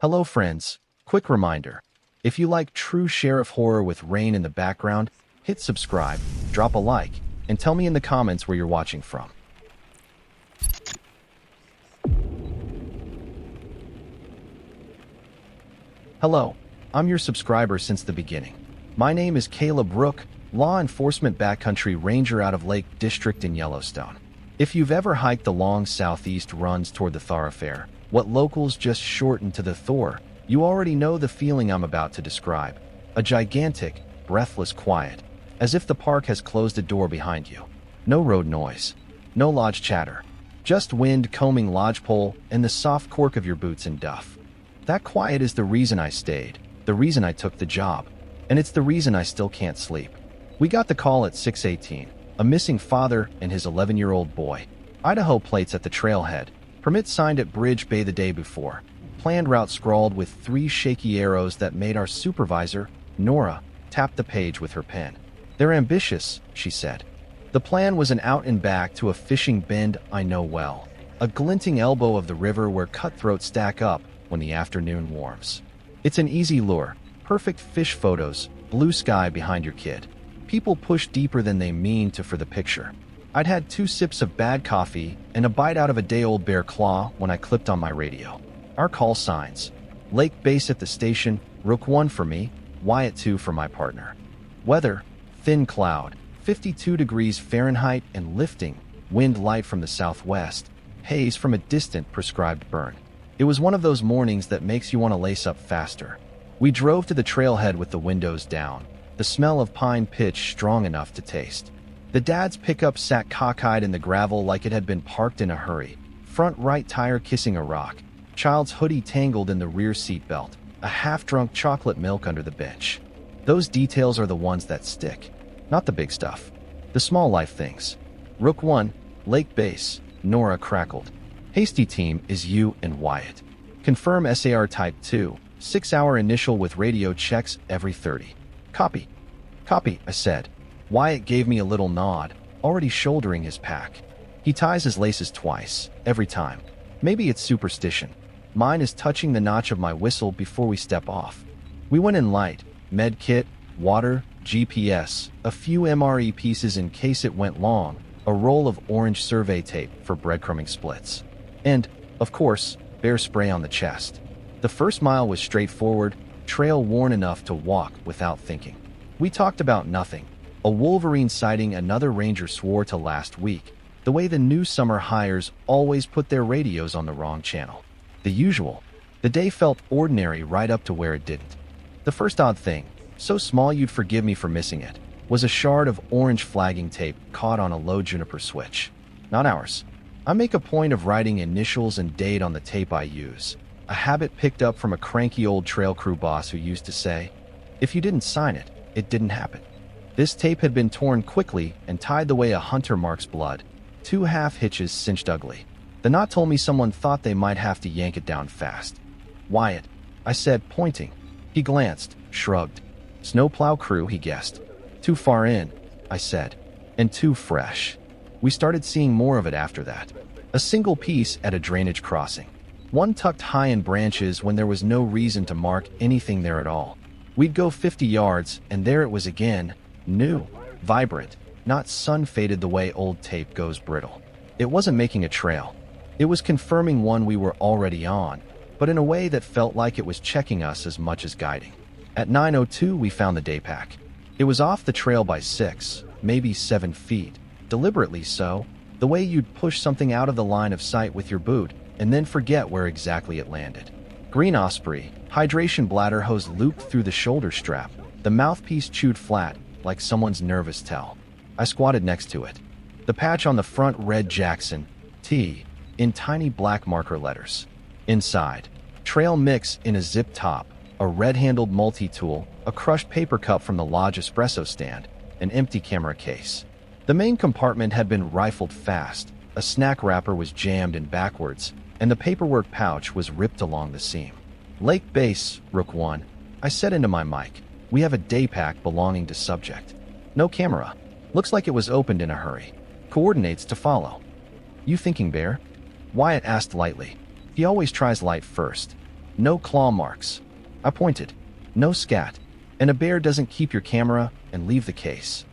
Hello friends, quick reminder. If you like true sheriff horror with rain in the background, hit subscribe, drop a like, and tell me in the comments where you're watching from. Hello, I'm your subscriber since the beginning. My name is Caleb Rook, law enforcement backcountry ranger out of Lake District in Yellowstone. If you've ever hiked the long southeast runs toward the thoroughfare, what locals just shorten to the Thor, you already know the feeling I'm about to describe. A gigantic, breathless quiet, as if the park has closed a door behind you. No road noise, no lodge chatter, just wind combing lodgepole and the soft cork of your boots and duff. That quiet is the reason I stayed, the reason I took the job, and it's the reason I still can't sleep. We got the call at 6:18, a missing father and his 11-year-old boy. Idaho plates at the trailhead, permit signed at Bridge Bay the day before, planned route scrawled with 3 shaky arrows that made our supervisor, Nora, tap the page with her pen. They're ambitious, she said. The plan was an out and back to a fishing bend I know well, a glinting elbow of the river where cutthroats stack up when the afternoon warms. It's an easy lure, perfect fish photos, blue sky behind your kid. People push deeper than they mean to for the picture. I'd had 2 sips of bad coffee and a bite out of a day-old bear claw when I clipped on my radio. Our call signs: Lake Base at the station, Rook 1 for me, Wyatt 2 for my partner. Weather: thin cloud, 52 degrees Fahrenheit and lifting, wind light from the southwest, haze from a distant prescribed burn. It was one of those mornings that makes you want to lace up faster. We drove to the trailhead with the windows down, the smell of pine pitch strong enough to taste. The dad's pickup sat cockeyed in the gravel like it had been parked in a hurry, front right tire kissing a rock, child's hoodie tangled in the rear seat belt, a half-drunk chocolate milk under the bench. Those details are the ones that stick, not the big stuff. The small life things. Rook 1, Lake Base, Nora crackled. Hasty team is you and Wyatt. Confirm SAR Type 2, 6-hour initial with radio checks every 30. Copy. Copy, I said. Wyatt gave me a little nod, already shouldering his pack. He ties his laces twice, every time. Maybe it's superstition. Mine is touching the notch of my whistle before we step off. We went in light: med kit, water, GPS, a few MRE pieces in case it went long, a roll of orange survey tape for breadcrumbing splits. And, of course, bear spray on the chest. The first mile was straightforward, trail worn enough to walk without thinking. We talked about nothing. A wolverine sighting another ranger swore to last week, the way the new summer hires always put their radios on the wrong channel. The usual. The day felt ordinary right up to where it didn't. The first odd thing, so small you'd forgive me for missing it, was a shard of orange flagging tape caught on a low juniper switch. Not ours. I make a point of writing initials and date on the tape I use, a habit picked up from a cranky old trail crew boss who used to say, if you didn't sign it, it didn't happen. This tape had been torn quickly and tied the way a hunter marks blood, 2 half hitches cinched ugly. The knot told me someone thought they might have to yank it down fast. Wyatt, I said, pointing. He glanced, shrugged. Snowplow crew, he guessed. Too far in, I said, and too fresh. We started seeing more of it after that. A single piece at a drainage crossing. One tucked high in branches when there was no reason to mark anything there at all. We'd go 50 yards, and there it was again, new, vibrant, not sun-faded the way old tape goes brittle. It wasn't making a trail. It was confirming one we were already on, but in a way that felt like it was checking us as much as guiding. At 9:02, we found the day pack. It was off the trail by 6, maybe 7 feet. Deliberately so, the way you'd push something out of the line of sight with your boot and then forget where exactly it landed. Green osprey, hydration bladder hose looped through the shoulder strap, the mouthpiece chewed flat, like someone's nervous tell. I squatted next to it. The patch on the front read Jackson, T, in tiny black marker letters. Inside, trail mix in a zip top, a red-handled multi-tool, a crushed paper cup from the lodge espresso stand, an empty camera case. The main compartment had been rifled fast, a snack wrapper was jammed in backwards, and the paperwork pouch was ripped along the seam. Lake Base, Rook 1, I said into my mic. We have a day pack belonging to subject. No camera. Looks like it was opened in a hurry. Coordinates to follow. You thinking, Bear? Wyatt asked lightly. He always tries light first. No claw marks. I pointed. No scat. And a bear doesn't keep your camera and leave the case.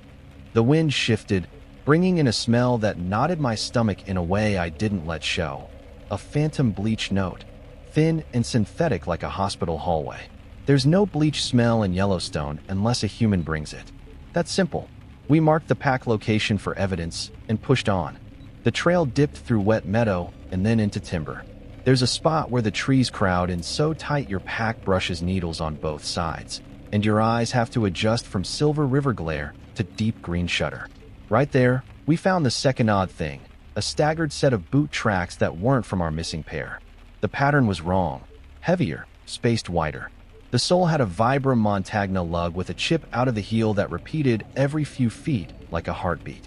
The wind shifted, bringing in a smell that knotted my stomach in a way I didn't let show. A phantom bleach note, thin and synthetic like a hospital hallway. There's no bleach smell in Yellowstone unless a human brings it. That's simple. We marked the pack location for evidence and pushed on. The trail dipped through wet meadow and then into timber. There's a spot where the trees crowd in so tight your pack brushes needles on both sides, and your eyes have to adjust from silver river glare to deep green shutter. Right there, we found the second odd thing, a staggered set of boot tracks that weren't from our missing pair. The pattern was wrong, heavier, spaced wider. The sole had a Vibram Montagna lug with a chip out of the heel that repeated every few feet like a heartbeat.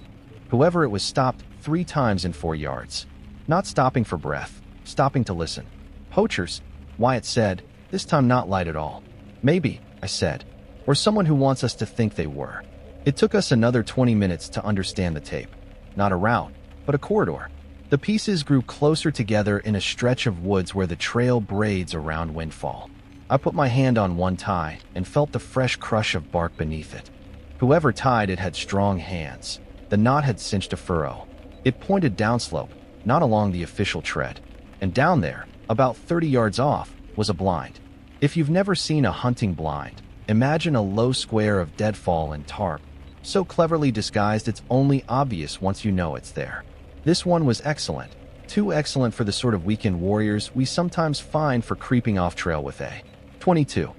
Whoever it was stopped 3 times in 4 yards. Not stopping for breath, stopping to listen. Poachers, Wyatt said, this time not light at all. Maybe, I said, or someone who wants us to think they were. It took us another 20 minutes to understand the tape. Not a route, but a corridor. The pieces grew closer together in a stretch of woods where the trail braids around Windfall. I put my hand on one tie and felt the fresh crush of bark beneath it. Whoever tied it had strong hands. The knot had cinched a furrow. It pointed downslope, not along the official tread. And down there, about 30 yards off, was a blind. If you've never seen a hunting blind, imagine a low square of deadfall and tarp, so cleverly disguised it's only obvious once you know it's there. This one was excellent, too excellent for the sort of weekend warriors we sometimes find for creeping off trail with a 22.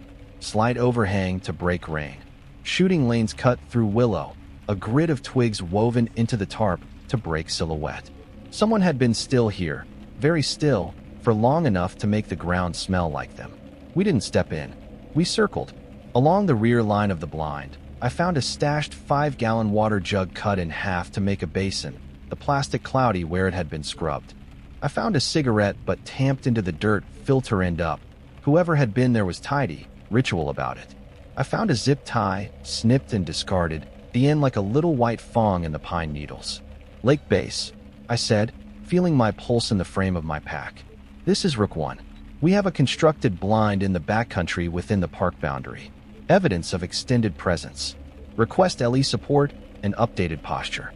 Slight overhang to break rain. Shooting lanes cut through willow, a grid of twigs woven into the tarp to break silhouette. Someone had been still here, very still, for long enough to make the ground smell like them. We didn't step in. We circled. Along the rear line of the blind, I found a stashed 5-gallon water jug cut in half to make a basin, the plastic cloudy where it had been scrubbed. I found a cigarette but tamped into the dirt, filter end up. Whoever had been there was tidy, ritual about it. I found a zip tie, snipped and discarded, the end like a little white fong in the pine needles. Lake base, I said, feeling my pulse in the frame of my pack. This is Rook 1. We have a constructed blind in the backcountry within the park boundary. Evidence of extended presence. Request LE support and updated posture.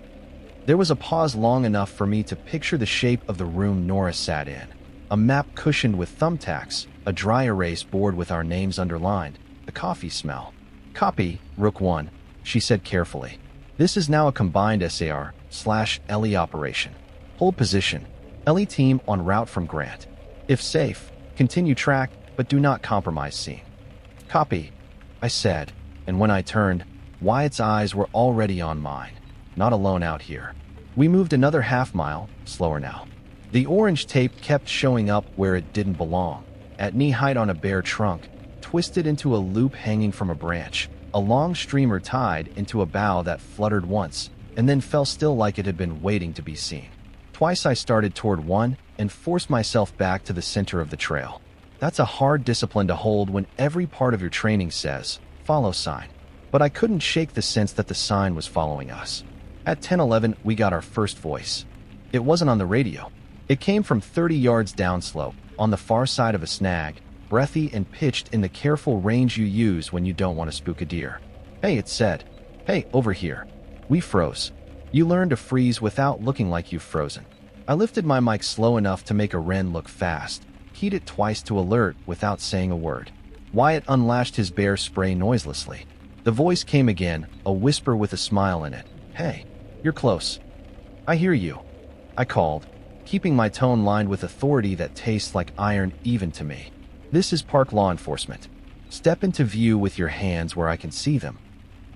There was a pause long enough for me to picture the shape of the room Nora sat in. A map cushioned with thumbtacks, a dry erase board with our names underlined, the coffee smell. Copy, Rook 1, she said carefully. This is now a combined SAR/LE operation. Hold position. LE team en route from Grant. If safe, continue track, but do not compromise scene. Copy, I said, and when I turned, Wyatt's eyes were already on mine. Not alone out here. We moved another half-mile, slower now. The orange tape kept showing up where it didn't belong, at knee-height on a bare trunk, twisted into a loop hanging from a branch, a long streamer tied into a bough that fluttered once, and then fell still like it had been waiting to be seen. Twice I started toward one and forced myself back to the center of the trail. That's a hard discipline to hold when every part of your training says, follow sign. But I couldn't shake the sense that the sign was following us. At 10:11, we got our first voice. It wasn't on the radio. It came from 30 yards downslope, on the far side of a snag, breathy and pitched in the careful range you use when you don't want to spook a deer. Hey, it said. Hey, over here. We froze. You learn to freeze without looking like you've frozen. I lifted my mic slow enough to make a wren look fast, keyed it twice to alert without saying a word. Wyatt unlashed his bear spray noiselessly. The voice came again, a whisper with a smile in it. Hey, you're close. I hear you. I called, keeping my tone lined with authority that tastes like iron even to me. This is park law enforcement. Step into view with your hands where I can see them.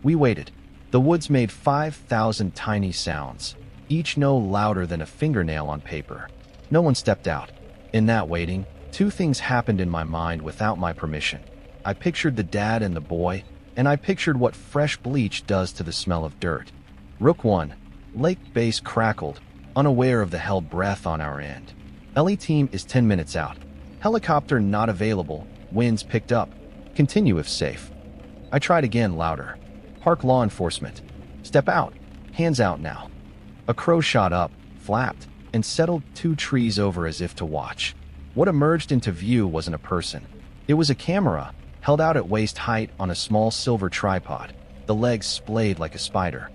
We waited. The woods made 5,000 tiny sounds, each no louder than a fingernail on paper. No one stepped out. In that waiting, 2 things happened in my mind without my permission. I pictured the dad and the boy, and I pictured what fresh bleach does to the smell of dirt. Rook 1, Lake Base crackled, unaware of the held breath on our end. LE team is 10 minutes out. Helicopter not available, winds picked up. Continue if safe. I tried again louder. Park law enforcement. Step out. Hands out now. A crow shot up, flapped, and settled 2 trees over as if to watch. What emerged into view wasn't a person. It was a camera, held out at waist height on a small silver tripod, the legs splayed like a spider.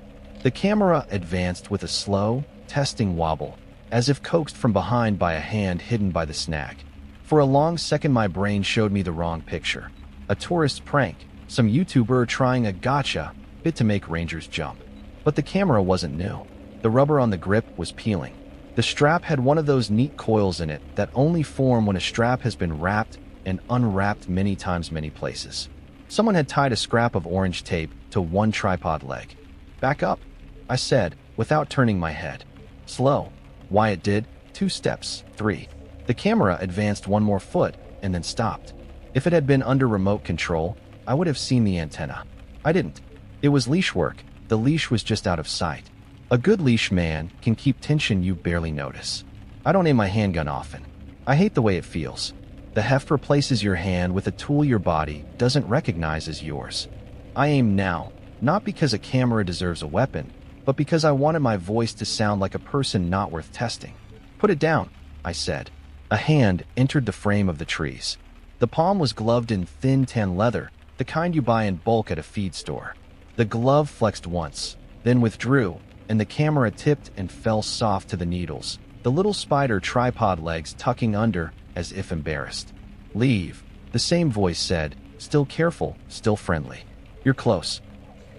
The camera advanced with a slow, testing wobble, as if coaxed from behind by a hand hidden by the snag. For a long second my brain showed me the wrong picture. A tourist's prank, some YouTuber trying a gotcha bit to make rangers jump. But the camera wasn't new. The rubber on the grip was peeling. The strap had one of those neat coils in it that only form when a strap has been wrapped and unwrapped many times many places. Someone had tied a scrap of orange tape to one tripod leg. "Back up," I said, without turning my head. "Slow." Wyatt did. 2 steps, 3. The camera advanced 1 more foot and then stopped. If it had been under remote control, I would have seen the antenna. I didn't. It was leash work. The leash was just out of sight. A good leash man can keep tension you barely notice. I don't aim my handgun often. I hate the way it feels. The heft replaces your hand with a tool your body doesn't recognize as yours. I aim now, not because a camera deserves a weapon, but because I wanted my voice to sound like a person not worth testing. "Put it down," I said. A hand entered the frame of the trees. The palm was gloved in thin tan leather, the kind you buy in bulk at a feed store. The glove flexed once, then withdrew, and the camera tipped and fell soft to the needles, the little spider tripod legs tucking under as if embarrassed. "Leave," the same voice said, still careful, still friendly. "You're close."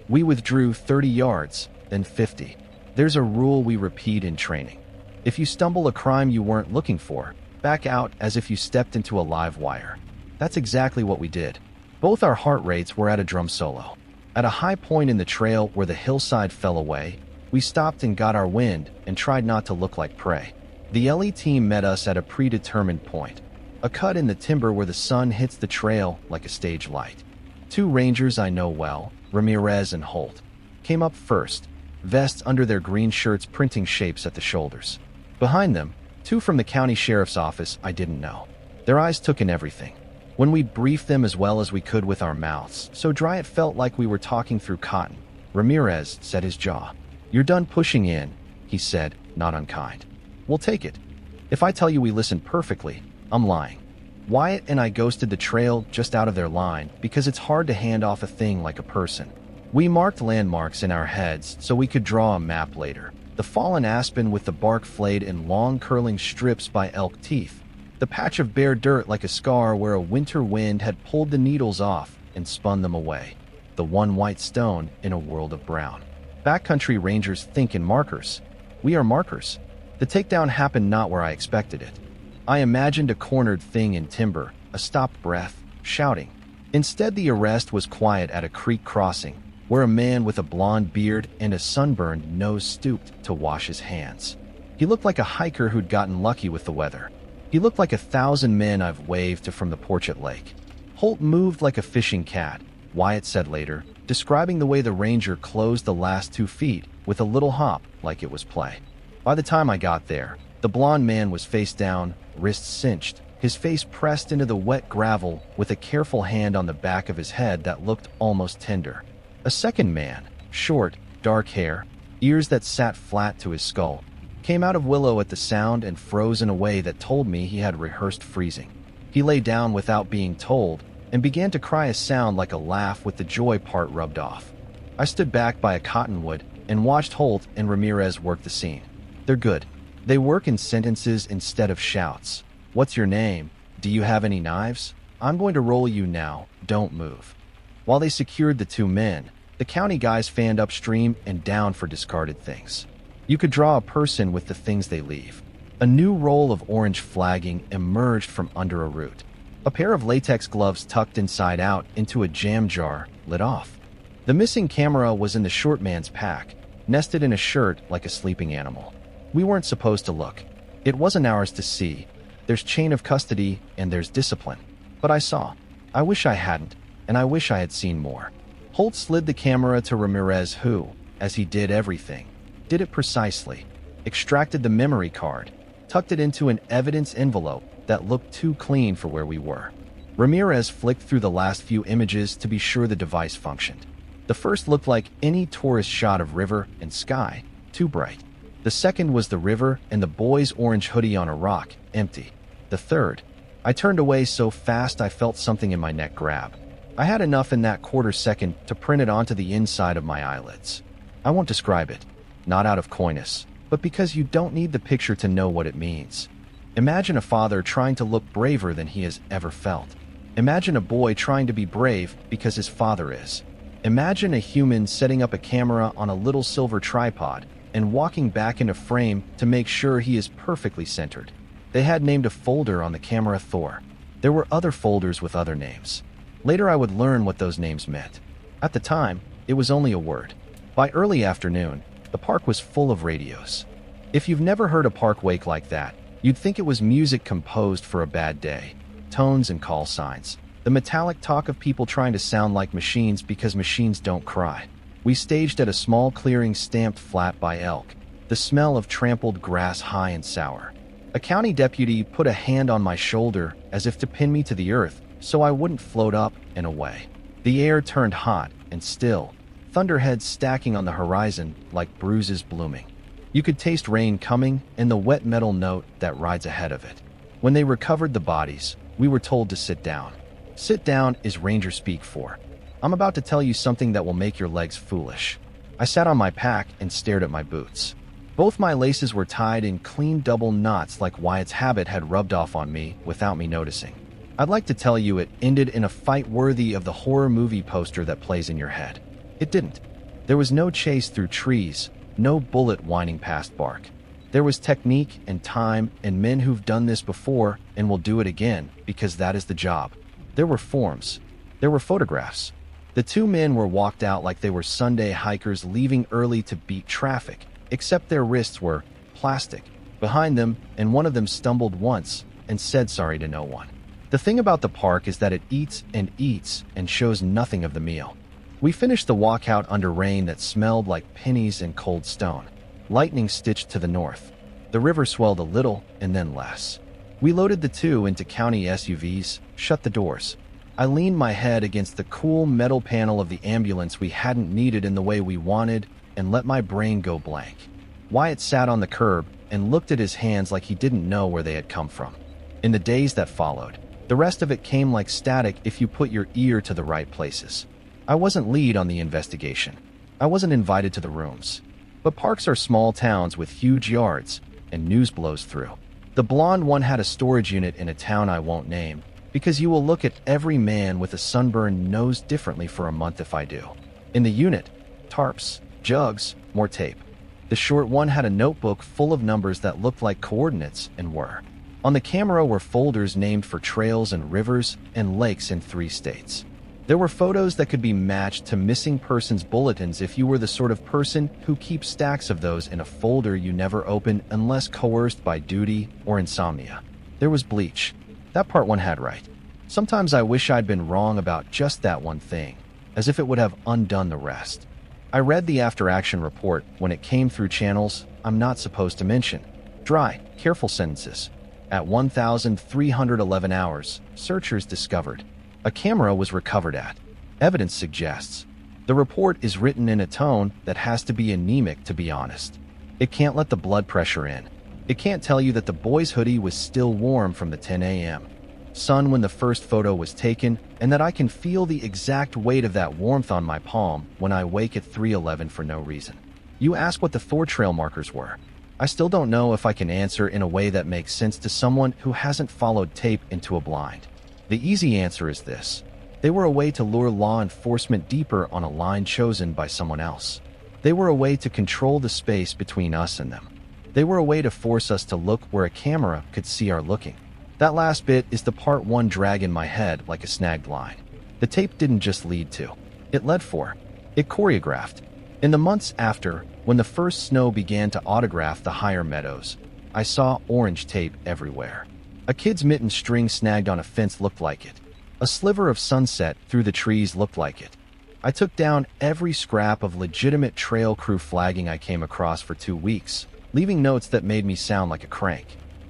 We withdrew 30 yards, then 50. There's a rule we repeat in training. If you stumble a crime you weren't looking for, back out as if you stepped into a live wire. That's exactly what we did. Both our heart rates were at a drum solo. At a high point in the trail where the hillside fell away, we stopped and got our wind and tried not to look like prey. The LE team met us at a predetermined point, a cut in the timber where the sun hits the trail like a stage light. 2 rangers I know well, Ramirez and Holt, came up first, vests under their green shirts printing shapes at the shoulders. Behind them, 2 from the county sheriff's office I didn't know. Their eyes took in everything. When we briefed them as well as we could with our mouths, so dry it felt like we were talking through cotton, Ramirez set his jaw. "You're done pushing in," he said, not unkind. "We'll take it. If I tell you we listened perfectly, I'm lying." Wyatt and I ghosted the trail just out of their line because it's hard to hand off a thing like a person. We marked landmarks in our heads so we could draw a map later. The fallen aspen with the bark flayed in long curling strips by elk teeth. The patch of bare dirt like a scar where a winter wind had pulled the needles off and spun them away. The one white stone in a world of brown. Backcountry rangers think in markers. We are markers. The takedown happened not where I expected it. I imagined a cornered thing in timber, a stopped breath, shouting. Instead, the arrest was quiet at a creek crossing, where a man with a blonde beard and a sunburned nose stooped to wash his hands. He looked like a hiker who'd gotten lucky with the weather. He looked like 1,000 men I've waved to from the porch at lake. Holt moved like a fishing cat, Wyatt said later, describing the way the ranger closed the last 2 feet with a little hop like it was play. By the time I got there, the blonde man was face down, wrists cinched, his face pressed into the wet gravel with a careful hand on the back of his head that looked almost tender. A second man, short, dark hair, ears that sat flat to his skull, came out of willow at the sound and froze in a way that told me he had rehearsed freezing. He lay down without being told and began to cry a sound like a laugh with the joy part rubbed off. I stood back by a cottonwood and watched Holt and Ramirez work the scene. They're good. They work in sentences instead of shouts. "What's your name? Do you have any knives? I'm going to roll you now. Don't move." While they secured the 2 men, the county guys fanned upstream and down for discarded things. You could draw a person with the things they leave. A new roll of orange flagging emerged from under a root. A pair of latex gloves tucked inside out into a jam jar lit off. The missing camera was in the short man's pack, nested in a shirt like a sleeping animal. We weren't supposed to look. It wasn't ours to see. There's chain of custody and there's discipline. But I saw. I wish I hadn't, and I wish I had seen more. Holt slid the camera to Ramirez who, as he did everything, did it precisely. Extracted the memory card, tucked it into an evidence envelope that looked too clean for where we were. Ramirez flicked through the last few images to be sure the device functioned. The first looked like any tourist shot of river and sky, too bright. The second was the river and the boy's orange hoodie on a rock, empty. The third, I turned away so fast I felt something in my neck grab. I had enough in that quarter second to print it onto the inside of my eyelids. I won't describe it, not out of coyness, but because you don't need the picture to know what it means. Imagine a father trying to look braver than he has ever felt. Imagine a boy trying to be brave because his father is. Imagine a human setting up a camera on a little silver tripod and walking back into frame to make sure he is perfectly centered. They had named a folder on the camera Thor. There were other folders with other names. Later I would learn what those names meant. At the time, it was only a word. By early afternoon, the park was full of radios. If you've never heard a park wake like that, you'd think it was music composed for a bad day. Tones and call signs. The metallic talk of people trying to sound like machines because machines don't cry. We staged at a small clearing stamped flat by elk. The smell of trampled grass high and sour. A county deputy put a hand on my shoulder as if to pin me to the earth so I wouldn't float up and away. The air turned hot and still, thunderheads stacking on the horizon like bruises blooming. You could taste rain coming and the wet metal note that rides ahead of it. When they recovered the bodies, we were told to sit down. Sit down is ranger speak for, I'm about to tell you something that will make your legs foolish. I sat on my pack and stared at my boots. Both my laces were tied in clean double knots like Wyatt's habit had rubbed off on me without me noticing. I'd like to tell you it ended in a fight worthy of the horror movie poster that plays in your head. It didn't. There was no chase through trees, no bullet whining past bark. There was technique and time and men who've done this before and will do it again because that is the job. There were forms. There were photographs. The two men were walked out like they were Sunday hikers leaving early to beat traffic, except their wrists were plastic behind them, and one of them stumbled once and said sorry to no one. The thing about the park is that it eats and shows nothing of the meal. We finished the walkout under rain that smelled like pennies and cold stone. Lightning stitched to the north. The river swelled a little and then less. We loaded the two into county SUVs, shut the doors. I leaned my head against the cool metal panel of the ambulance we hadn't needed in the way we wanted and let my brain go blank. Wyatt sat on the curb and looked at his hands like he didn't know where they had come from. In the days that followed, the rest of it came like static if you put your ear to the right places. I wasn't lead on the investigation. I wasn't invited to the rooms. But parks are small towns with huge yards, and news blows through. The blonde one had a storage unit in a town I won't name, because you will look at every man with a sunburned nose differently for a month if I do. In the unit, tarps, jugs, more tape. The short one had a notebook full of numbers that looked like coordinates and were. On the camera were folders named for trails and rivers and lakes in 3 states. There were photos that could be matched to missing persons bulletins if you were the sort of person who keeps stacks of those in a folder you never open unless coerced by duty or insomnia. There was bleach. That part one had right. Sometimes I wish I'd been wrong about just that one thing, as if it would have undone the rest. I read the after-action report when it came through channels I'm not supposed to mention. Dry, careful sentences. At 1,311 hours, searchers discovered. A camera was recovered at. Evidence suggests. The report is written in a tone that has to be anemic to be honest. It can't let the blood pressure in. It can't tell you that the boy's hoodie was still warm from the 10 a.m. sun when the first photo was taken, and that I can feel the exact weight of that warmth on my palm when I wake at 3:11 for no reason. You ask what the Thor trail markers were. I still don't know if I can answer in a way that makes sense to someone who hasn't followed tape into a blind. The easy answer is this. They were a way to lure law enforcement deeper on a line chosen by someone else. They were a way to control the space between us and them. They were a way to force us to look where a camera could see our looking. That last bit is the part one drag in my head like a snagged line. The tape didn't just lead to. It led for. It choreographed. In the months after, when the first snow began to autograph the higher meadows, I saw orange tape everywhere. A kid's mitten string snagged on a fence looked like it. A sliver of sunset through the trees looked like it. I took down every scrap of legitimate trail crew flagging I came across for 2 weeks, leaving notes that made me sound like a crank.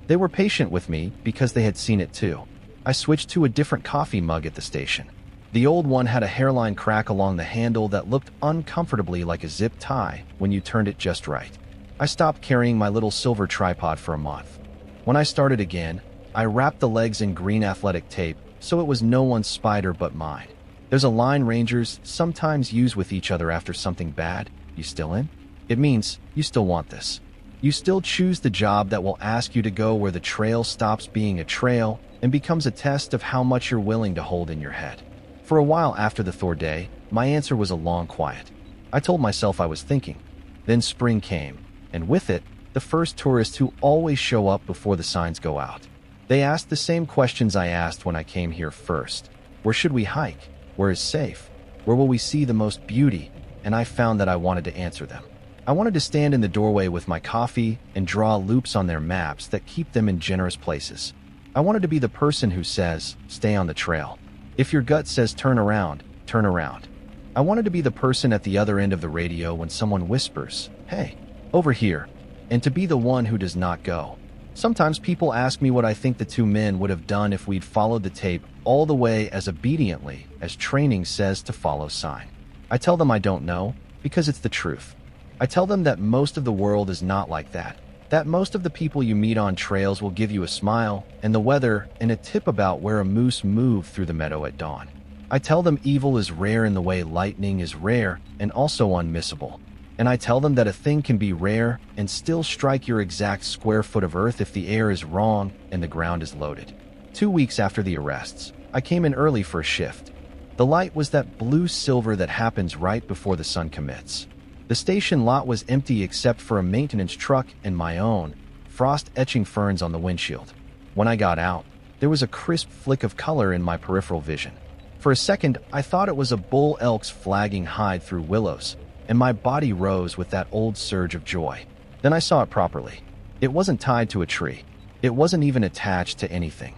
They were patient with me because they had seen it too. I switched to a different coffee mug at the station. The old one had a hairline crack along the handle that looked uncomfortably like a zip tie when you turned it just right. I stopped carrying my little silver tripod for a month. When I started again, I wrapped the legs in green athletic tape, so it was no one's spider but mine. There's a line rangers sometimes use with each other after something bad. You still in? It means you still want this. You still choose the job that will ask you to go where the trail stops being a trail and becomes a test of how much you're willing to hold in your head. For a while after the Thor day, my answer was a long quiet. I told myself I was thinking. Then spring came, and with it, the first tourists who always show up before the signs go out. They asked the same questions I asked when I came here first. Where should we hike? Where is safe? Where will we see the most beauty? And I found that I wanted to answer them. I wanted to stand in the doorway with my coffee and draw loops on their maps that keep them in generous places. I wanted to be the person who says, stay on the trail. If your gut says turn around, turn around. I wanted to be the person at the other end of the radio when someone whispers, hey, over here, and to be the one who does not go. Sometimes people ask me what I think the two men would have done if we'd followed the tape all the way as obediently as training says to follow sign. I tell them I don't know, because it's the truth. I tell them that most of the world is not like that, that most of the people you meet on trails will give you a smile and the weather and a tip about where a moose moved through the meadow at dawn. I tell them evil is rare in the way lightning is rare and also unmissable. And I tell them that a thing can be rare and still strike your exact square foot of earth if the air is wrong and the ground is loaded. 2 weeks after the arrests, I came in early for a shift. The light was that blue silver that happens right before the sun commits. The station lot was empty except for a maintenance truck and my own, frost-etching ferns on the windshield. When I got out, there was a crisp flick of color in my peripheral vision. For a second, I thought it was a bull elk's flagging hide through willows, and my body rose with that old surge of joy. Then I saw it properly. It wasn't tied to a tree. It wasn't even attached to anything.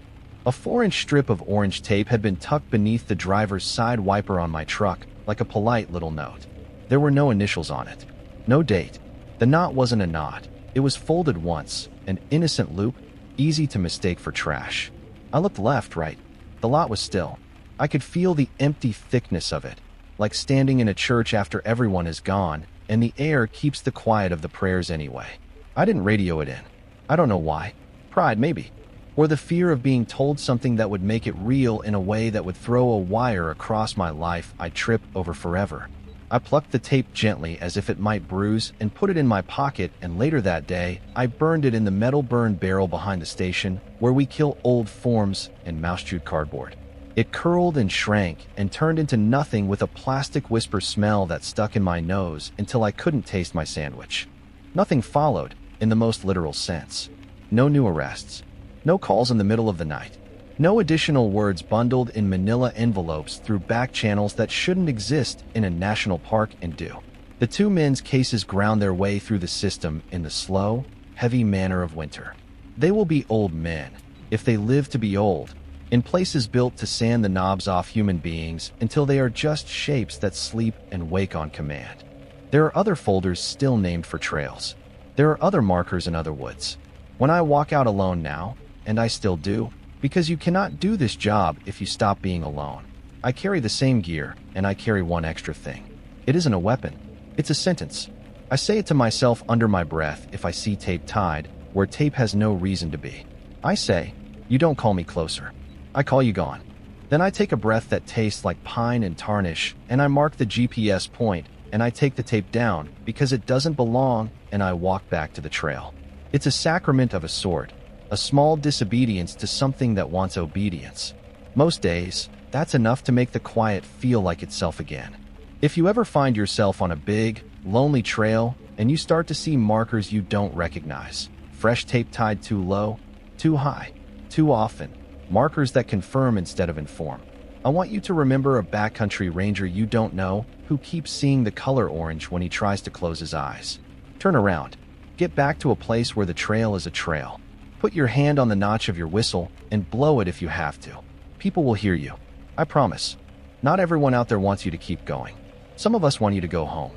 A 4-inch strip of orange tape had been tucked beneath the driver's side wiper on my truck, like a polite little note. There were no initials on it. No date. The knot wasn't a knot. It was folded once, an innocent loop, easy to mistake for trash. I looked left, right. The lot was still. I could feel the empty thickness of it, like standing in a church after everyone is gone, and the air keeps the quiet of the prayers anyway. I didn't radio it in. I don't know why. Pride, maybe. Or the fear of being told something that would make it real in a way that would throw a wire across my life I'd trip over forever. I plucked the tape gently as if it might bruise and put it in my pocket, and later that day, I burned it in the metal burn barrel behind the station where we kill old forms and mouse-chewed cardboard. It curled and shrank and turned into nothing with a plastic whisper smell that stuck in my nose until I couldn't taste my sandwich. Nothing followed, in the most literal sense. No new arrests. No calls in the middle of the night. No additional words bundled in manila envelopes through back channels that shouldn't exist in a national park and do. The two men's cases ground their way through the system in the slow, heavy manner of winter. They will be old men, if they live to be old, in places built to sand the knobs off human beings until they are just shapes that sleep and wake on command. There are other folders still named for trails. There are other markers in other woods. When I walk out alone now, and I still do, because you cannot do this job if you stop being alone, I carry the same gear, and I carry one extra thing. It isn't a weapon. It's a sentence. I say it to myself under my breath if I see tape tied, where tape has no reason to be. I say, you don't call me closer. I call you gone. Then I take a breath that tastes like pine and tarnish, and I mark the GPS point, and I take the tape down because it doesn't belong, and I walk back to the trail. It's a sacrament of a sort, a small disobedience to something that wants obedience. Most days, that's enough to make the quiet feel like itself again. If you ever find yourself on a big, lonely trail, and you start to see markers you don't recognize, fresh tape tied too low, too high, too often, markers that confirm instead of inform, I want you to remember a backcountry ranger you don't know who keeps seeing the color orange when he tries to close his eyes. Turn around. Get back to a place where the trail is a trail. Put your hand on the notch of your whistle and blow it if you have to. People will hear you. I promise. Not everyone out there wants you to keep going. Some of us want you to go home.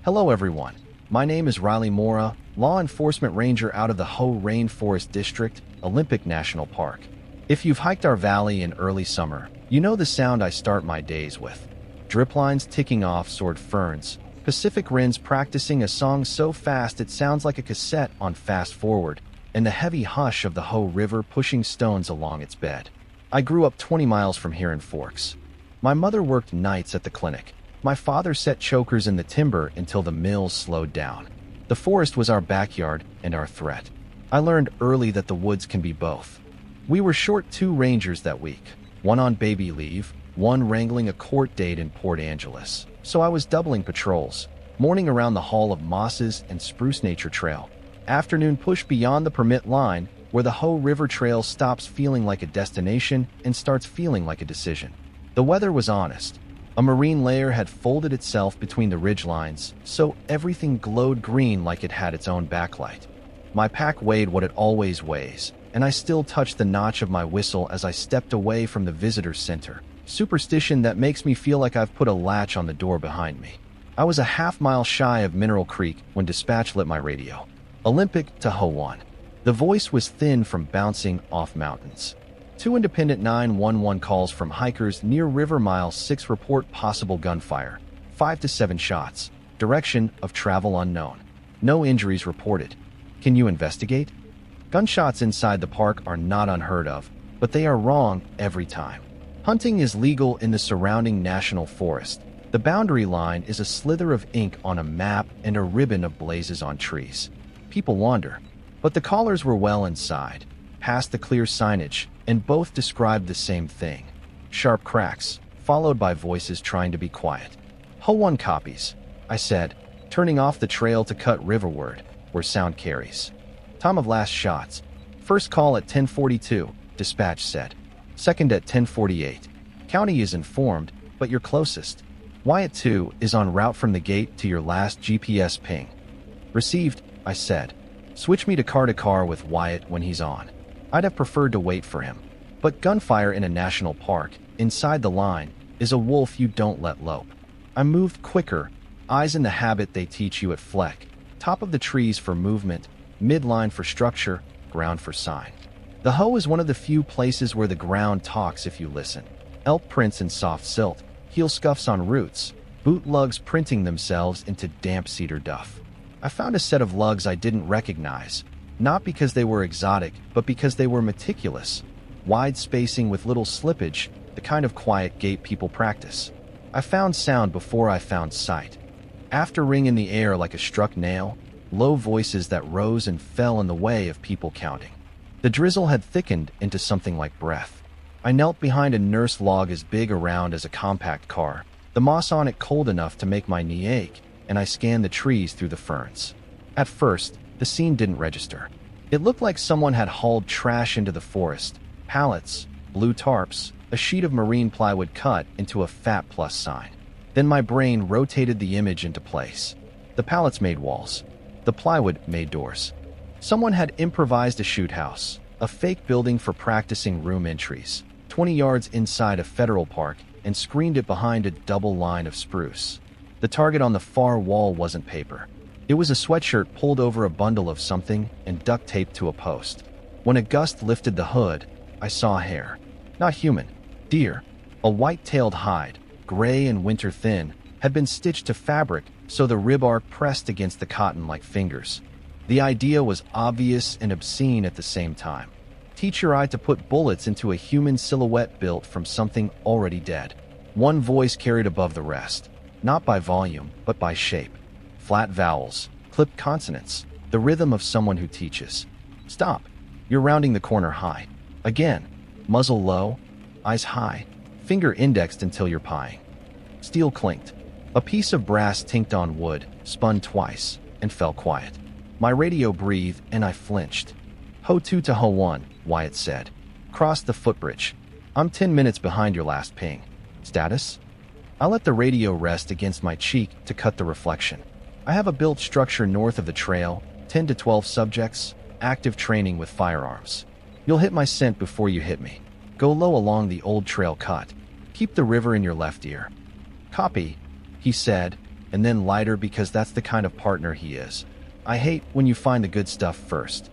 Hello everyone. My name is Riley Mora, law enforcement ranger out of the Ho Rainforest District, Olympic National Park. If you've hiked our valley in early summer, you know the sound I start my days with. Drip lines ticking off sword ferns, Pacific Rim's practicing a song so fast it sounds like a cassette on fast forward, and the heavy hush of the Ho River pushing stones along its bed. I grew up 20 miles from here in Forks. My mother worked nights at the clinic. My father set chokers in the timber until the mills slowed down. The forest was our backyard and our threat. I learned early that the woods can be both. We were short 2 rangers that week, one on baby leave, one wrangling a court date in Port Angeles. So I was doubling patrols, morning around the Hall of Mosses and Spruce Nature Trail, afternoon push beyond the permit line where the Ho River Trail stops feeling like a destination and starts feeling like a decision. The weather was honest. A marine layer had folded itself between the ridge lines, so everything glowed green like it had its own backlight. My pack weighed what it always weighs, and I still touched the notch of my whistle as I stepped away from the visitor center. Superstition that makes me feel like I've put a latch on the door behind me. I was a half-mile shy of Mineral Creek when dispatch lit my radio. Olympic to Ho 1. The voice was thin from bouncing off mountains. 2 independent 911 calls from hikers near River Mile 6 report possible gunfire. 5 to 7 shots. Direction of travel unknown. No injuries reported. Can you investigate? Gunshots inside the park are not unheard of, but they are wrong every time. Hunting is legal in the surrounding national forest. The boundary line is a slither of ink on a map and a ribbon of blazes on trees. People wander, but the callers were well inside, past the clear signage, and both described the same thing. Sharp cracks, followed by voices trying to be quiet. Ho 1 copies, I said, turning off the trail to cut riverward, where sound carries. Time of last shots. First call at 10:42, dispatch said. Second at 10:48. County is informed, but you're closest. Wyatt 2 is en route from the gate to your last GPS ping. Received, I said. Switch me to car with Wyatt when he's on. I'd have preferred to wait for him. But gunfire in a national park, inside the line, is a wolf you don't let lope. I moved quicker, eyes in the habit they teach you at Fleck. Top of the trees for movement, midline for structure, ground for sign. The Ho is one of the few places where the ground talks if you listen. Elk prints in soft silt, heel scuffs on roots, boot lugs printing themselves into damp cedar duff. I found a set of lugs I didn't recognize, not because they were exotic, but because they were meticulous. Wide spacing with little slippage, the kind of quiet gait people practice. I found sound before I found sight. After ring in the air like a struck nail, low voices that rose and fell in the way of people counting. The drizzle had thickened into something like breath. I knelt behind a nurse log as big around as a compact car, the moss on it cold enough to make my knee ache, and I scanned the trees through the ferns. At first, the scene didn't register. It looked like someone had hauled trash into the forest, pallets, blue tarps, a sheet of marine plywood cut into a fat plus sign. Then my brain rotated the image into place. The pallets made walls. The plywood made doors. Someone had improvised a shoot house, a fake building for practicing room entries, 20 yards inside a federal park, and screened it behind a double line of spruce. The target on the far wall wasn't paper. It was a sweatshirt pulled over a bundle of something and duct taped to a post. When a gust lifted the hood, I saw hair. Not human. Deer. A white-tailed hide, gray and winter-thin, had been stitched to fabric so the rib arc pressed against the cotton like fingers. The idea was obvious and obscene at the same time. Teach your eye to put bullets into a human silhouette built from something already dead. One voice carried above the rest, not by volume, but by shape. Flat vowels, clipped consonants, the rhythm of someone who teaches. Stop. You're rounding the corner high. Again. Muzzle low, eyes high, finger indexed until you're pieing. Steel clinked. A piece of brass tinked on wood, spun twice, and fell quiet. My radio breathed, and I flinched. Ho 2 to Ho 1, Wyatt said. Cross the footbridge. I'm 10 minutes behind your last ping. Status? I let the radio rest against my cheek to cut the reflection. I have a built structure north of the trail, 10 to 12 subjects, active training with firearms. You'll hit my scent before you hit me. Go low along the old trail cut. Keep the river in your left ear. Copy, he said, and then lighter because that's the kind of partner he is. I hate when you find the good stuff first.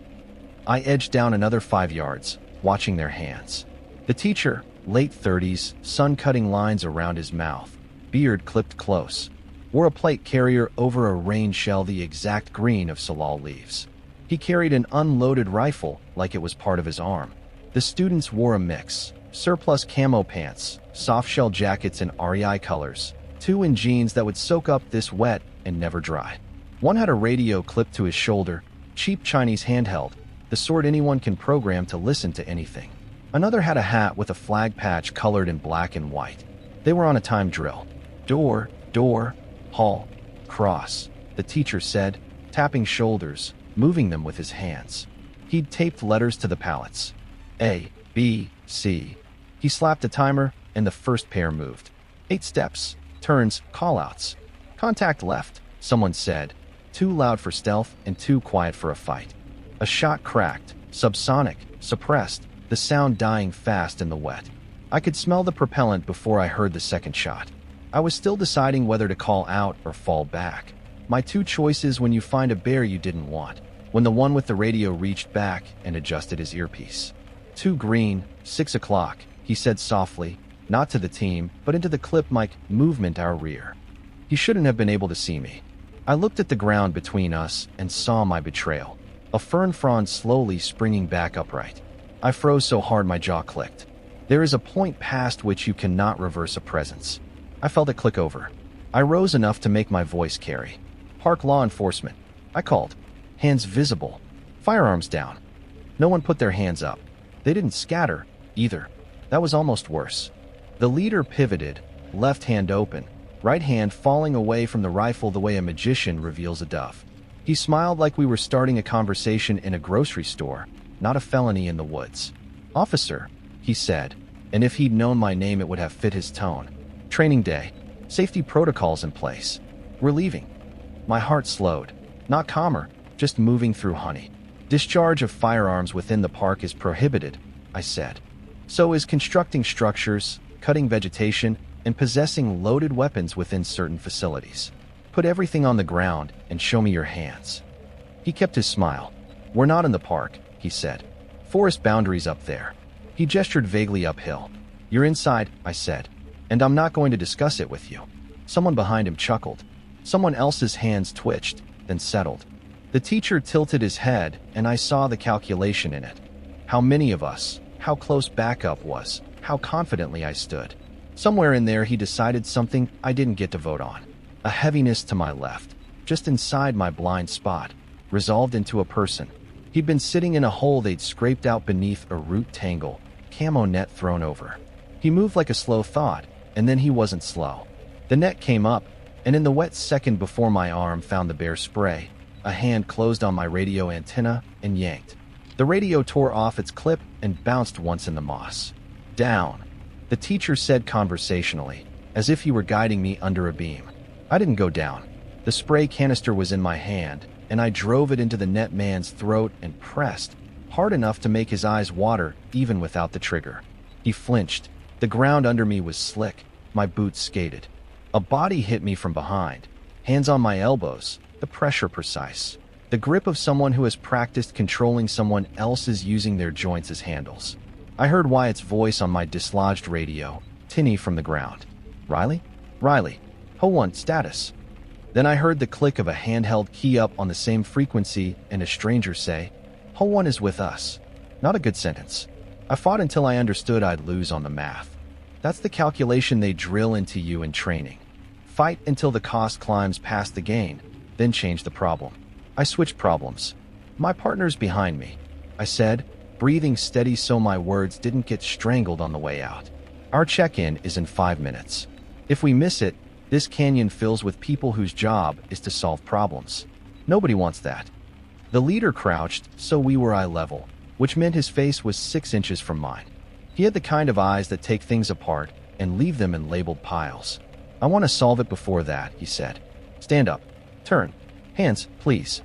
I edged down another 5 yards, watching their hands. The teacher, late 30s, sun cutting lines around his mouth, beard clipped close. wore a plate carrier over a rain shell the exact green of salal leaves. He carried an unloaded rifle like it was part of his arm. The students wore a mix: surplus camo pants, soft-shell jackets in REI colors, two in jeans that would soak up this wet and never dry. One had a radio clipped to his shoulder, cheap Chinese handheld, the sort anyone can program to listen to anything. Another had a hat with a flag patch colored in black and white. They were on a time drill. Door, door, hall, cross, the teacher said, tapping shoulders, moving them with his hands. He'd taped letters to the pallets. A, B, C. He slapped a timer, and the first pair moved. 8 steps, turns, callouts. Contact left, someone said. Too loud for stealth and too quiet for a fight. A shot cracked, subsonic, suppressed, the sound dying fast in the wet. I could smell the propellant before I heard the second shot. I was still deciding whether to call out or fall back. My two choices when you find a bear you didn't want, when the one with the radio reached back and adjusted his earpiece. 2 green, 6 o'clock, he said softly, not to the team, but into the clip mic movement our rear. He shouldn't have been able to see me. I looked at the ground between us and saw my betrayal. A fern frond slowly springing back upright. I froze so hard my jaw clicked. There is a point past which you cannot reverse a presence. I felt it click over. I rose enough to make my voice carry. Park law enforcement, I called. Hands visible. Firearms down. No one put their hands up. They didn't scatter, either. That was almost worse. The leader pivoted, left hand open, right hand falling away from the rifle the way a magician reveals a dove. He smiled like we were starting a conversation in a grocery store, not a felony in the woods. Officer, he said, and if he'd known my name it would have fit his tone. Training day. Safety protocols in place. We're leaving. My heart slowed. Not calmer, just moving through honey. Discharge of firearms within the park is prohibited, I said. So is constructing structures, cutting vegetation, and possessing loaded weapons within certain facilities. Put everything on the ground and show me your hands. He kept his smile. We're not in the park, he said. Forest boundaries up there. He gestured vaguely uphill. You're inside, I said, and I'm not going to discuss it with you. Someone behind him chuckled. Someone else's hands twitched, then settled. The teacher tilted his head, and I saw the calculation in it. How many of us, how close backup was, how confidently I stood. Somewhere in there he decided something I didn't get to vote on. A heaviness to my left, just inside my blind spot, resolved into a person. He'd been sitting in a hole they'd scraped out beneath a root tangle, camo net thrown over. He moved like a slow thought, and then he wasn't slow. The net came up, and in the wet second before my arm found the bare spray, a hand closed on my radio antenna and yanked. The radio tore off its clip and bounced once in the moss. Down, the teacher said conversationally, as if he were guiding me under a beam. I didn't go down. The spray canister was in my hand, and I drove it into the net man's throat and pressed, hard enough to make his eyes water even without the trigger. He flinched. The ground under me was slick. My boots skated. A body hit me from behind. Hands on my elbows, the pressure precise. The grip of someone who has practiced controlling someone else's using their joints as handles. I heard Wyatt's voice on my dislodged radio, tinny from the ground. Riley? Riley. Ho1 status. Then I heard the click of a handheld key up on the same frequency and a stranger say, Ho1 is with us. Not a good sentence. I fought until I understood I'd lose on the math. That's the calculation they drill into you in training. Fight until the cost climbs past the gain, then change the problem. I switched problems. My partner's behind me, I said, breathing steady so my words didn't get strangled on the way out. Our check-in is in 5 minutes. If we miss it, this canyon fills with people whose job is to solve problems. Nobody wants that. The leader crouched, so we were eye level, which meant his face was 6 inches from mine. He had the kind of eyes that take things apart and leave them in labeled piles. I want to solve it before that, he said. Stand up. Turn. Hands, please.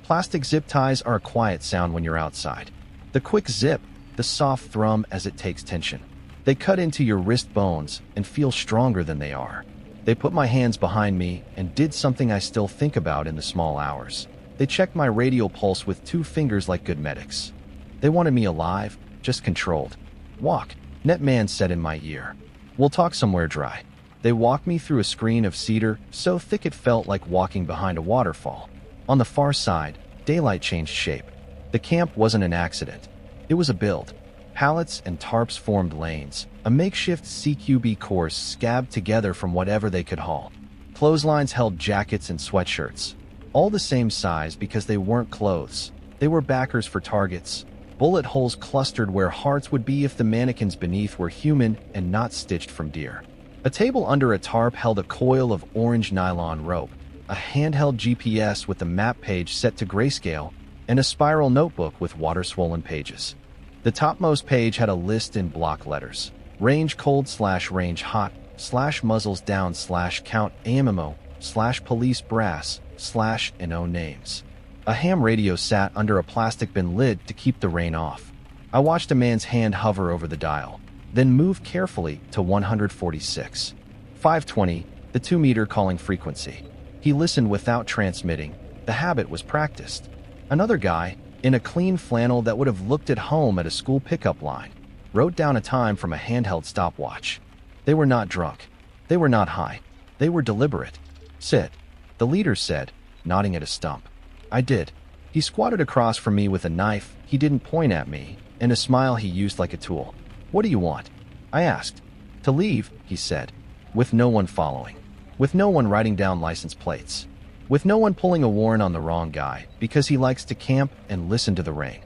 Plastic zip ties are a quiet sound when you're outside. The quick zip, the soft thrum as it takes tension. They cut into your wrist bones and feel stronger than they are. They put my hands behind me and did something I still think about in the small hours. They checked my radial pulse with 2 fingers like good medics. They wanted me alive, just controlled. Walk, Netman said in my ear. We'll talk somewhere dry. They walked me through a screen of cedar so thick it felt like walking behind a waterfall. On the far side, daylight changed shape. The camp wasn't an accident. It was a build. Pallets and tarps formed lanes, a makeshift CQB course scabbed together from whatever they could haul. Clotheslines held jackets and sweatshirts, all the same size because they weren't clothes. They were backers for targets. Bullet holes clustered where hearts would be if the mannequins beneath were human and not stitched from deer. A table under a tarp held a coil of orange nylon rope, a handheld GPS with the map page set to grayscale, and a spiral notebook with water-swollen pages. The topmost page had a list in block letters: range cold / range hot / muzzles down / count AMMO / police brass / NO names. A ham radio sat under a plastic bin lid to keep the rain off. I watched a man's hand hover over the dial, then move carefully to 146. 520, the 2-meter calling frequency. He listened without transmitting. The habit was practiced. Another guy, in a clean flannel that would have looked at home at a school pickup line, wrote down a time from a handheld stopwatch. They were not drunk. They were not high. They were deliberate. Sit, the leader said, nodding at a stump. I did. He squatted across from me with a knife he didn't point at me, and a smile he used like a tool. What do you want? I asked. To leave, he said, with no one following, with no one writing down license plates, with no one pulling a warrant on the wrong guy because he likes to camp and listen to the rain.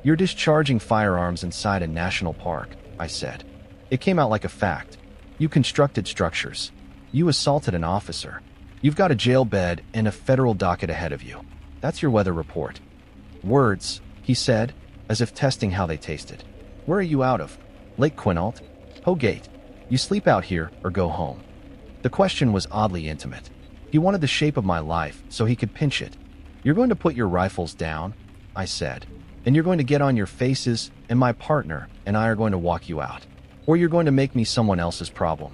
You're discharging firearms inside a national park, I said. It came out like a fact. You constructed structures. You assaulted an officer. You've got a jail bed and a federal docket ahead of you. That's your weather report. Words, he said, as if testing how they tasted. Where are you out of? Lake Quinault? Hogate. You sleep out here or go home? The question was oddly intimate. He wanted the shape of my life so he could pinch it. You're going to put your rifles down, I said, and you're going to get on your faces, and my partner and I are going to walk you out. Or you're going to make me someone else's problem.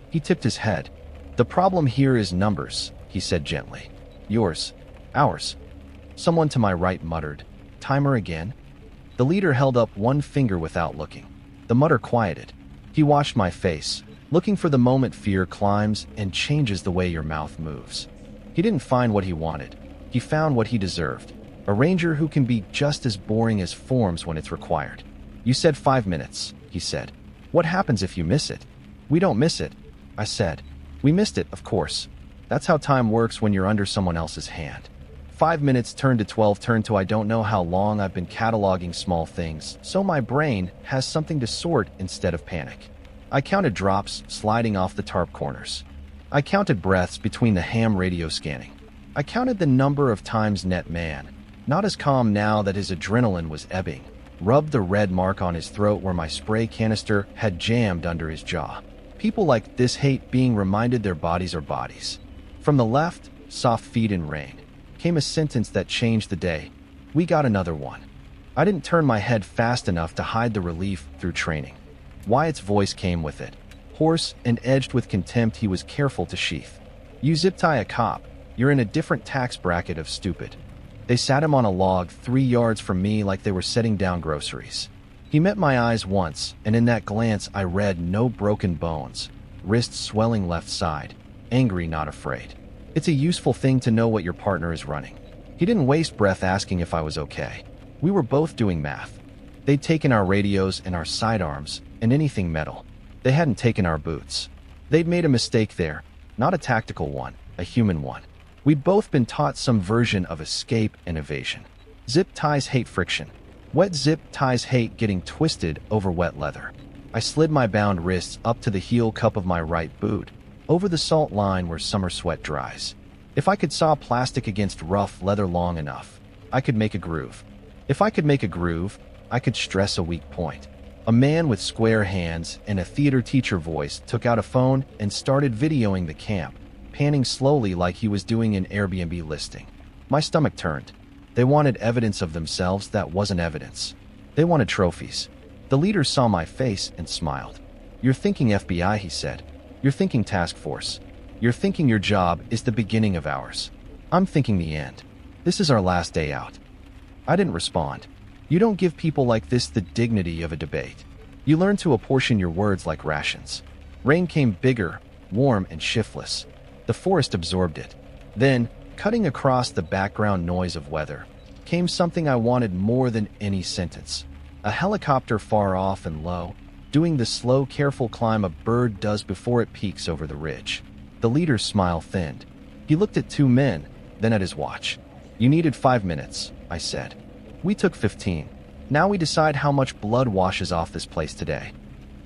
He tipped his head. The problem here is numbers, he said gently. Yours. Ours. Someone to my right muttered, Timer again? The leader held up one finger without looking. The mutter quieted. He watched my face, looking for the moment fear climbs and changes the way your mouth moves. He didn't find what he wanted. He found what he deserved. A ranger who can be just as boring as forms when it's required. You said 5 minutes, he said. What happens if you miss it? We don't miss it, I said. We missed it, of course. That's how time works when you're under someone else's hand. 5 minutes turned to 12 turned to I don't know how long. I've been cataloging small things, so my brain has something to sort instead of panic. I counted drops sliding off the tarp corners. I counted breaths between the ham radio scanning. I counted the number of times Net Man, not as calm now that his adrenaline was ebbing, rubbed the red mark on his throat where my spray canister had jammed under his jaw. People like this hate being reminded their bodies are bodies. From the left, soft feet in rain, came a sentence that changed the day. We got another one. I didn't turn my head fast enough to hide the relief through training. Wyatt's voice came with it. Hoarse and edged with contempt, he was careful to sheath. You zip-tie a cop. You're in a different tax bracket of stupid. They sat him on a log 3 yards from me like they were setting down groceries. He met my eyes once, and in that glance I read no broken bones, wrist swelling left side, angry not afraid. It's a useful thing to know what your partner is running. He didn't waste breath asking if I was okay. We were both doing math. They'd taken our radios and our sidearms and anything metal. They hadn't taken our boots. They'd made a mistake there, not a tactical one, a human one. We'd both been taught some version of escape and evasion. Zip ties hate friction. Wet zip ties hate getting twisted over wet leather. I slid my bound wrists up to the heel cup of my right boot, over the salt line where summer sweat dries. If I could saw plastic against rough leather long enough, I could make a groove. If I could make a groove, I could stress a weak point. A man with square hands and a theater teacher voice took out a phone and started videoing the camp, panning slowly like he was doing an Airbnb listing. My stomach turned. They wanted evidence of themselves that wasn't evidence. They wanted trophies. The leader saw my face and smiled. You're thinking FBI, he said. You're thinking task force. You're thinking your job is the beginning of ours. I'm thinking the end. This is our last day out. I didn't respond. You don't give people like this the dignity of a debate. You learn to apportion your words like rations. Rain came bigger, warm and shiftless. The forest absorbed it. Then, cutting across the background noise of weather, came something I wanted more than any sentence. A helicopter far off and low, doing the slow, careful climb a bird does before it peaks over the ridge. The leader's smile thinned. He looked at two men, then at his watch. "You needed 5 minutes," I said. "We took 15. Now we decide how much blood washes off this place today."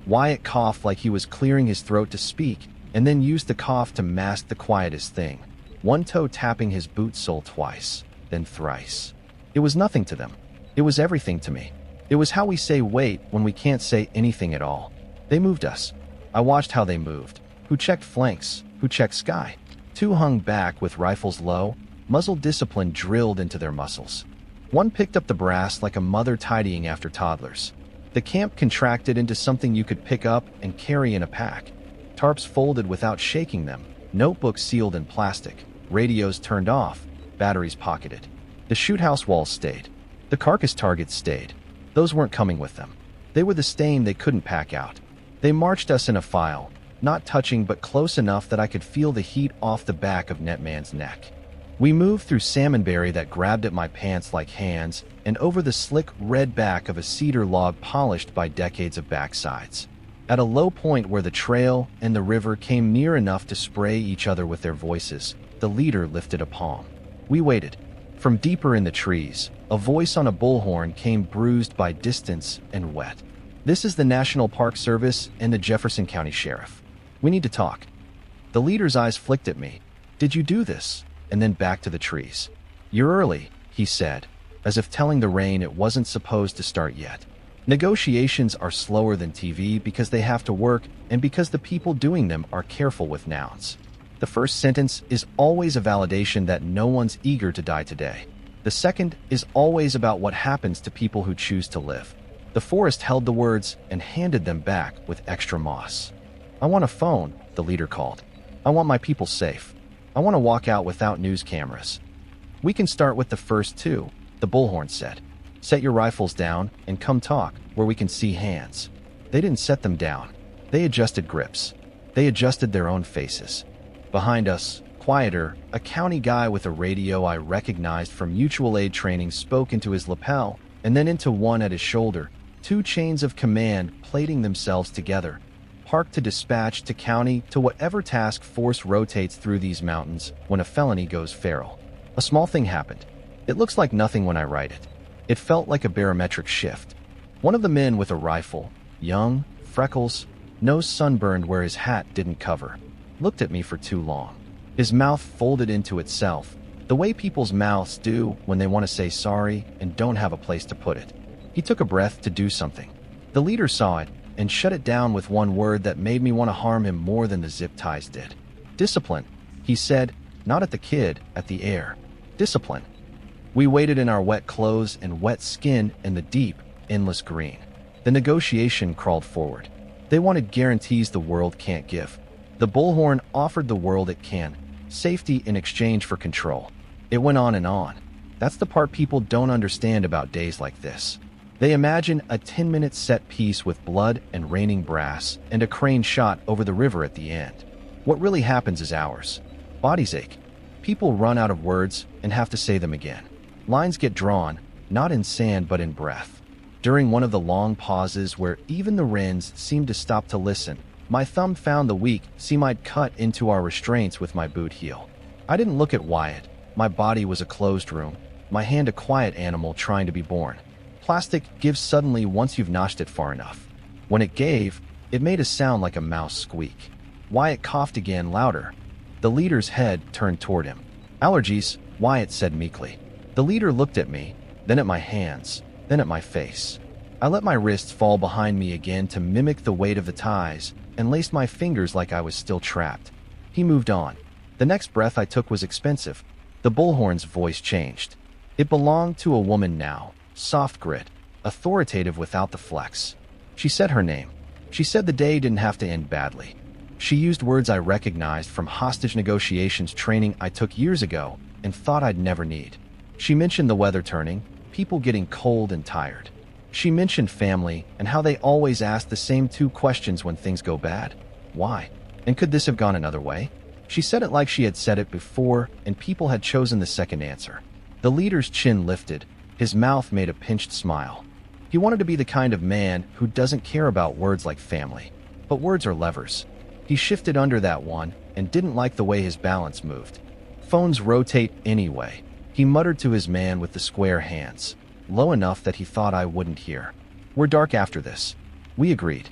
Wyatt coughed like he was clearing his throat to speak, and then used the cough to mask the quietest thing. One toe tapping his boot sole twice, then thrice. It was nothing to them. It was everything to me. It was how we say wait when we can't say anything at all. They moved us. I watched how they moved. Who checked flanks? Who checked sky? Two hung back with rifles low, muzzle discipline drilled into their muscles. One picked up the brass like a mother tidying after toddlers. The camp contracted into something you could pick up and carry in a pack. Tarps folded without shaking them, notebooks sealed in plastic, radios turned off, batteries pocketed. The shoothouse walls stayed. The carcass targets stayed. Those weren't coming with them. They were the stain they couldn't pack out. They marched us in a file, not touching but close enough that I could feel the heat off the back of Netman's neck. We moved through salmonberry that grabbed at my pants like hands and over the slick red back of a cedar log polished by decades of backsides. At a low point where the trail and the river came near enough to spray each other with their voices, the leader lifted a palm. We waited. From deeper in the trees, a voice on a bullhorn came bruised by distance and wet. "This is the National Park Service and the Jefferson County Sheriff. We need to talk." The leader's eyes flicked at me. "Did you do this?" And then back to the trees. "You're early," he said, as if telling the rain it wasn't supposed to start yet. "Negotiations are slower than TV because they have to work and because the people doing them are careful with nouns. The first sentence is always a validation that no one's eager to die today. The second is always about what happens to people who choose to live." The forest held the words and handed them back with extra moss. "I want a phone," the leader called. "I want my people safe. I want to walk out without news cameras." "We can start with the first two," the bullhorn said. "Set your rifles down and come talk where we can see hands." They didn't set them down. They adjusted grips. They adjusted their own faces. Behind us, quieter, a county guy with a radio I recognized from mutual aid training spoke into his lapel and then into one at his shoulder, two chains of command plating themselves together. Park to dispatch to county to whatever task force rotates through these mountains when a felony goes feral. A small thing happened. It looks like nothing when I write it. It felt like a barometric shift. One of the men with a rifle, young, freckles, nose sunburned where his hat didn't cover, looked at me for too long. His mouth folded into itself, the way people's mouths do when they want to say sorry and don't have a place to put it. He took a breath to do something. The leader saw it and shut it down with one word that made me want to harm him more than the zip ties did. "Discipline," he said, not at the kid, at the air. "Discipline." We waited in our wet clothes and wet skin in the deep, endless green. The negotiation crawled forward. They wanted guarantees the world can't give. The bullhorn offered the world it can, safety in exchange for control. It went on and on. That's the part people don't understand about days like this. They imagine a 10-minute set piece with blood and raining brass and a crane shot over the river at the end. What really happens is hours. Bodies ache. People run out of words and have to say them again. Lines get drawn, not in sand but in breath. During one of the long pauses where even the wrens seemed to stop to listen, my thumb found the weak seam I'd cut into our restraints with my boot heel. I didn't look at Wyatt. My body was a closed room, my hand a quiet animal trying to be born. Plastic gives suddenly once you've noshed it far enough. When it gave, it made a sound like a mouse squeak. Wyatt coughed again, louder. The leader's head turned toward him. "Allergies," Wyatt said meekly. The leader looked at me, then at my hands, then at my face. I let my wrists fall behind me again to mimic the weight of the ties and laced my fingers like I was still trapped. He moved on. The next breath I took was expensive. The bullhorn's voice changed. It belonged to a woman now, soft grit, authoritative without the flex. She said her name. She said the day didn't have to end badly. She used words I recognized from hostage negotiations training I took years ago and thought I'd never need. She mentioned the weather turning, people getting cold and tired. She mentioned family and how they always ask the same two questions when things go bad. Why? And could this have gone another way? She said it like she had said it before, and people had chosen the second answer. The leader's chin lifted. His mouth made a pinched smile. He wanted to be the kind of man who doesn't care about words like family. But words are levers. He shifted under that one and didn't like the way his balance moved. Phones rotate anyway, he muttered to his man with the square hands, low enough that he thought I wouldn't hear. We're dark after this. We agreed.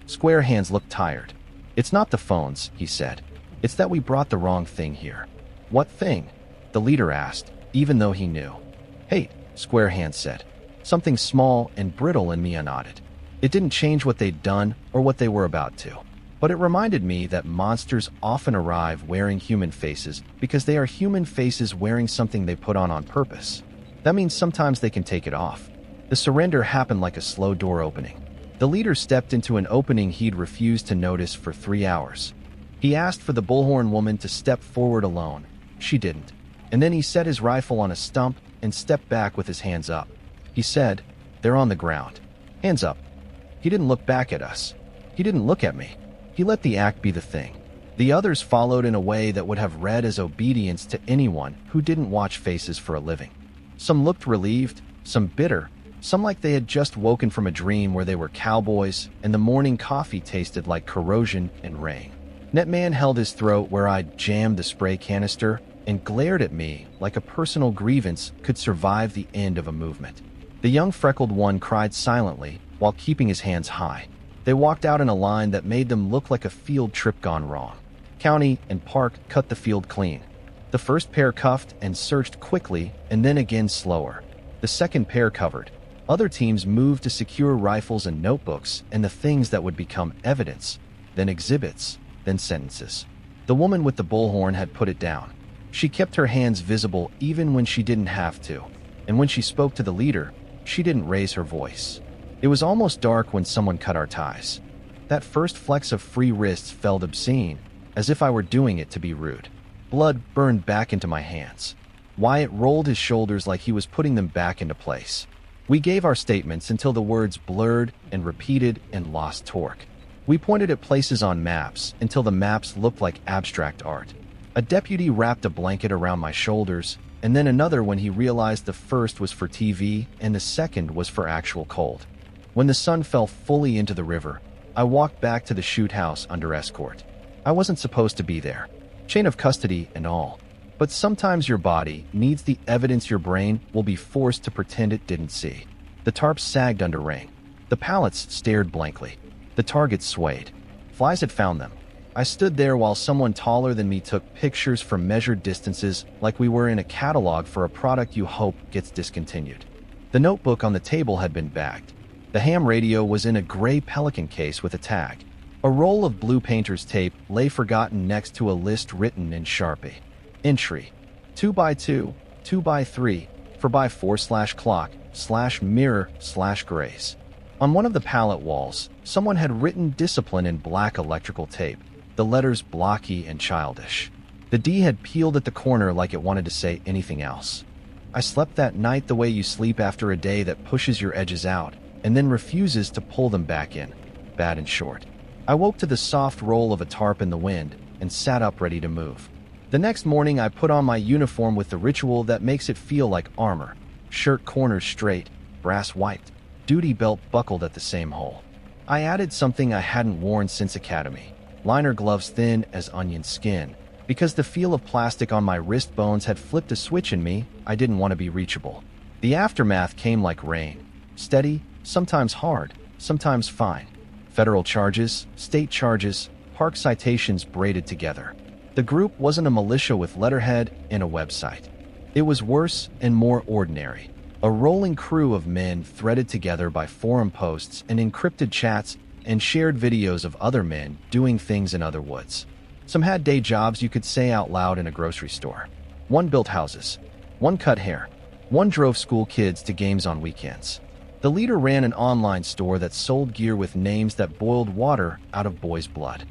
Square hands looked tired. It's not the phones, he said. It's that we brought the wrong thing here. What thing? The leader asked, even though he knew. Hate, Square hands said. Something small and brittle, and Mia nodded. It didn't change what they'd done or what they were about to. But it reminded me that monsters often arrive wearing human faces because they are human faces wearing something they put on purpose. That means sometimes they can take it off. The surrender happened like a slow door opening. The leader stepped into an opening he'd refused to notice for 3 hours. He asked for the bullhorn woman to step forward alone. She didn't. And then he set his rifle on a stump and stepped back with his hands up. He said, "They're on the ground. Hands up." He didn't look back at us. He didn't look at me. He let the act be the thing. The others followed in a way that would have read as obedience to anyone who didn't watch faces for a living. Some looked relieved, some bitter, some like they had just woken from a dream where they were cowboys and the morning coffee tasted like corrosion and rain. Netman held his throat where I'd jammed the spray canister and glared at me like a personal grievance could survive the end of a movement. The young freckled one cried silently while keeping his hands high. They walked out in a line that made them look like a field trip gone wrong. County and Park cut the field clean. The first pair cuffed and searched quickly and then again slower. The second pair covered. Other teams moved to secure rifles and notebooks and the things that would become evidence, then exhibits, then sentences. The woman with the bullhorn had put it down. She kept her hands visible even when she didn't have to, and when she spoke to the leader, she didn't raise her voice. It was almost dark when someone cut our ties. That first flex of free wrists felt obscene, as if I were doing it to be rude. Blood burned back into my hands. Wyatt rolled his shoulders like he was putting them back into place. We gave our statements until the words blurred and repeated and lost torque. We pointed at places on maps until the maps looked like abstract art. A deputy wrapped a blanket around my shoulders, and then another when he realized the first was for TV and the second was for actual cold. When the sun fell fully into the river, I walked back to the shoot house under escort. I wasn't supposed to be there. Chain of custody and all. But sometimes your body needs the evidence your brain will be forced to pretend it didn't see. The tarps sagged under rain. The pallets stared blankly. The targets swayed. Flies had found them. I stood there while someone taller than me took pictures from measured distances like we were in a catalog for a product you hope gets discontinued. The notebook on the table had been bagged. The ham radio was in a gray Pelican case with a tag. A roll of blue painter's tape lay forgotten next to a list written in Sharpie. Entry: 2x2, 2x3, 4x4/clock/mirror/grace. On one of the pallet walls, someone had written discipline in black electrical tape, the letters blocky and childish. The D had peeled at the corner like it wanted to say anything else. I slept that night the way you sleep after a day that pushes your edges out and then refuses to pull them back in, bad and short. I woke to the soft roll of a tarp in the wind and sat up ready to move. The next morning I put on my uniform with the ritual that makes it feel like armor. Shirt corners straight, brass wiped, duty belt buckled at the same hole. I added something I hadn't worn since academy. Liner gloves thin as onion skin. Because the feel of plastic on my wrist bones had flipped a switch in me, I didn't want to be reachable. The aftermath came like rain. Steady, sometimes hard, sometimes fine. Federal charges, state charges, park citations braided together. The group wasn't a militia with letterhead and a website. It was worse and more ordinary. A rolling crew of men threaded together by forum posts and encrypted chats and shared videos of other men doing things in other woods. Some had day jobs you could say out loud in a grocery store. One built houses. One cut hair. One drove school kids to games on weekends. The leader ran an online store that sold gear with names that boiled water out of boys' blood.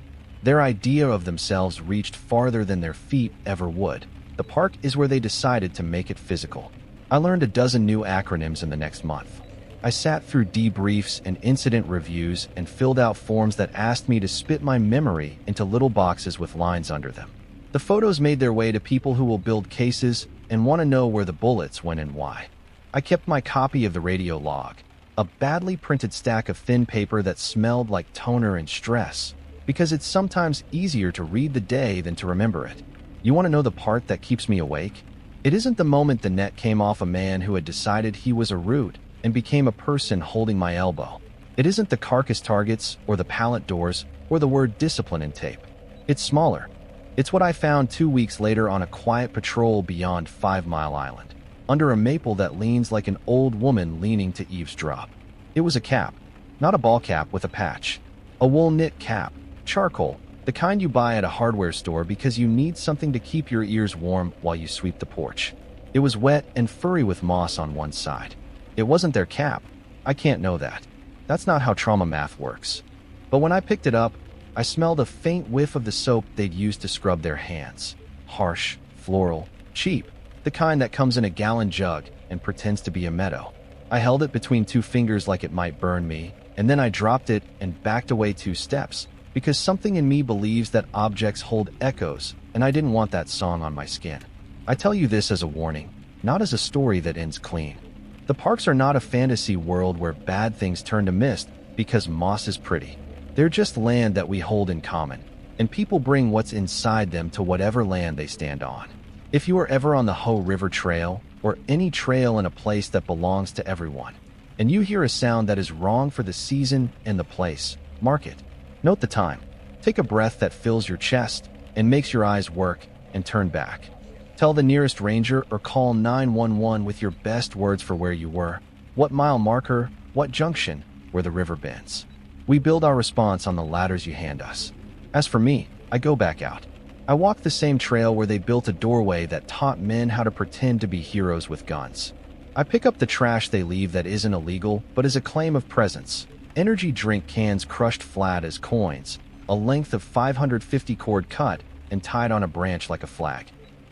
Their idea of themselves reached farther than their feet ever would. The park is where they decided to make it physical. I learned a dozen new acronyms in the next month. I sat through debriefs and incident reviews and filled out forms that asked me to spit my memory into little boxes with lines under them. The photos made their way to people who will build cases and want to know where the bullets went and why. I kept my copy of the radio log, a badly printed stack of thin paper that smelled like toner and stress, because it's sometimes easier to read the day than to remember it. You want to know the part that keeps me awake? It isn't the moment the net came off a man who had decided he was a root and became a person holding my elbow. It isn't the carcass targets or the pallet doors or the word discipline in tape. It's smaller. It's what I found 2 weeks later on a quiet patrol beyond 5 Mile Island, under a maple that leans like an old woman leaning to eavesdrop. It was a cap, not a ball cap with a patch. A wool knit cap, charcoal, the kind you buy at a hardware store because you need something to keep your ears warm while you sweep the porch. It was wet and furry with moss on one side. It wasn't their cap. I can't know that. That's not how trauma math works. But when I picked it up, I smelled a faint whiff of the soap they'd used to scrub their hands. Harsh, floral, cheap, the kind that comes in a gallon jug and pretends to be a meadow. I held it between 2 fingers like it might burn me, and then I dropped it and backed away 2 steps, because something in me believes that objects hold echoes, and I didn't want that song on my skin. I tell you this as a warning, not as a story that ends clean. The parks are not a fantasy world where bad things turn to mist because moss is pretty. They're just land that we hold in common, and people bring what's inside them to whatever land they stand on. If you are ever on the Ho River Trail, or any trail in a place that belongs to everyone, and you hear a sound that is wrong for the season and the place, mark it. Note the time. Take a breath that fills your chest and makes your eyes work, and turn back. Tell the nearest ranger or call 911 with your best words for where you were, what mile marker, what junction, where the river bends. We build our response on the ladders you hand us. As for me, I go back out. I walk the same trail where they built a doorway that taught men how to pretend to be heroes with guns. I pick up the trash they leave that isn't illegal, but is a claim of presence. Energy drink cans crushed flat as coins, a length of 550 cord cut and tied on a branch like a flag.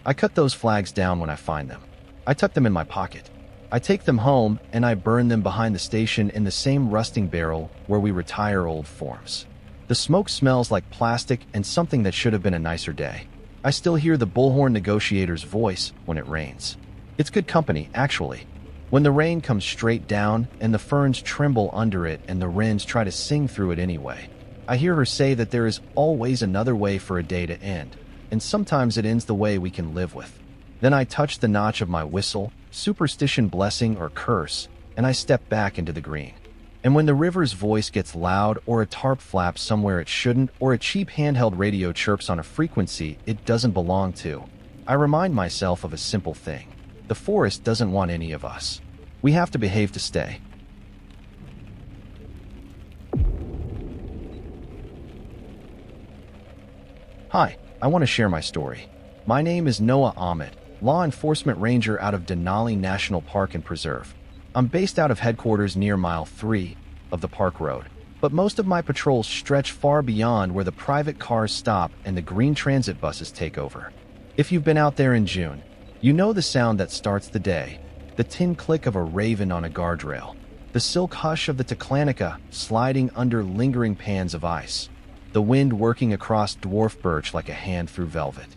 I cut those flags down when I find them. I tuck them in my pocket. I take them home and I burn them behind the station in the same rusting barrel where we retire old forms. The smoke smells like plastic and something that should have been a nicer day. I still hear the bullhorn negotiator's voice when it rains. It's good company, actually. When the rain comes straight down and the ferns tremble under it and the wrens try to sing through it anyway, I hear her say that there is always another way for a day to end, and sometimes it ends the way we can live with. Then I touch the notch of my whistle, superstition blessing or curse, and I step back into the green. And when the river's voice gets loud, or a tarp flaps somewhere it shouldn't, or a cheap handheld radio chirps on a frequency it doesn't belong to, I remind myself of a simple thing. The forest doesn't want any of us. We have to behave to stay. Hi, I want to share my story. My name is Noah Ahmed, law enforcement ranger out of Denali National Park and Preserve. I'm based out of headquarters near mile 3 of the park road, but most of my patrols stretch far beyond where the private cars stop and the green transit buses take over. If you've been out there in June, you know the sound that starts the day, the tin click of a raven on a guardrail, the silk hush of the Taclanica sliding under lingering pans of ice, the wind working across dwarf birch like a hand through velvet.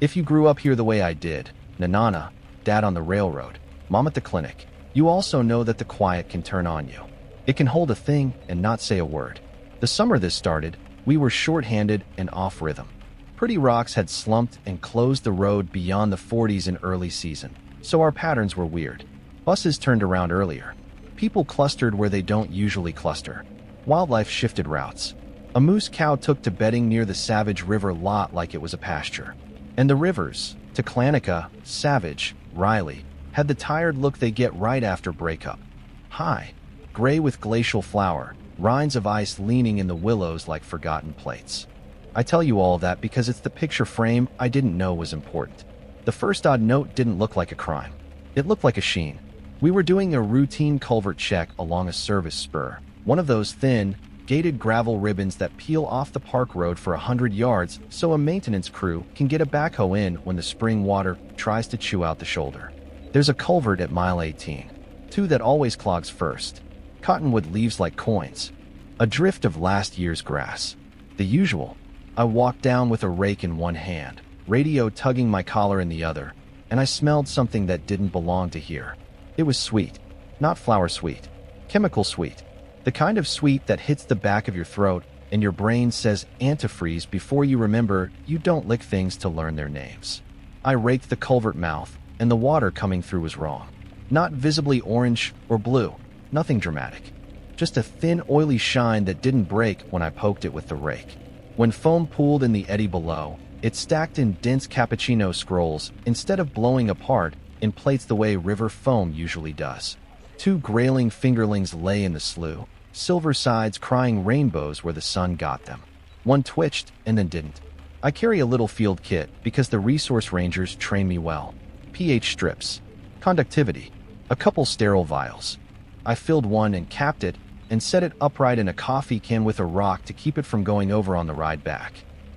If you grew up here the way I did, Nanana, Dad on the railroad, Mom at the clinic, you also know that the quiet can turn on you. It can hold a thing and not say a word. The summer this started, we were short-handed and off rhythm. Pretty Rocks had slumped and closed the road beyond the 40s in early season, so our patterns were weird. Buses turned around earlier. People clustered where they don't usually cluster. Wildlife shifted routes. A moose cow took to bedding near the Savage River lot like it was a pasture. And the rivers, Taclanica, Savage, Riley, had the tired look they get right after breakup. High, gray with glacial flour, rinds of ice leaning in the willows like forgotten plates. I tell you all that because it's the picture frame I didn't know was important. The first odd note didn't look like a crime. It looked like a sheen. We were doing a routine culvert check along a service spur, one of those thin, gated gravel ribbons that peel off the park road for 100 yards so a maintenance crew can get a backhoe in when the spring water tries to chew out the shoulder. There's a culvert at mile 18, 2 that always clogs first, Cottonwood leaves like coins. A drift of last year's grass. The usual. I walked down with a rake in one hand, radio tugging my collar in the other, and I smelled something that didn't belong to here. It was sweet. Not flower sweet. Chemical sweet. The kind of sweet that hits the back of your throat and your brain says antifreeze before you remember you don't lick things to learn their names. I raked the culvert mouth, and the water coming through was wrong. Not visibly orange or blue. Nothing dramatic. Just a thin, oily shine that didn't break when I poked it with the rake. When foam pooled in the eddy below, it stacked in dense cappuccino scrolls instead of blowing apart in plates the way river foam usually does. 2 grayling fingerlings lay in the slough, silver sides crying rainbows where the sun got them. One twitched and then didn't. I carry a little field kit because the resource rangers train me well. pH strips, conductivity, a couple sterile vials. I filled one and capped it and set it upright in a coffee can with a rock to keep it from going over on the ride back.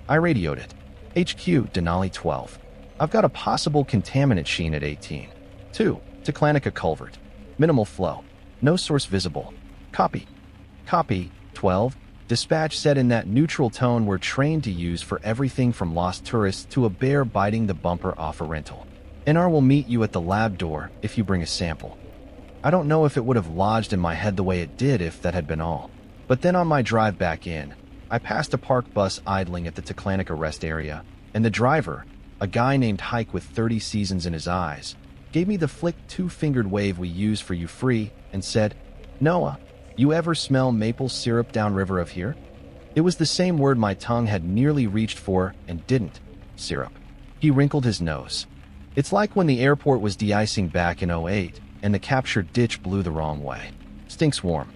I radioed it. HQ, Denali 12. I've got a possible contaminant sheen at 18. 2. Teclanica culvert. Minimal flow. No source visible. Copy. Copy, 12. Dispatch said in that neutral tone we're trained to use for everything from lost tourists to a bear biting the bumper off a rental. NR will meet you at the lab door if you bring a sample. I don't know if it would have lodged in my head the way it did if that had been all. But then on my drive back in, I passed a park bus idling at the Teclanica rest area, and the driver, a guy named Hike with 30 seasons in his eyes, gave me the flick 2-fingered wave we use for you free and said, "Noah, you ever smell maple syrup downriver of here?" It was the same word my tongue had nearly reached for and didn't. Syrup. He wrinkled his nose. It's like when the airport was de-icing back in '08 and the captured ditch blew the wrong way. Stinks warm.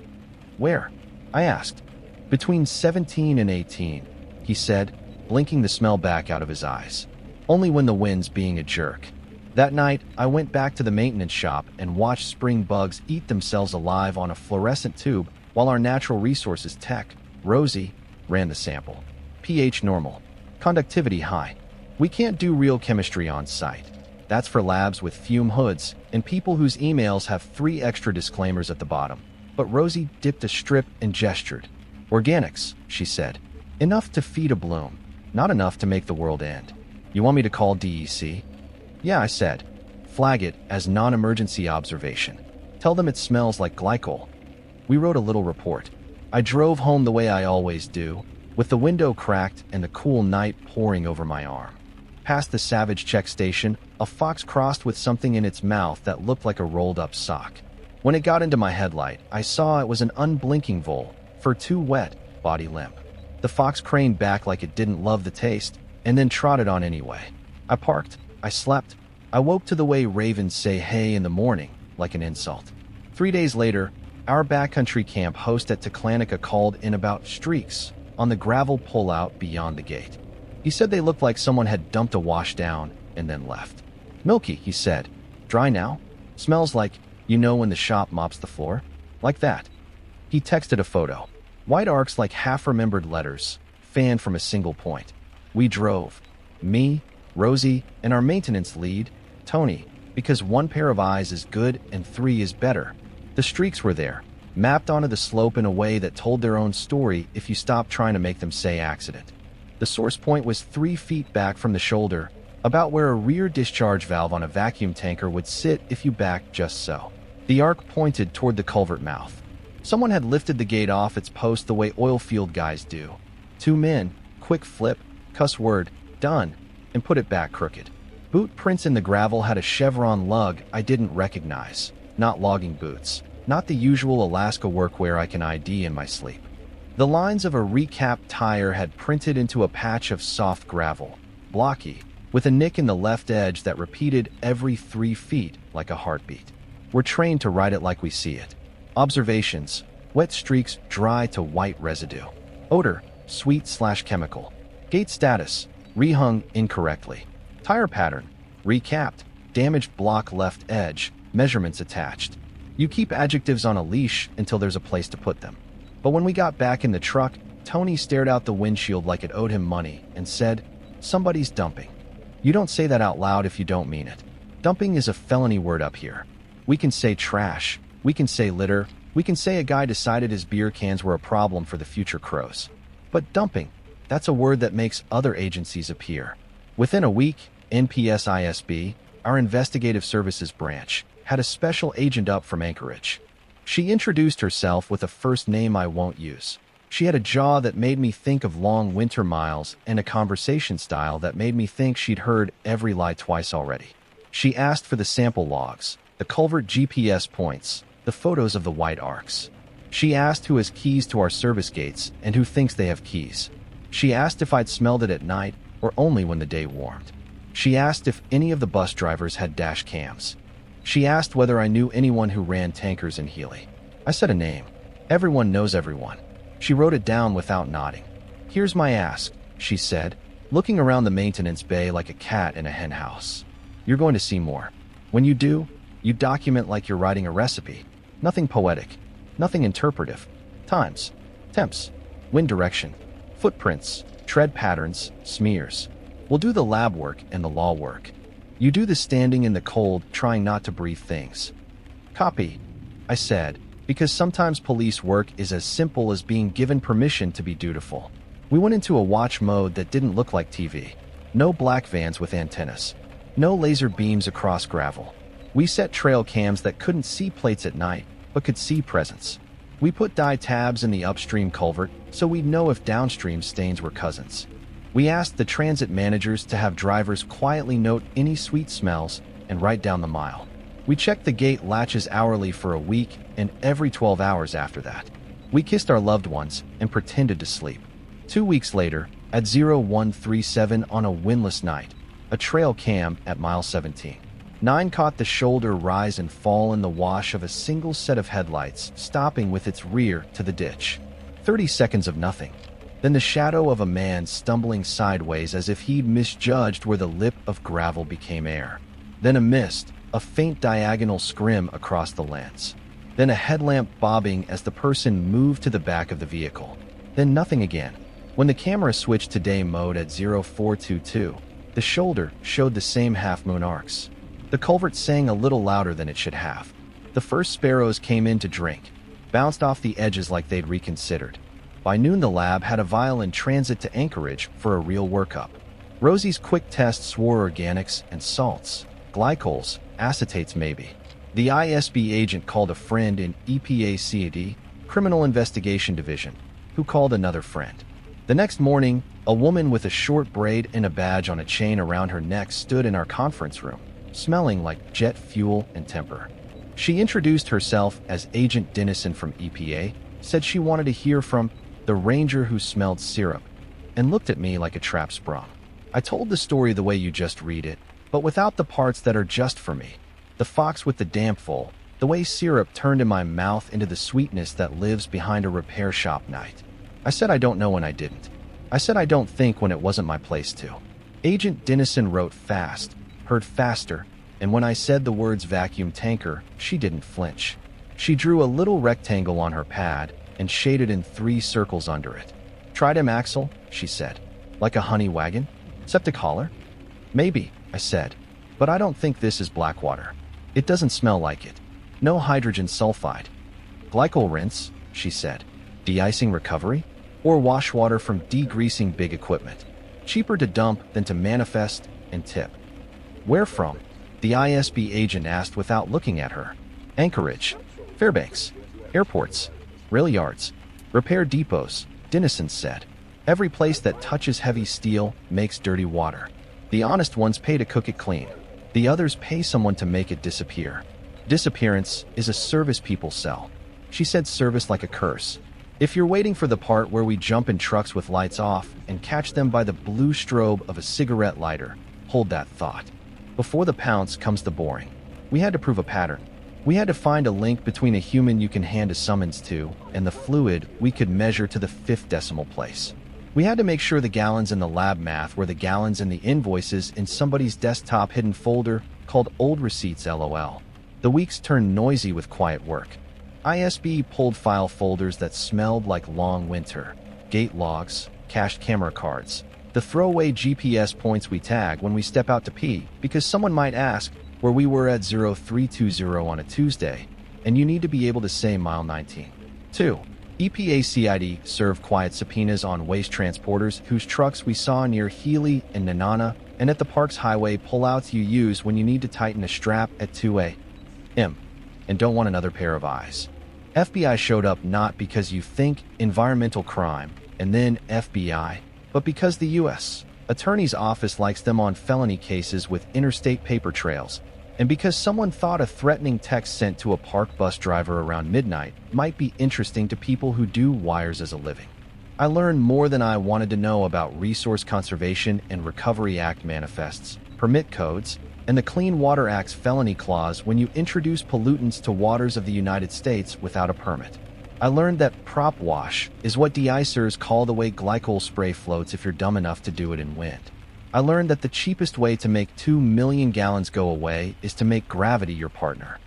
Where? I asked. Between 17 and 18, he said, blinking the smell back out of his eyes. Only when the wind's being a jerk. That night, I went back to the maintenance shop and watched spring bugs eat themselves alive on a fluorescent tube while our natural resources tech, Rosie, ran the sample. pH normal. Conductivity high. We can't do real chemistry on site. That's for labs with fume hoods and people whose emails have 3 extra disclaimers at the bottom. But Rosie dipped a strip and gestured. Organics, she said. Enough to feed a bloom. Not enough to make the world end. You want me to call DEC? Yeah, I said. Flag it as non-emergency observation. Tell them it smells like glycol. We wrote a little report. I drove home the way I always do, with the window cracked and the cool night pouring over my arm. Past the Savage check station, a fox crossed with something in its mouth that looked like a rolled-up sock. When it got into my headlight, I saw it was an unblinking vole, fur too wet, body limp. The fox craned back like it didn't love the taste, and then trotted on anyway. I parked. I slept. I woke to the way ravens say hey in the morning, like an insult. 3 days later, our backcountry camp host at Teclanica called in about streaks on the gravel pullout beyond the gate. He said they looked like someone had dumped a wash down and then left. Milky, he said. Dry now? Smells like, you know when the shop mops the floor? Like that. He texted a photo. White arcs like half-remembered letters, fanned from a single point. We drove. Me, Rosie, and our maintenance lead, Tony, because 1 pair of eyes is good and 3 is better. The streaks were there, mapped onto the slope in a way that told their own story if you stopped trying to make them say accident. The source point was 3 feet back from the shoulder, about where a rear discharge valve on a vacuum tanker would sit if you backed just so. The arc pointed toward the culvert mouth. Someone had lifted the gate off its post the way oil field guys do. 2 men, quick flip, cuss word, done, and put it back crooked. Boot prints in the gravel had a chevron lug I didn't recognize. Not logging boots. Not the usual Alaska workwear I can ID in my sleep. The lines of a recapped tire had printed into a patch of soft gravel, blocky, with a nick in the left edge that repeated every 3 feet like a heartbeat. We're trained to ride it like we see it. Observations: wet streaks dry to white residue. Odor: sweet/chemical. Gate status: rehung incorrectly. Tire pattern: recapped, damaged block left edge, measurements attached. You keep adjectives on a leash until there's a place to put them. But when we got back in the truck, Tony stared out the windshield like it owed him money and said, "Somebody's dumping." You don't say that out loud if you don't mean it. Dumping is a felony word up here. We can say trash, we can say litter, We can say a guy decided his beer cans were a problem for the future crows. But dumping, that's a word that makes other agencies appear. Within a week, NPSISB, our investigative services branch, had a special agent up from Anchorage. She introduced herself with a first name I won't use. She had a jaw that made me think of long winter miles and a conversation style that made me think she'd heard every lie twice already. She asked for the sample logs, the culvert GPS points, the photos of the white arcs. She asked who has keys to our service gates and who thinks they have keys. She asked if I'd smelled it at night or only when the day warmed. She asked if any of the bus drivers had dash cams. She asked whether I knew anyone who ran tankers in Healy. I said a name. Everyone knows everyone. She wrote it down without nodding. Here's my ask, she said, looking around the maintenance bay like a cat in a hen house. You're going to see more. When you do, you document like you're writing a recipe. Nothing poetic, nothing interpretive. Times, temps, wind direction, footprints, tread patterns, smears. We'll do the lab work and the law work. You do the standing in the cold, trying not to breathe things. Copy, I said, because sometimes police work is as simple as being given permission to be dutiful. We went into a watch mode that didn't look like TV. No black vans with antennas. No laser beams across gravel. We set trail cams that couldn't see plates at night, but could see presence. We put dye tabs in the upstream culvert so we'd know if downstream stains were cousins. We asked the transit managers to have drivers quietly note any sweet smells and write down the mile. We checked the gate latches hourly for a week and every 12 hours after that. We kissed our loved ones and pretended to sleep. 2 weeks later, at 0137 on a windless night, a trail cam at mile 17. 9 caught the shoulder rise and fall in the wash of a single set of headlights, stopping with its rear to the ditch. 30 seconds of nothing. Then the shadow of a man stumbling sideways as if he'd misjudged where the lip of gravel became air. Then a mist, a faint diagonal scrim across the lens. Then a headlamp bobbing as the person moved to the back of the vehicle. Then nothing again. When the camera switched to day mode at 0422, the shoulder showed the same half-moon arcs. The culvert sang a little louder than it should have. The first sparrows came in to drink, bounced off the edges like they'd reconsidered. By noon, the lab had a vial in transit to Anchorage for a real workup. Rosie's quick tests wore organics and salts, glycols, acetates maybe. The ISB agent called a friend in EPA CAD, Criminal Investigation Division, who called another friend. The next morning, a woman with a short braid and a badge on a chain around her neck stood in our conference room, smelling like jet fuel and temper. She introduced herself as Agent Dennison from EPA, said she wanted to hear from the ranger who smelled syrup, and looked at me like a trap sprung. I told the story the way you just read it, but without the parts that are just for me. The fox with the damp full, the way syrup turned in my mouth into the sweetness that lives behind a repair shop night. I said I don't know when I didn't. I said I don't think when it wasn't my place to. Agent Dennison wrote fast, heard faster, and when I said the words vacuum tanker, she didn't flinch. She drew a little rectangle on her pad and shaded in 3 circles under it. Tridem axle, she said. Like a honey wagon? Septic hauler? Maybe, I said. But I don't think this is Blackwater. It doesn't smell like it. No hydrogen sulfide. Glycol rinse, she said. De-icing recovery? Or wash water from degreasing big equipment. Cheaper to dump than to manifest and tip. Where from? The ISB agent asked without looking at her. Anchorage. Fairbanks. Airports. Rail yards. Repair depots, Dennison said. Every place that touches heavy steel makes dirty water. The honest ones pay to cook it clean. The others pay someone to make it disappear. Disappearance is a service people sell. She said service like a curse. If you're waiting for the part where we jump in trucks with lights off and catch them by the blue strobe of a cigarette lighter, hold that thought. Before the pounce comes the boring. We had to prove a pattern. We had to find a link between a human you can hand a summons to and the fluid we could measure to the 5th decimal place. We had to make sure the gallons in the lab math were the gallons in the invoices in somebody's desktop hidden folder called Old Receipts LOL. The weeks turned noisy with quiet work. ISB pulled file folders that smelled like long winter, gate logs, cached camera cards, the throwaway GPS points we tag when we step out to pee because someone might ask where we were at 0320 on a Tuesday, and you need to be able to say mile 19. 2. EPA CID serve quiet subpoenas on waste transporters whose trucks we saw near Healy and Nanana and at the park's highway pullouts you use when you need to tighten a strap at 2 a.m. and don't want another pair of eyes. FBI showed up not because you think environmental crime and then FBI, but because the U.S. Attorney's Office likes them on felony cases with interstate paper trails, and because someone thought a threatening text sent to a park bus driver around midnight might be interesting to people who do wires as a living. I learned more than I wanted to know about Resource Conservation and Recovery Act manifests, permit codes, and the Clean Water Act's felony clause when you introduce pollutants to waters of the United States without a permit. I learned that prop wash is what de-icers call the way glycol spray floats if you're dumb enough to do it in wind. I learned that the cheapest way to make 2 million gallons go away is to make gravity your partner.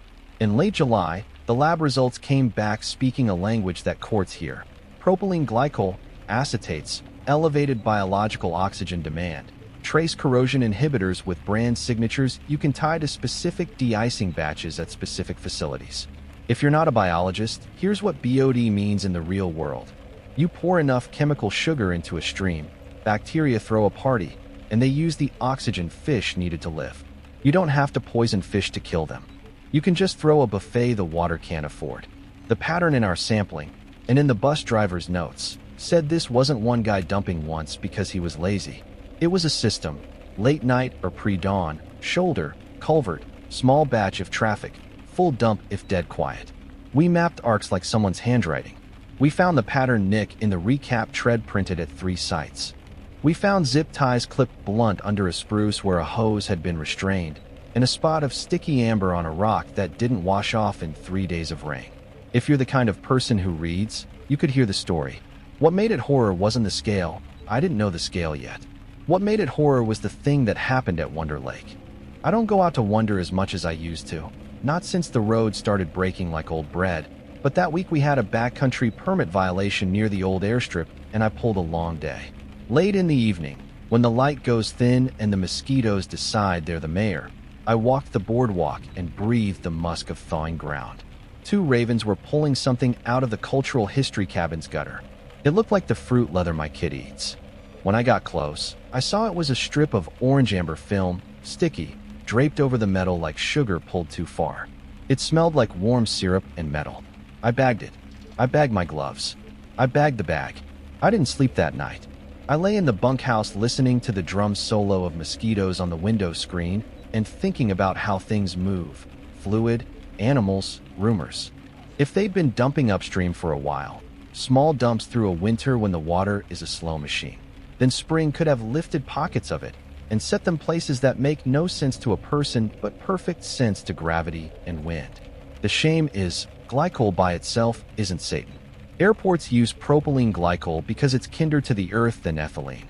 In late July, the lab results came back speaking a language that courts hear. Propylene glycol, acetates, elevated biological oxygen demand, trace corrosion inhibitors with brand signatures you can tie to specific de-icing batches at specific facilities. If you're not a biologist, here's what BOD means in the real world. You pour enough chemical sugar into a stream, bacteria throw a party, and they use the oxygen fish needed to live. You don't have to poison fish to kill them. You can just throw a buffet the water can't afford. The pattern in our sampling, and in the bus driver's notes, said this wasn't one guy dumping once because he was lazy. It was a system, late night or pre-dawn, shoulder, culvert, small batch if traffic, full dump if dead quiet. We mapped arcs like someone's handwriting. We found the pattern nick in the recap tread printed at 3 sites. We found zip ties clipped blunt under a spruce where a hose had been restrained, and a spot of sticky amber on a rock that didn't wash off in 3 days of rain. If you're the kind of person who reads, you could hear the story. What made it horror wasn't the scale. I didn't know the scale yet. What made it horror was the thing that happened at Wonder Lake. I don't go out to Wonder as much as I used to, not since the road started breaking like old bread, but that week we had a backcountry permit violation near the old airstrip, and I pulled a long day. Late in the evening, when the light goes thin and the mosquitoes decide they're the mayor, I walked the boardwalk and breathed the musk of thawing ground. 2 ravens were pulling something out of the cultural history cabin's gutter. It looked like the fruit leather my kid eats. When I got close, I saw it was a strip of orange amber film, sticky, draped over the metal like sugar pulled too far. It smelled like warm syrup and metal. I bagged it. I bagged my gloves. I bagged the bag. I didn't sleep that night. I lay in the bunkhouse listening to the drum solo of mosquitoes on the window screen and thinking about how things move, fluid, animals, rumors. If they'd been dumping upstream for a while, small dumps through a winter when the water is a slow machine, then spring could have lifted pockets of it and set them places that make no sense to a person but perfect sense to gravity and wind. The shame is, glycol by itself isn't Satan. Airports use propylene glycol because it's kinder to the earth than ethylene.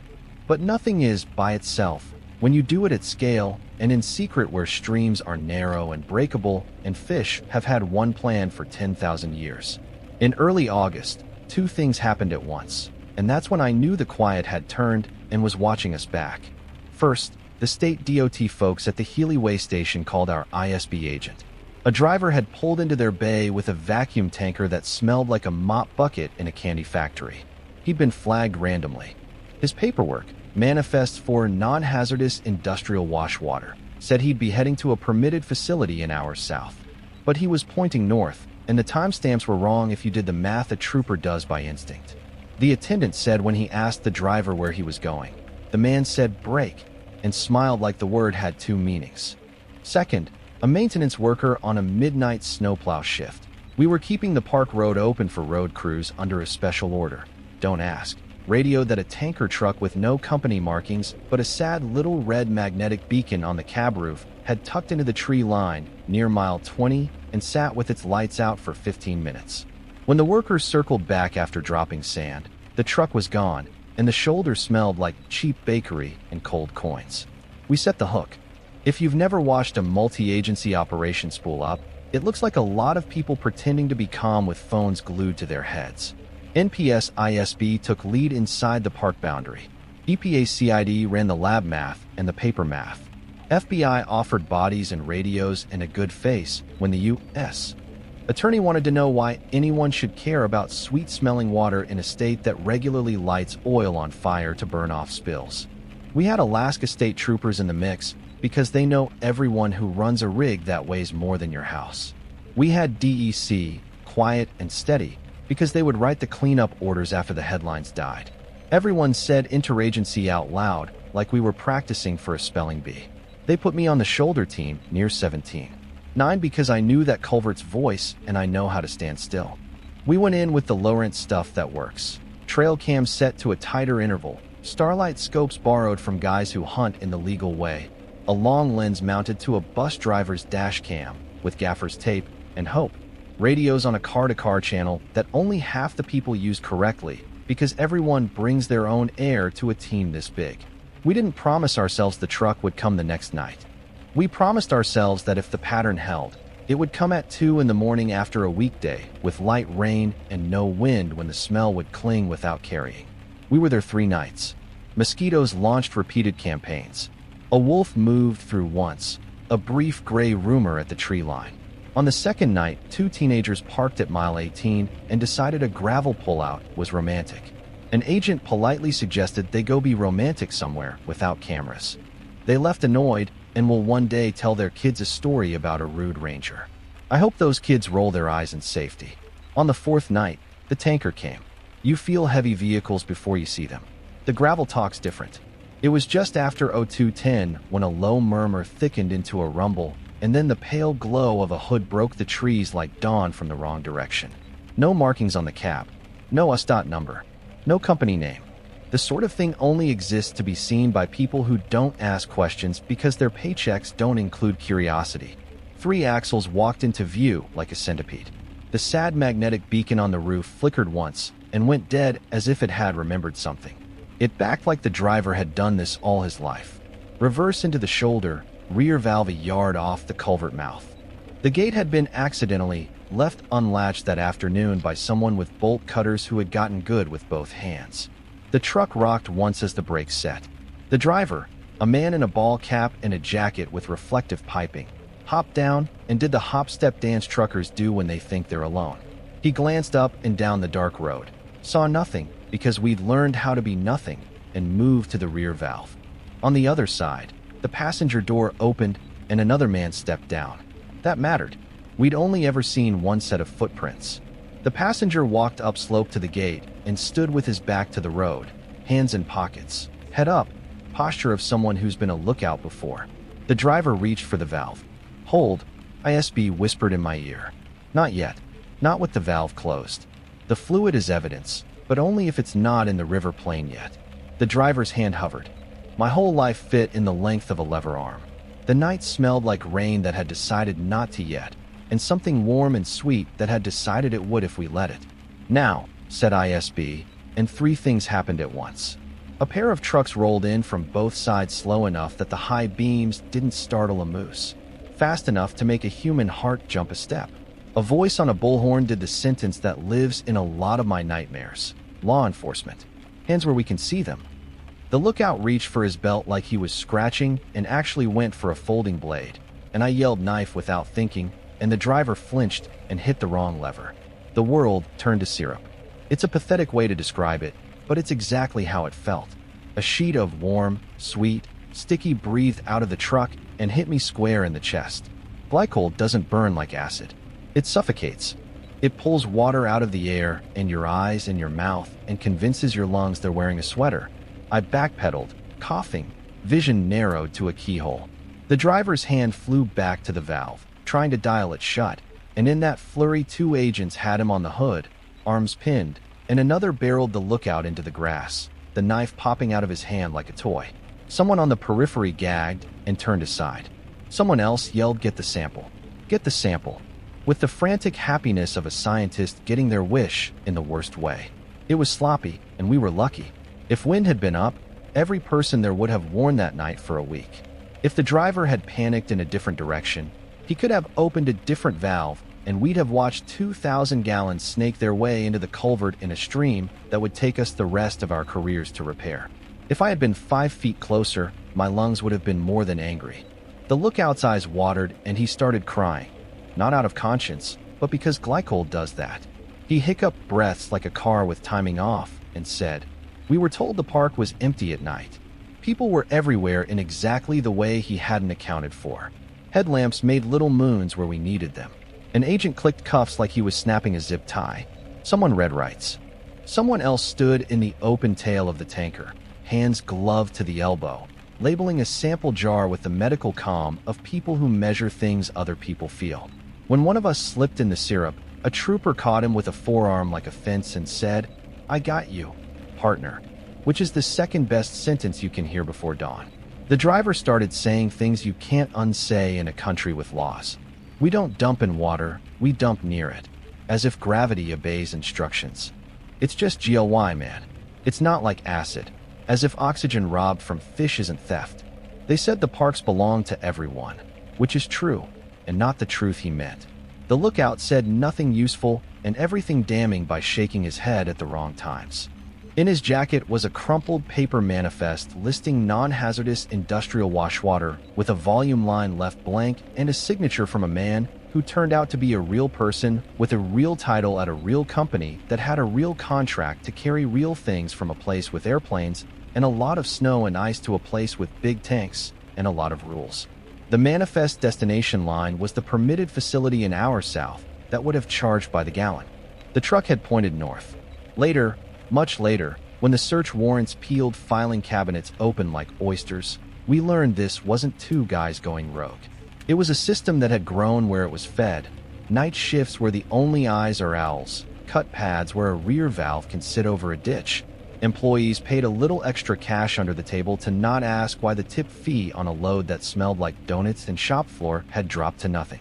But nothing is, by itself, when you do it at scale and in secret where streams are narrow and breakable and fish have had one plan for 10,000 years. In early August, 2 things happened at once, and that's when I knew the quiet had turned and was watching us back. First, the state DOT folks at the Healy Way station called our ISB agent. A driver had pulled into their bay with a vacuum tanker that smelled like a mop bucket in a candy factory. He'd been flagged randomly. His paperwork, manifest for non-hazardous industrial wash water, said he'd be heading to a permitted facility an hour south. But he was pointing north, and the timestamps were wrong if you did the math a trooper does by instinct. The attendant said when he asked the driver where he was going, the man said break, and smiled like the word had 2 meanings. Second, a maintenance worker on a midnight snowplow shift. We were keeping the park road open for road crews under a special order. Don't ask. Radioed that a tanker truck with no company markings but a sad little red magnetic beacon on the cab roof had tucked into the tree line near mile 20 and sat with its lights out for 15 minutes. When the workers circled back after dropping sand, the truck was gone, and the shoulder smelled like cheap bakery and cold coins. We set the hook. If you've never watched a multi-agency operation spool up, it looks like a lot of people pretending to be calm with phones glued to their heads. NPS ISB took lead inside the park boundary. EPA CID ran the lab math and the paper math. FBI offered bodies and radios and a good face when the U.S. Attorney wanted to know why anyone should care about sweet-smelling water in a state that regularly lights oil on fire to burn off spills. We had Alaska State Troopers in the mix because they know everyone who runs a rig that weighs more than your house. We had DEC, quiet and steady, because they would write the cleanup orders after the headlines died. Everyone said interagency out loud, like we were practicing for a spelling bee. They put me on the shoulder team, near 17. 9 because I knew that culvert's voice and I know how to stand still. We went in with the low-rent stuff that works. Trail cams set to a tighter interval, starlight scopes borrowed from guys who hunt in the legal way, a long lens mounted to a bus driver's dash cam with gaffer's tape, and hope. Radios on a car-to-car channel that only half the people use correctly because everyone brings their own air to a team this big. We didn't promise ourselves the truck would come the next night. We promised ourselves that if the pattern held, it would come at 2 in the morning after a weekday with light rain and no wind when the smell would cling without carrying. We were there 3 nights. Mosquitoes launched repeated campaigns. A wolf moved through once, a brief gray rumor at the tree line. On the second night, 2 teenagers parked at mile 18 and decided a gravel pullout was romantic. An agent politely suggested they go be romantic somewhere without cameras. They left annoyed and will one day tell their kids a story about a rude ranger. I hope those kids roll their eyes in safety. On the 4th night, the tanker came. You feel heavy vehicles before you see them. The gravel talk's different. It was just after 0210 when a low murmur thickened into a rumble, and then the pale glow of a hood broke the trees like dawn from the wrong direction. No markings on the cab. No USDOT number. No company name. The sort of thing only exists to be seen by people who don't ask questions because their paychecks don't include curiosity. 3 axles walked into view like a centipede. The sad magnetic beacon on the roof flickered once and went dead as if it had remembered something. It backed like the driver had done this all his life. Reverse into the shoulder, rear valve a yard off the culvert mouth. The gate had been accidentally left unlatched that afternoon by someone with bolt cutters who had gotten good with both hands. The truck rocked once as the brakes set. The driver, a man in a ball cap and a jacket with reflective piping, hopped down and did the hop-step dance truckers do when they think they're alone. He glanced up and down the dark road, saw nothing because we'd learned how to be nothing, and moved to the rear valve. On the other side, the passenger door opened and another man stepped down. That mattered. We'd only ever seen one set of footprints. The passenger walked upslope to the gate and stood with his back to the road, hands in pockets, head up, posture of someone who's been a lookout before. The driver reached for the valve. "Hold," ISB whispered in my ear. "Not yet. Not with the valve closed. The fluid is evidence, but only if it's not in the river plane yet." The driver's hand hovered. My whole life fit in the length of a lever arm. The night smelled like rain that had decided not to yet, and something warm and sweet that had decided it would if we let it. "Now," said ISB, and 3 things happened at once. A pair of trucks rolled in from both sides slow enough that the high beams didn't startle a moose, fast enough to make a human heart jump a step. A voice on a bullhorn did the sentence that lives in a lot of my nightmares. "Law enforcement. Hands where we can see them." The lookout reached for his belt like he was scratching and actually went for a folding blade, and I yelled knife without thinking, and the driver flinched and hit the wrong lever. The world turned to syrup. It's a pathetic way to describe it, but it's exactly how it felt. A sheet of warm, sweet, sticky breathed out of the truck and hit me square in the chest. Glycol doesn't burn like acid. It suffocates. It pulls water out of the air in your eyes and your mouth and convinces your lungs they're wearing a sweater. I backpedaled, coughing, vision narrowed to a keyhole. The driver's hand flew back to the valve, trying to dial it shut, and in that flurry 2 agents had him on the hood, arms pinned, and another barreled the lookout into the grass, the knife popping out of his hand like a toy. Someone on the periphery gagged and turned aside. Someone else yelled, "Get the sample. Get the sample," with the frantic happiness of a scientist getting their wish in the worst way. It was sloppy, and we were lucky. If wind had been up, every person there would have worn that night for a week. If the driver had panicked in a different direction, he could have opened a different valve, and we'd have watched 2,000 gallons snake their way into the culvert in a stream that would take us the rest of our careers to repair. If I had been 5 feet closer, my lungs would have been more than angry. The lookout's eyes watered, and he started crying. Not out of conscience, but because glycol does that. He hiccuped breaths like a car with timing off and said, "We were told the park was empty at night." People were everywhere in exactly the way he hadn't accounted for. Headlamps made little moons where we needed them. An agent clicked cuffs like he was snapping a zip tie. Someone read rights. Someone else stood in the open tail of the tanker, hands gloved to the elbow, labeling a sample jar with the medical calm of people who measure things other people feel. When one of us slipped in the syrup, a trooper caught him with a forearm like a fence and said, "I got you, partner," which is the second best sentence you can hear before dawn. The driver started saying things you can't unsay in a country with laws. "We don't dump in water, we dump near it," as if gravity obeys instructions. "It's just GLY, man. It's not like acid," as if oxygen robbed from fish isn't theft. They said the parks belong to everyone, which is true, and not the truth he meant. The lookout said nothing useful and everything damning by shaking his head at the wrong times. In his jacket was a crumpled paper manifest listing non-hazardous industrial washwater with a volume line left blank and a signature from a man who turned out to be a real person with a real title at a real company that had a real contract to carry real things from a place with airplanes and a lot of snow and ice to a place with big tanks and a lot of rules. The manifest destination line was the permitted facility an hour south that would have charged by the gallon. The truck had pointed north. Later, much later, when the search warrants peeled filing cabinets open like oysters, we learned this wasn't two guys going rogue. It was a system that had grown where it was fed. Night shifts where the only eyes are owls, cut pads where a rear valve can sit over a ditch. Employees paid a little extra cash under the table to not ask why the tip fee on a load that smelled like donuts and shop floor had dropped to nothing.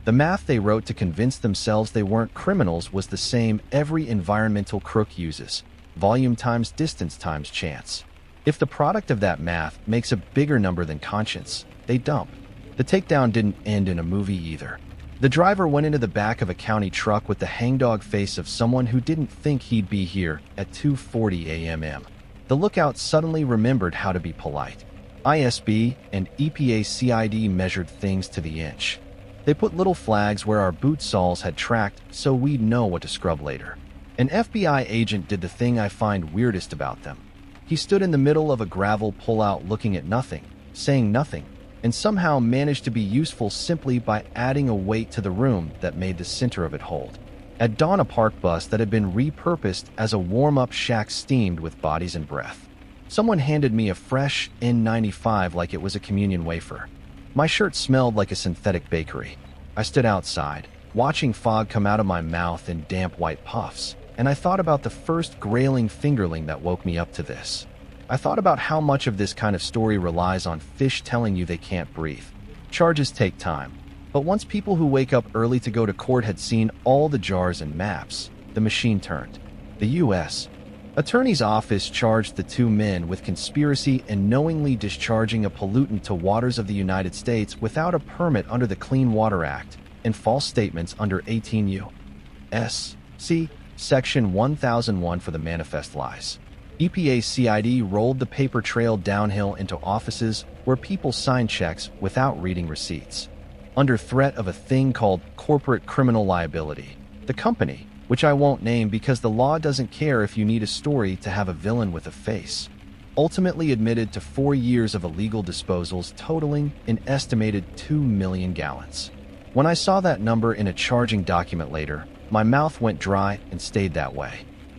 The math they wrote to convince themselves they weren't criminals was the same every environmental crook uses: volume times distance times chance. If the product of that math makes a bigger number than conscience, they dump. The takedown didn't end in a movie either. The driver went into the back of a county truck with the hangdog face of someone who didn't think he'd be here at 2:40 a.m. The lookout suddenly remembered how to be polite. ISB and EPA CID measured things to the inch. They put little flags where our boot soles had tracked so we'd know what to scrub later. An FBI agent did the thing I find weirdest about them. He stood in the middle of a gravel pullout looking at nothing, saying nothing, and somehow managed to be useful simply by adding a weight to the room that made the center of it hold. At dawn, a park bus that had been repurposed as a warm-up shack steamed with bodies and breath. Someone handed me a fresh N95 like it was a communion wafer. My shirt smelled like a synthetic bakery. I stood outside, watching fog come out of my mouth in damp white puffs, and I thought about the first grayling fingerling that woke me up to this. I thought about how much of this kind of story relies on fish telling you they can't breathe. Charges take time, but once people who wake up early to go to court had seen all the jars and maps, the machine turned. The U.S. Attorney's Office charged the two men with conspiracy and knowingly discharging a pollutant to waters of the United States without a permit under the Clean Water Act and false statements under 18 U.S.C. Section 1001 for the manifest lies. EPA CID rolled the paper trail downhill into offices where people signed checks without reading receipts. Under threat of a thing called corporate criminal liability, the company, which I won't name because the law doesn't care if you need a story to have a villain with a face, ultimately admitted to 4 years of illegal disposals totaling an estimated 2 million gallons. When I saw that number in a charging document later, my mouth went dry and stayed that way.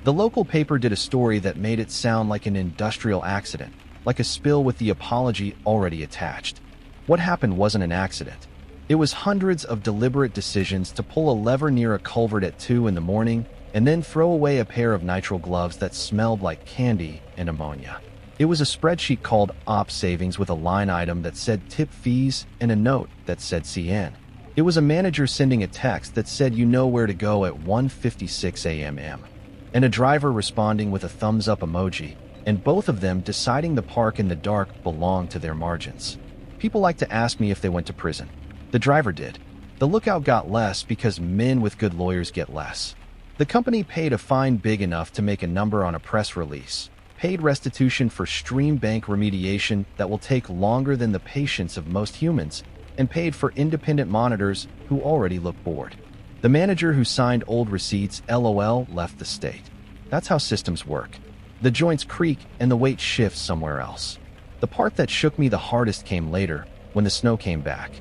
The local paper did a story that made it sound like an industrial accident, like a spill with the apology already attached. What happened wasn't an accident. It was hundreds of deliberate decisions to pull a lever near a culvert at 2 in the morning and then throw away a pair of nitrile gloves that smelled like candy and ammonia. It was a spreadsheet called Op Savings with a line item that said tip fees and a note that said CN. It was a manager sending a text that said you know where to go at 1:56 a.m. and a driver responding with a thumbs up emoji, and both of them deciding the park in the dark belonged to their margins. People like to ask me if they went to prison. The driver did. The lookout got less because men with good lawyers get less. The company paid a fine big enough to make a number on a press release, paid restitution for stream bank remediation that will take longer than the patience of most humans, and paid for independent monitors who already look bored. The manager who signed old receipts, LOL, left the state. That's how systems work. The joints creak and the weight shifts somewhere else. The part that shook me the hardest came later, when the snow came back.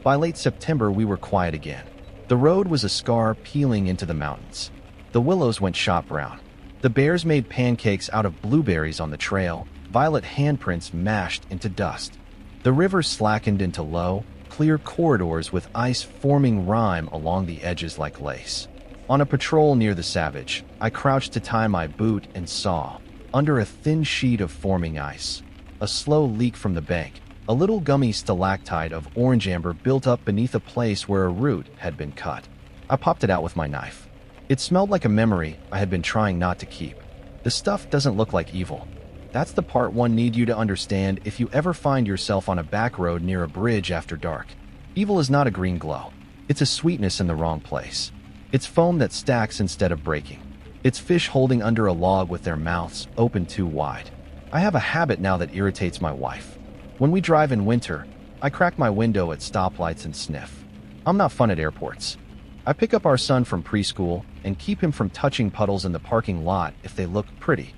By late September, we were quiet again. The road was a scar peeling into the mountains. The willows went shot brown. The bears made pancakes out of blueberries on the trail, violet handprints mashed into dust. The river slackened into low, clear corridors with ice forming rime along the edges like lace. On a patrol near the Savage, I crouched to tie my boot and saw, under a thin sheet of forming ice, a slow leak from the bank. A little gummy stalactite of orange amber built up beneath a place where a root had been cut. I popped it out with my knife. It smelled like a memory I had been trying not to keep. The stuff doesn't look like evil. That's the part one need you to understand if you ever find yourself on a back road near a bridge after dark. Evil is not a green glow. It's a sweetness in the wrong place. It's foam that stacks instead of breaking. It's fish holding under a log with their mouths open too wide. I have a habit now that irritates my wife. When we drive in winter, I crack my window at stoplights and sniff. I'm not fun at airports. I pick up our son from preschool and keep him from touching puddles in the parking lot if they look pretty.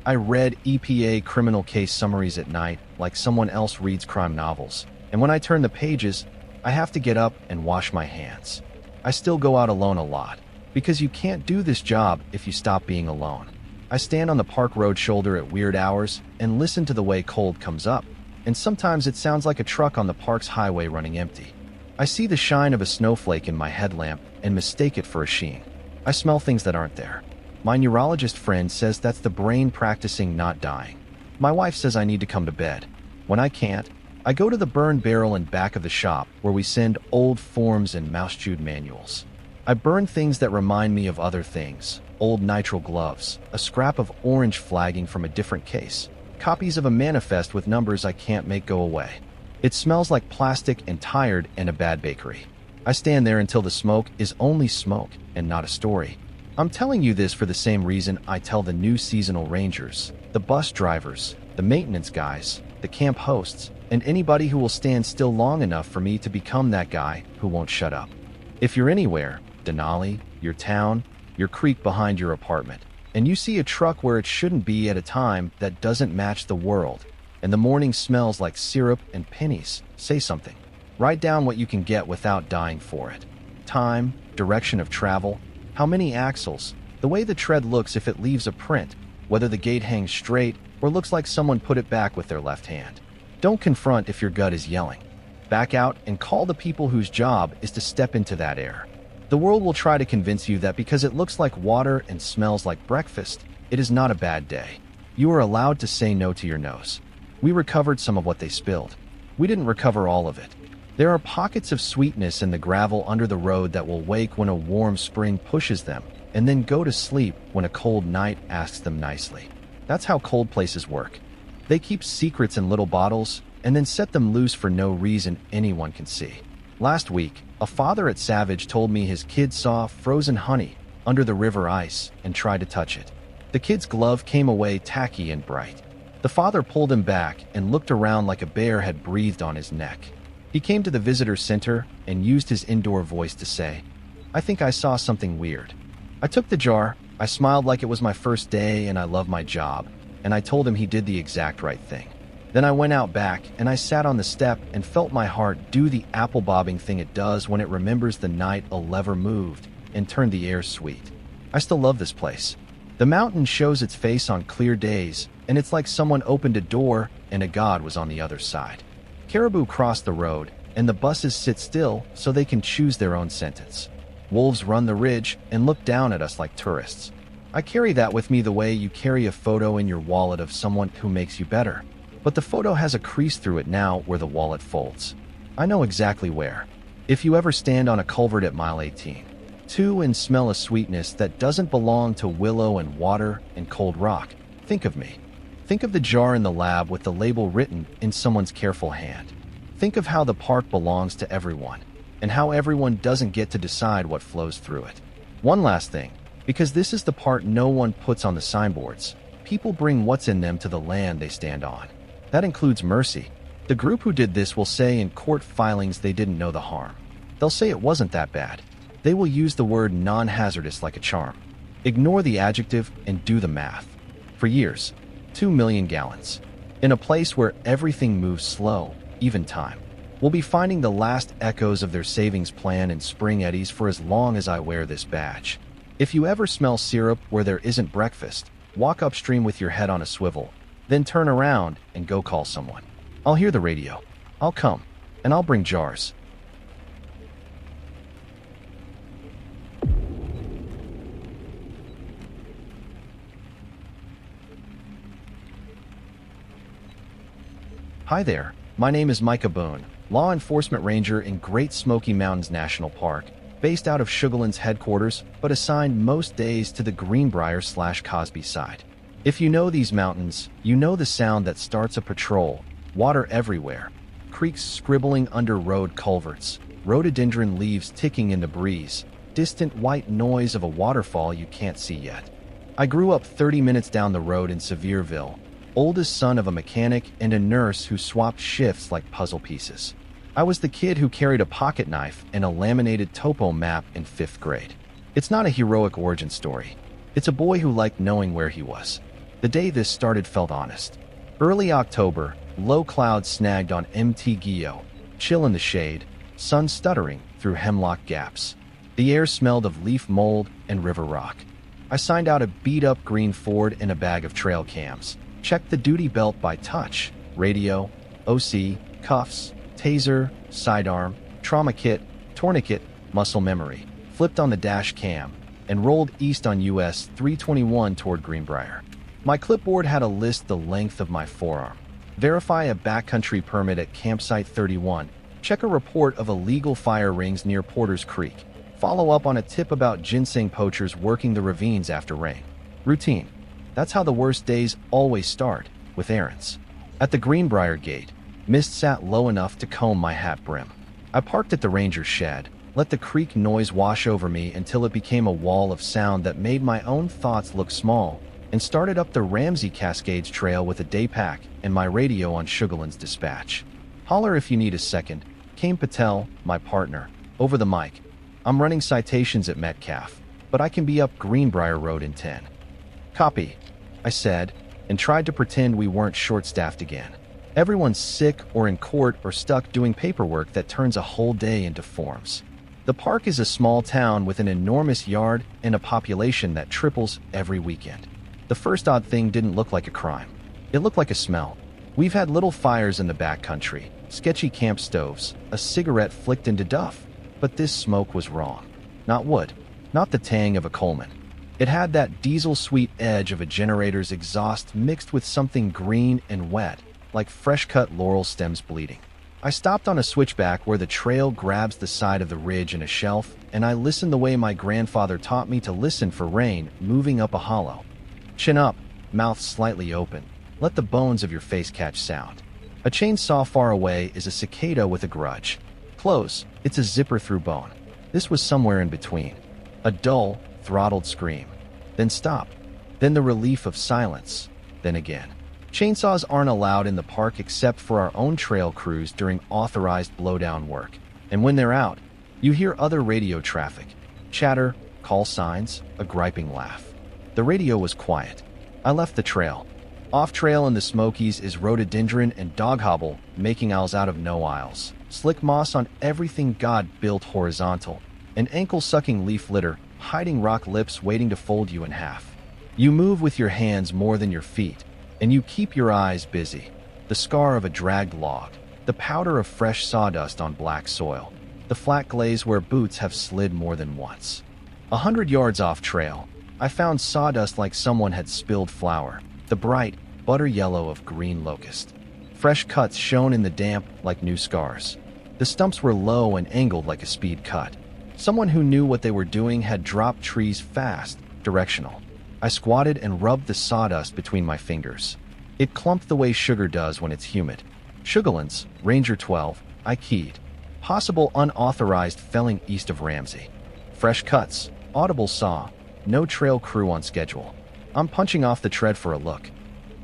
I read EPA criminal case summaries at night like someone else reads crime novels, and when I turn the pages, I have to get up and wash my hands. I still go out alone a lot, because you can't do this job if you stop being alone. I stand on the park road shoulder at weird hours and listen to the way cold comes up, and sometimes it sounds like a truck on the park's highway running empty. I see the shine of a snowflake in my headlamp and mistake it for a sheen. I smell things that aren't there. My neurologist friend says that's the brain practicing not dying. My wife says I need to come to bed. When I can't, I go to the burn barrel in back of the shop where we send old forms and mouse-chewed manuals. I burn things that remind me of other things, old nitrile gloves, a scrap of orange flagging from a different case, copies of a manifest with numbers I can't make go away. It smells like plastic and tired and a bad bakery. I stand there until the smoke is only smoke and not a story. I'm telling you this for the same reason I tell the new seasonal rangers, the bus drivers, the maintenance guys, the camp hosts, and anybody who will stand still long enough for me to become that guy who won't shut up. If you're anywhere, Denali, your town, your creek behind your apartment, and you see a truck where it shouldn't be at a time that doesn't match the world, and the morning smells like syrup and pennies, say something. Write down what you can get without dying for it. Time, direction of travel, how many axles, the way the tread looks if it leaves a print, whether the gate hangs straight or looks like someone put it back with their left hand. Don't confront if your gut is yelling. Back out and call the people whose job is to step into that air. The world will try to convince you that because it looks like water and smells like breakfast, it is not a bad day. You are allowed to say no to your nose. We recovered some of what they spilled. We didn't recover all of it. There are pockets of sweetness in the gravel under the road that will wake when a warm spring pushes them, and then go to sleep when a cold night asks them nicely. That's how cold places work. They keep secrets in little bottles, and then set them loose for no reason anyone can see. Last week, a father at Savage told me his kid saw frozen honey under the river ice and tried to touch it. The kid's glove came away tacky and bright. The father pulled him back and looked around like a bear had breathed on his neck. He came to the visitor center and used his indoor voice to say, "I think I saw something weird." I took the jar, I smiled like it was my first day and I love my job, and I told him he did the exact right thing. Then I went out back and I sat on the step and felt my heart do the apple bobbing thing it does when it remembers the night a lever moved and turned the air sweet. I still love this place. The mountain shows its face on clear days, and it's like someone opened a door and a god was on the other side. Caribou cross the road, and the buses sit still so they can choose their own sentence. Wolves run the ridge and look down at us like tourists. I carry that with me the way you carry a photo in your wallet of someone who makes you better. But the photo has a crease through it now where the wallet folds. I know exactly where. If you ever stand on a culvert at mile 18, and smell a sweetness that doesn't belong to willow and water and cold rock, think of me. Think of the jar in the lab with the label written in someone's careful hand. Think of how the park belongs to everyone, and how everyone doesn't get to decide what flows through it. One last thing, because this is the part no one puts on the signboards. People bring what's in them to the land they stand on. That includes mercy. The group who did this will say in court filings they didn't know the harm. They'll say it wasn't that bad. They will use the word non-hazardous like a charm. Ignore the adjective and do the math. For years, 2 million gallons. In a place where everything moves slow, even time. We'll be finding the last echoes of their savings plan in spring eddies for as long as I wear this badge. If you ever smell syrup where there isn't breakfast, walk upstream with your head on a swivel, then turn around and go call someone. I'll hear the radio. I'll come, and I'll bring jars. Hi there, my name is Micah Boone, law enforcement ranger in Great Smoky Mountains National Park, based out of Sugarland's headquarters, but assigned most days to the Greenbrier/Cosby side. If you know these mountains, you know the sound that starts a patrol, water everywhere, creeks scribbling under road culverts, rhododendron leaves ticking in the breeze, distant white noise of a waterfall you can't see yet. I grew up 30 minutes down the road in Sevierville, oldest son of a mechanic and a nurse who swapped shifts like puzzle pieces. I was the kid who carried a pocket knife and a laminated topo map in 5th grade. It's not a heroic origin story. It's a boy who liked knowing where he was. The day this started felt honest. Early October, low clouds snagged on Mt. Gio, chill in the shade, sun stuttering through hemlock gaps. The air smelled of leaf mold and river rock. I signed out a beat-up green Ford and a bag of trail cams. Checked the duty belt by touch, radio, OC, cuffs, taser, sidearm, trauma kit, tourniquet, muscle memory, flipped on the dash cam, and rolled east on US 321 toward Greenbrier. My clipboard had a list the length of my forearm. Verify a backcountry permit at Campsite 31. Check a report of illegal fire rings near Porter's Creek. Follow up on a tip about ginseng poachers working the ravines after rain. Routine. That's how the worst days always start, with errands. At the Greenbrier gate, mist sat low enough to comb my hat brim. I parked at the ranger's shed, let the creek noise wash over me until it became a wall of sound that made my own thoughts look small, and started up the Ramsey Cascades Trail with a day pack and my radio on Sugarland's dispatch. Holler if you need a second, came Patel, my partner, over the mic. I'm running citations at Metcalf, but I can be up Greenbrier Road in 10. Copy, I said, and tried to pretend we weren't short-staffed again. Everyone's sick or in court or stuck doing paperwork that turns a whole day into forms. The park is a small town with an enormous yard and a population that triples every weekend. The first odd thing didn't look like a crime. It looked like a smell. We've had little fires in the backcountry, sketchy camp stoves, a cigarette flicked into duff, but this smoke was wrong. Not wood, not the tang of a Coleman. It had that diesel-sweet edge of a generator's exhaust mixed with something green and wet, like fresh-cut laurel stems bleeding. I stopped on a switchback where the trail grabs the side of the ridge in a shelf, and I listened the way my grandfather taught me to listen for rain moving up a hollow. Chin up, mouth slightly open. Let the bones of your face catch sound. A chainsaw far away is a cicada with a grudge. Close, it's a zipper through bone. This was somewhere in between. A dull, throttled scream. Then stop. Then the relief of silence. Then again. Chainsaws aren't allowed in the park except for our own trail crews during authorized blowdown work. And when they're out, you hear other radio traffic. Chatter, call signs, a griping laugh. The radio was quiet. I left the trail. Off-trail in the Smokies is rhododendron and dog hobble, making aisles out of no aisles. Slick moss on everything God built horizontal. An ankle-sucking leaf litter, hiding rock lips waiting to fold you in half. You move with your hands more than your feet, and you keep your eyes busy. The scar of a dragged log, the powder of fresh sawdust on black soil, the flat glaze where boots have slid more than once. 100 yards off-trail, I found sawdust like someone had spilled flour, the bright, butter yellow of green locust. Fresh cuts shone in the damp like new scars. The stumps were low and angled like a speed cut. Someone who knew what they were doing had dropped trees fast, directional. I squatted and rubbed the sawdust between my fingers. It clumped the way sugar does when it's humid. Sugarland's, Ranger 12, I keyed. Possible unauthorized felling east of Ramsey. Fresh cuts, audible saw, no trail crew on schedule. I'm punching off the tread for a look.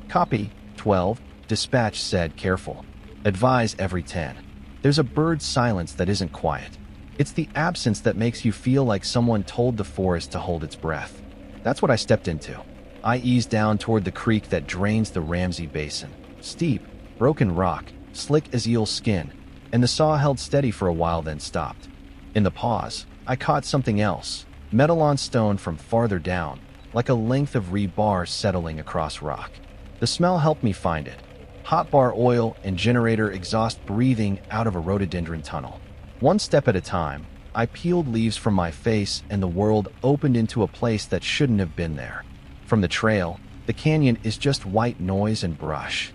Copy, 12, dispatch said careful. Advise every 10. There's a bird silence that isn't quiet. It's the absence that makes you feel like someone told the forest to hold its breath. That's what I stepped into. I eased down toward the creek that drains the Ramsey Basin. Steep, broken rock, slick as eel skin, and the saw held steady for a while then stopped. In the pause, I caught something else, metal on stone from farther down, like a length of rebar settling across rock. The smell helped me find it. Hot bar oil and generator exhaust breathing out of a rhododendron tunnel. One step at a time, I peeled leaves from my face and the world opened into a place that shouldn't have been there. From the trail, the canyon is just white noise and brush.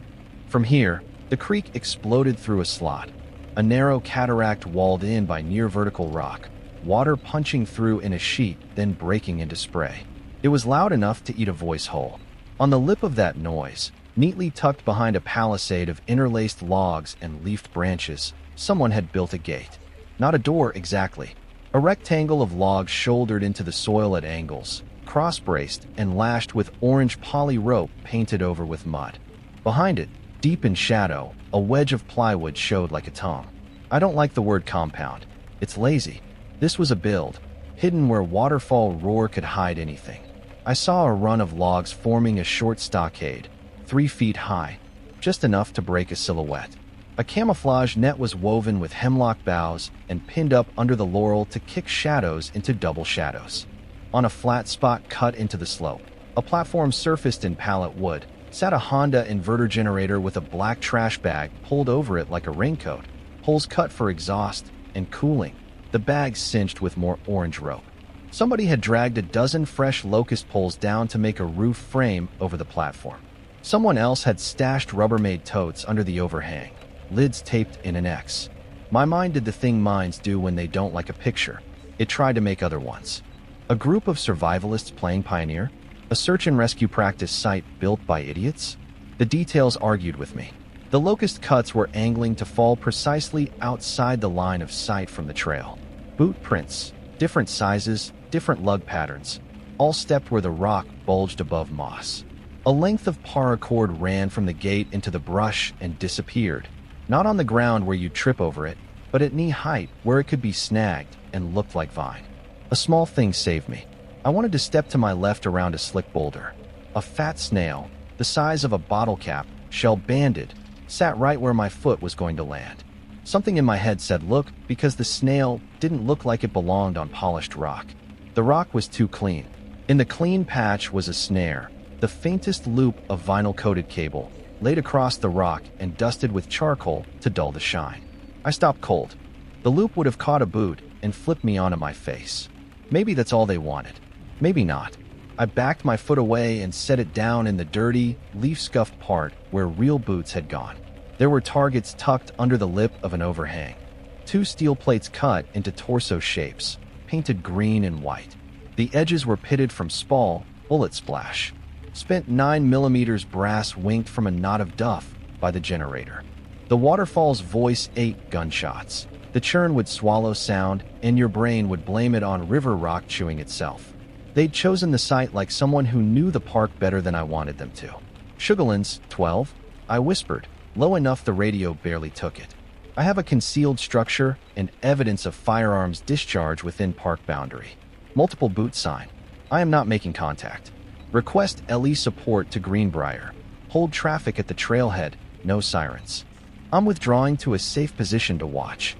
From here, the creek exploded through a slot, a narrow cataract walled in by near-vertical rock, water punching through in a sheet, then breaking into spray. It was loud enough to eat a voice whole. On the lip of that noise, neatly tucked behind a palisade of interlaced logs and leafed branches, someone had built a gate. Not a door exactly. A rectangle of logs shouldered into the soil at angles, cross-braced and lashed with orange poly rope painted over with mud. Behind it, deep in shadow, a wedge of plywood showed like a tongue. I don't like the word compound. It's lazy. This was a build, hidden where waterfall roar could hide anything. I saw a run of logs forming a short stockade, 3 feet high, just enough to break a silhouette. A camouflage net was woven with hemlock boughs and pinned up under the laurel to kick shadows into double shadows. On a flat spot cut into the slope, a platform surfaced in pallet wood, sat a Honda inverter generator with a black trash bag pulled over it like a raincoat, holes cut for exhaust and cooling, the bag cinched with more orange rope. Somebody had dragged a dozen fresh locust poles down to make a roof frame over the platform. Someone else had stashed Rubbermaid totes under the overhang, lids taped in an X. My mind did the thing minds do when they don't like a picture. It tried to make other ones. A group of survivalists playing Pioneer? A search and rescue practice site built by idiots? The details argued with me. The locust cuts were angling to fall precisely outside the line of sight from the trail. Boot prints, different sizes, different lug patterns, all stepped where the rock bulged above moss. A length of paracord ran from the gate into the brush and disappeared, not on the ground where you'd trip over it, but at knee height where it could be snagged and looked like vine. A small thing saved me. I wanted to step to my left around a slick boulder. A fat snail, the size of a bottle cap, shell-banded, sat right where my foot was going to land. Something in my head said look, because the snail didn't look like it belonged on polished rock. The rock was too clean. In the clean patch was a snare, the faintest loop of vinyl-coated cable, laid across the rock and dusted with charcoal to dull the shine. I stopped cold. The loop would have caught a boot and flipped me onto my face. Maybe that's all they wanted. Maybe not. I backed my foot away and set it down in the dirty, leaf-scuffed part where real boots had gone. There were targets tucked under the lip of an overhang. 2 steel plates cut into torso shapes, painted green and white. The edges were pitted from spall, bullet splash. Spent 9mm brass winked from a knot of duff by the generator. The waterfall's voice ate gunshots. The churn would swallow sound, and your brain would blame it on river rock chewing itself. They'd chosen the site like someone who knew the park better than I wanted them to. Sugarlands, 12? I whispered, low enough the radio barely took it. I have a concealed structure and evidence of firearms discharge within park boundary. Multiple boot sign. I am not making contact. Request LE support to Greenbrier. Hold traffic at the trailhead, no sirens. I'm withdrawing to a safe position to watch.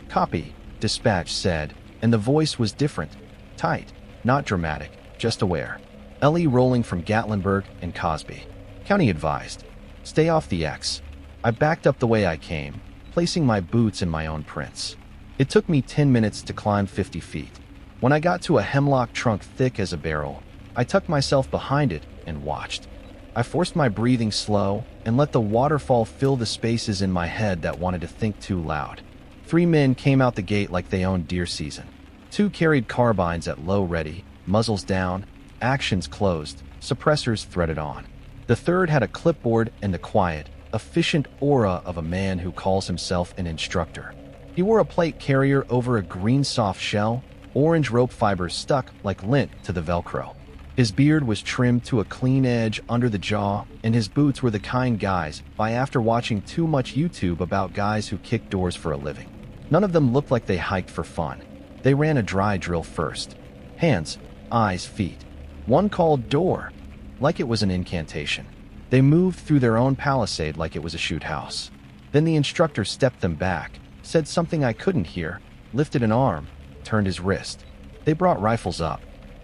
Copy, dispatch said, and the voice was different. Tight, not dramatic, just aware. LE rolling from Gatlinburg and Cosby. County advised. Stay off the X. I backed up the way I came, placing my boots in my own prints. It took me 10 minutes to climb 50 feet. When I got to a hemlock trunk thick as a barrel, I tucked myself behind it and watched. I forced my breathing slow and let the waterfall fill the spaces in my head that wanted to think too loud. 3 men came out the gate like they owned deer season. 2 carried carbines at low ready, muzzles down, actions closed, suppressors threaded on. The third had a clipboard and the quiet, efficient aura of a man who calls himself an instructor. He wore a plate carrier over a green soft shell, orange rope fibers stuck like lint to the Velcro. His beard was trimmed to a clean edge under the jaw, and his boots were the kind guys buy after watching too much YouTube about guys who kick doors for a living. None of them looked like they hiked for fun. They ran a dry drill first. Hands, eyes, feet. One called door, like it was an incantation. They moved through their own palisade like it was a shoot house. Then the instructor stepped them back, said something I couldn't hear, lifted an arm, turned his wrist. They brought rifles up.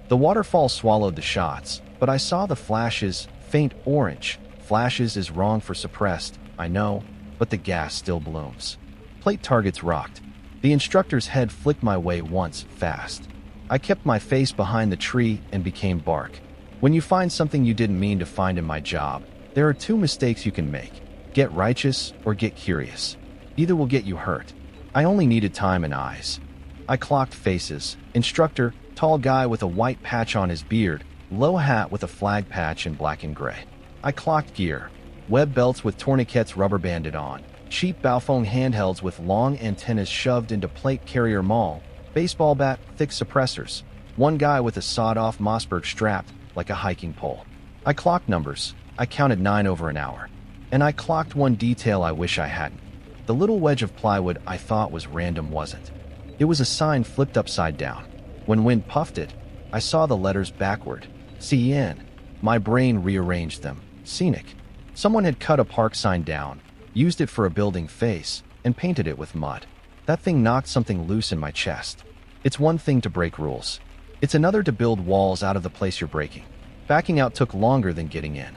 The waterfall swallowed the shots, but I saw the flashes, faint orange. Flashes is wrong for suppressed, I know, but the gas still blooms. Plate targets rocked. The instructor's head flicked my way once, fast. I kept my face behind the tree and became bark. When you find something you didn't mean to find in my job, there are two mistakes you can make. Get righteous or get curious. Either will get you hurt. I only needed time and eyes. I clocked faces. Instructor, tall guy with a white patch on his beard, low hat with a flag patch in black and gray. I clocked gear. Web belts with tourniquets rubber banded on. Cheap Baofeng handhelds with long antennas shoved into plate carrier maul. Baseball bat, thick suppressors. One guy with a sawed-off Mossberg strapped like a hiking pole. I clocked numbers. I counted 9 over an hour. And I clocked one detail I wish I hadn't. The little wedge of plywood I thought was random wasn't. It was a sign flipped upside down. When wind puffed it, I saw the letters backward. CN. My brain rearranged them. Scenic. Someone had cut a park sign down, used it for a building face, and painted it with mud. That thing knocked something loose in my chest. It's one thing to break rules. It's another to build walls out of the place you're breaking. Backing out took longer than getting in.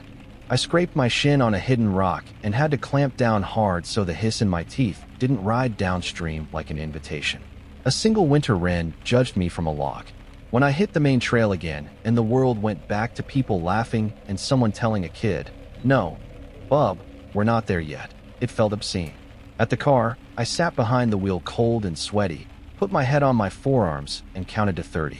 I scraped my shin on a hidden rock and had to clamp down hard so the hiss in my teeth didn't ride downstream like an invitation. A single winter wren judged me from a log. When I hit the main trail again and the world went back to people laughing and someone telling a kid, "No, bub, we're not there yet," it felt obscene. At the car, I sat behind the wheel cold and sweaty, put my head on my forearms, and counted to 30.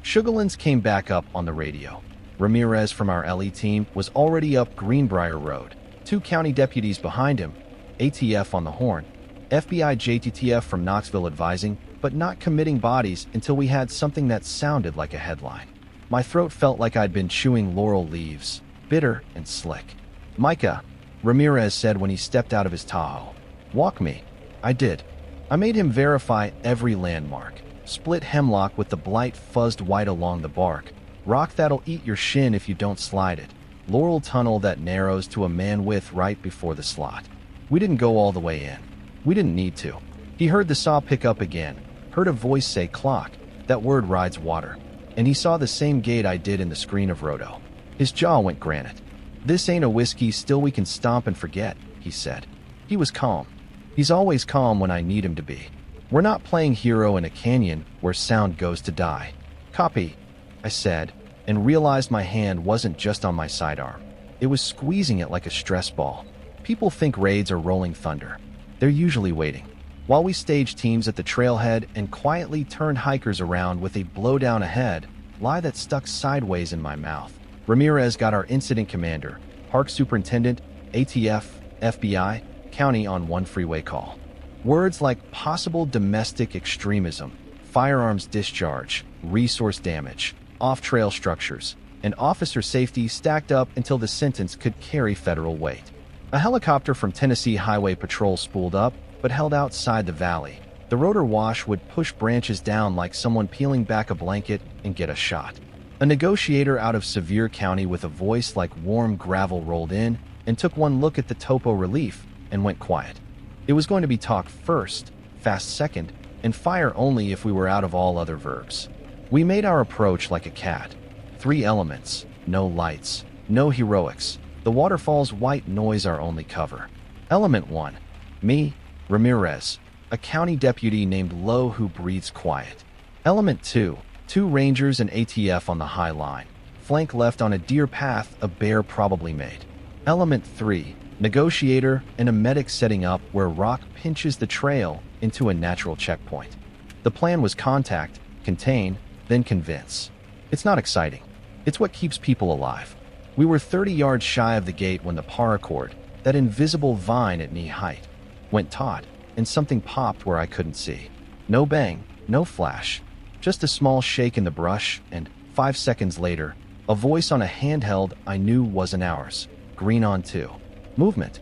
Sugarlands came back up on the radio. Ramirez from our LE team was already up Greenbrier Road, 2 county deputies behind him, ATF on the horn, FBI JTTF from Knoxville advising, but not committing bodies until we had something that sounded like a headline. My throat felt like I'd been chewing laurel leaves, bitter and slick. "Micah," Ramirez said when he stepped out of his Tahoe. "Walk me." I did. I made him verify every landmark. Split hemlock with the blight fuzzed white along the bark. Rock that'll eat your shin if you don't slide it. Laurel tunnel that narrows to a man width right before the slot. We didn't go all the way in. We didn't need to. He heard the saw pick up again, heard a voice say clock, that word rides water. And he saw the same gate I did in the screen of Roto. His jaw went granite. "This ain't a whiskey still we can stomp and forget," he said. He was calm. He's always calm when I need him to be. We're not playing hero in a canyon where sound goes to die. "Copy," I said, and realized my hand wasn't just on my sidearm. It was squeezing it like a stress ball. People think raids are rolling thunder. They're usually waiting. While we staged teams at the trailhead and quietly turned hikers around with a blowdown ahead, lie that stuck sideways in my mouth. Ramirez got our incident commander, park superintendent, ATF, FBI, county on one freeway call. Words like possible domestic extremism, firearms discharge, resource damage, off-trail structures, and officer safety stacked up until the sentence could carry federal weight. A helicopter from Tennessee Highway Patrol spooled up, but held outside the valley. The rotor wash would push branches down like someone peeling back a blanket and get a shot. A negotiator out of Sevier County with a voice like warm gravel rolled in and took one look at the topo relief and went quiet. It was going to be talk first, fast second, and fire only if we were out of all other verbs. We made our approach like a cat. 3 elements, no lights, no heroics. The waterfall's white noise our only cover. Element 1, me, Ramirez, a county deputy named Lowe who breathes quiet. Element 2, 2 rangers and ATF on the high line, flank left on a deer path a bear probably made. Element 3, negotiator and a medic setting up where rock pinches the trail into a natural checkpoint. The plan was contact, contain, then convince. It's not exciting. It's what keeps people alive. We were 30 yards shy of the gate when the paracord, that invisible vine at knee height, went taut, and something popped where I couldn't see. No bang, no flash, just a small shake in the brush, and 5 seconds later, a voice on a handheld I knew wasn't ours. Green on 2. Movement.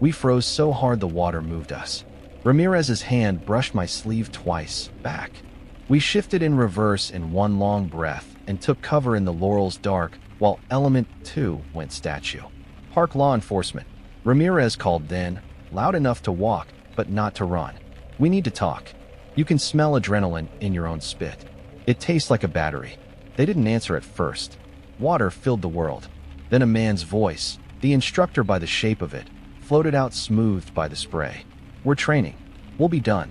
We froze so hard the water moved us. Ramirez's hand brushed my sleeve twice, back. We shifted in reverse in one long breath and took cover in the laurel's dark while Element 2 went statue. "Park law enforcement," Ramirez called then, loud enough to walk, but not to run. "We need to talk. You can smell adrenaline in your own spit. It tastes like a battery." They didn't answer at first. Water filled the world. Then a man's voice, the instructor by the shape of it, floated out smoothed by the spray. "We're training. We'll be done."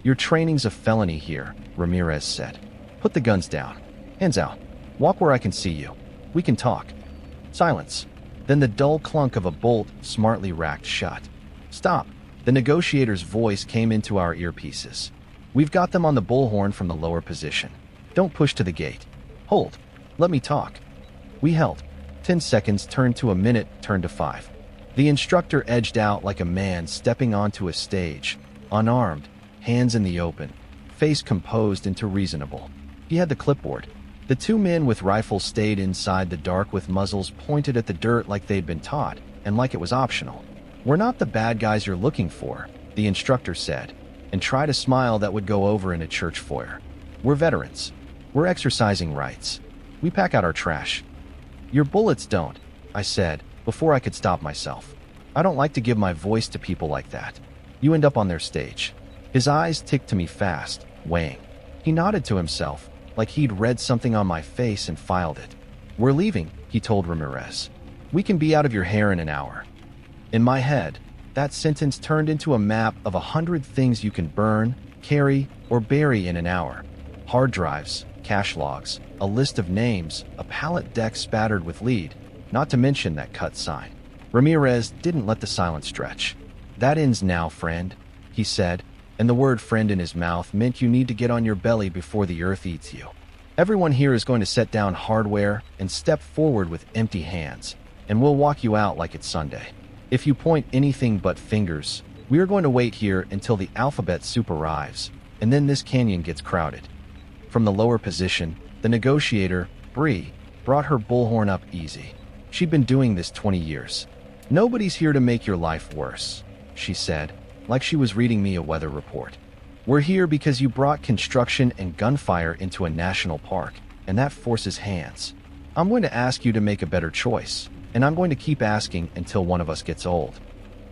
"Your training's a felony here," Ramirez said. "Put the guns down. Hands out. Walk where I can see you. We can talk." Silence. Then the dull clunk of a bolt smartly racked shut. "Stop." The negotiator's voice came into our earpieces. "We've got them on the bullhorn from the lower position. Don't push to the gate. Hold. Let me talk." We held. 10 seconds turned to a minute, turned to 5. The instructor edged out like a man stepping onto a stage, unarmed, hands in the open, face composed into reasonable. He had the clipboard. The two men with rifles stayed inside the dark with muzzles pointed at the dirt like they'd been taught, and like it was optional. "We're not the bad guys you're looking for," the instructor said, and tried a smile that would go over in a church foyer. "We're veterans. We're exercising rights. We pack out our trash." "Your bullets don't," I said, before I could stop myself. "I don't like to give my voice to people like that. You end up on their stage." His eyes ticked to me fast, weighing. He nodded to himself, like he'd read something on my face and filed it. "We're leaving," he told Ramirez. "We can be out of your hair in an hour." In my head, that sentence turned into a map of 100 things you can burn, carry, or bury in an hour. Hard drives, cache logs, a list of names, a pallet deck spattered with lead, not to mention that cut sign. Ramirez didn't let the silence stretch. "That ends now, friend," he said, and the word friend in his mouth meant you need to get on your belly before the earth eats you. "Everyone here is going to set down hardware and step forward with empty hands, and we'll walk you out like it's Sunday. If you point anything but fingers, we are going to wait here until the alphabet soup arrives, and then this canyon gets crowded." From the lower position, the negotiator, Bree, brought her bullhorn up easy. She'd been doing this 20 years. "Nobody's here to make your life worse," she said, like she was reading me a weather report. "We're here because you brought construction and gunfire into a national park, and that forces hands. I'm going to ask you to make a better choice, and I'm going to keep asking until one of us gets old."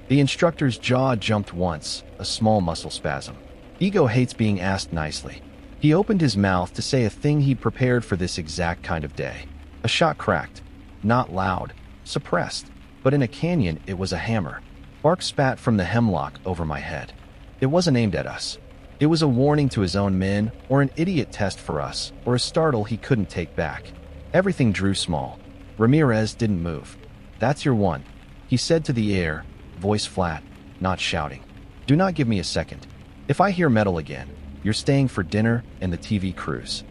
The instructor's jaw jumped once, a small muscle spasm. Ego hates being asked nicely. He opened his mouth to say a thing he'd prepared for this exact kind of day. A shot cracked. Not loud, suppressed, but in a canyon it was a hammer. Bark spat from the hemlock over my head. It wasn't aimed at us. It was a warning to his own men, or an idiot test for us, or a startle he couldn't take back. Everything drew small. Ramirez didn't move. "That's your one," he said to the air, voice flat, not shouting. "Do not give me a second. If I hear metal again, you're staying for dinner and the TV cruise."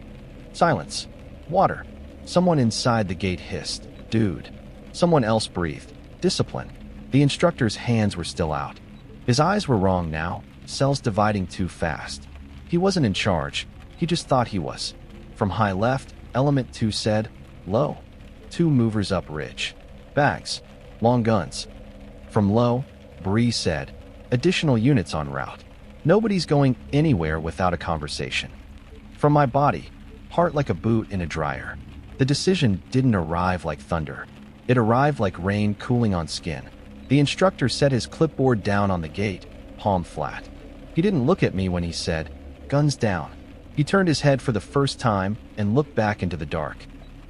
Silence. Water. Someone inside the gate hissed, "Dude." Someone else breathed, "Discipline." The instructor's hands were still out. His eyes were wrong now, cells dividing too fast. He wasn't in charge. He just thought he was. From high left, Element 2 said, "Low." 2 movers up ridge. "Bags. Long guns." From low, Bree said, "Additional units en route." Nobody's going anywhere without a conversation. From my body, heart like a boot in a dryer. The decision didn't arrive like thunder. It arrived like rain cooling on skin. The instructor set his clipboard down on the gate, palm flat. He didn't look at me when he said, "Guns down." He turned his head for the first time and looked back into the dark.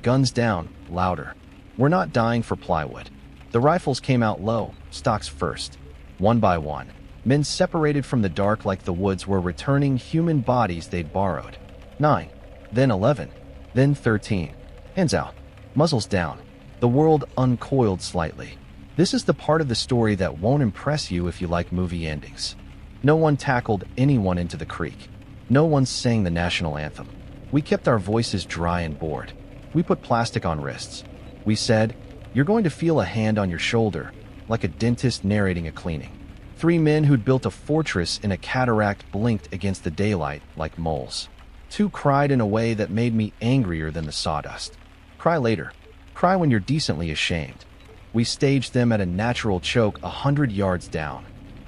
"Guns down," louder. "We're not dying for plywood." The rifles came out low, stocks first. One by one, men separated from the dark like the woods were returning human bodies they'd borrowed. 9, then 11, then 13. Hands out, muzzles down. The world uncoiled slightly. This is the part of the story that won't impress you if you like movie endings. No one tackled anyone into the creek. No one sang the national anthem. We kept our voices dry and bored. We put plastic on wrists. We said, "You're going to feel a hand on your shoulder," like a dentist narrating a cleaning. 3 men who'd built a fortress in a cataract blinked against the daylight like moles. 2 cried in a way that made me angrier than the sawdust. Cry later. Cry when you're decently ashamed. We staged them at a natural choke 100 yards down.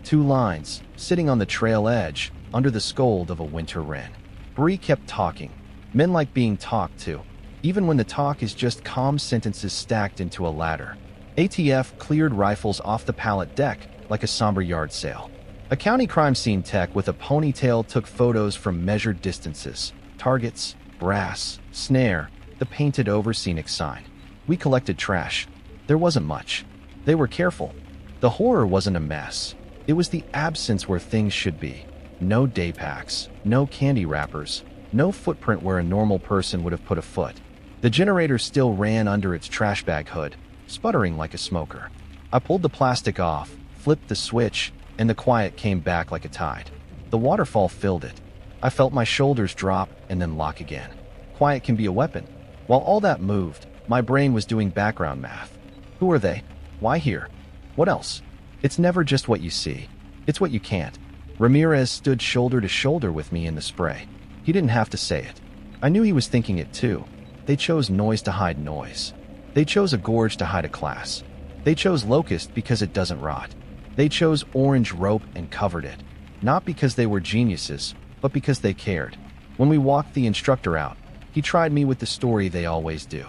2 lines, sitting on the trail edge, under the scold of a winter wren. Bree kept talking. Men like being talked to, even when the talk is just calm sentences stacked into a ladder. ATF cleared rifles off the pallet deck like a somber yard sale. A county crime scene tech with a ponytail took photos from measured distances, targets, brass, snare, the painted-over scenic sign. We collected trash. There wasn't much. They were careful. The horror wasn't a mess. It was the absence where things should be. No day packs, no candy wrappers, no footprint where a normal person would have put a foot. The generator still ran under its trash bag hood, sputtering like a smoker. I pulled the plastic off, flipped the switch, and the quiet came back like a tide. The waterfall filled it. I felt my shoulders drop and then lock again. Quiet can be a weapon. While all that moved, my brain was doing background math. Who are they? Why here? What else? It's never just what you see. It's what you can't. Ramirez stood shoulder to shoulder with me in the spray. He didn't have to say it. I knew he was thinking it too. They chose noise to hide noise. They chose a gorge to hide a class. They chose locust because it doesn't rot. They chose orange rope and covered it. Not because they were geniuses, but because they cared. When we walked the instructor out, he tried me with the story they always do.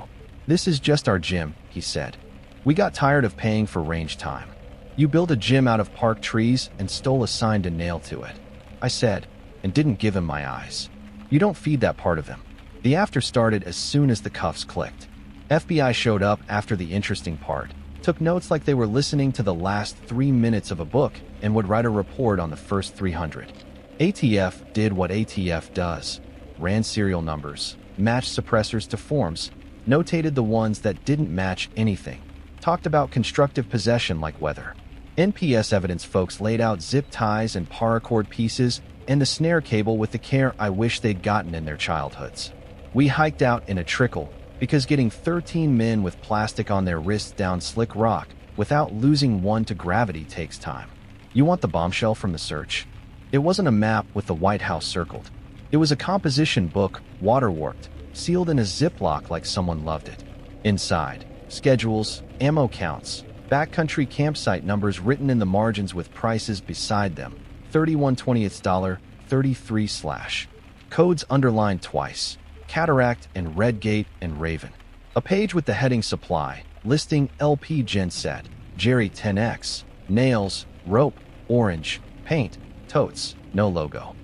"This is just our gym," he said. "We got tired of paying for range time. You built a gym out of park trees and stole a sign to nail to it," I said, and didn't give him my eyes. You don't feed that part of him. The after started as soon as the cuffs clicked. FBI showed up after the interesting part, took notes like they were listening to the last 3 minutes of a book, and would write a report on the first 300. ATF did what ATF does. Ran serial numbers, matched suppressors to forms, notated the ones that didn't match anything, talked about constructive possession like weather. NPS evidence folks laid out zip ties and paracord pieces and the snare cable with the care I wish they'd gotten in their childhoods. We hiked out in a trickle, because getting 13 men with plastic on their wrists down slick rock without losing one to gravity takes time. You want the bombshell from the search? It wasn't a map with the White House circled. It was a composition book, waterwarped, sealed in a Ziploc like someone loved it. Inside, schedules, ammo counts, backcountry campsite numbers written in the margins with prices beside them. 31/20th dollar, 33/. Codes underlined twice. Cataract and Redgate and Raven. A page with the heading supply, listing LP genset, Jerry 10X, nails, rope, orange, paint, totes, no logo.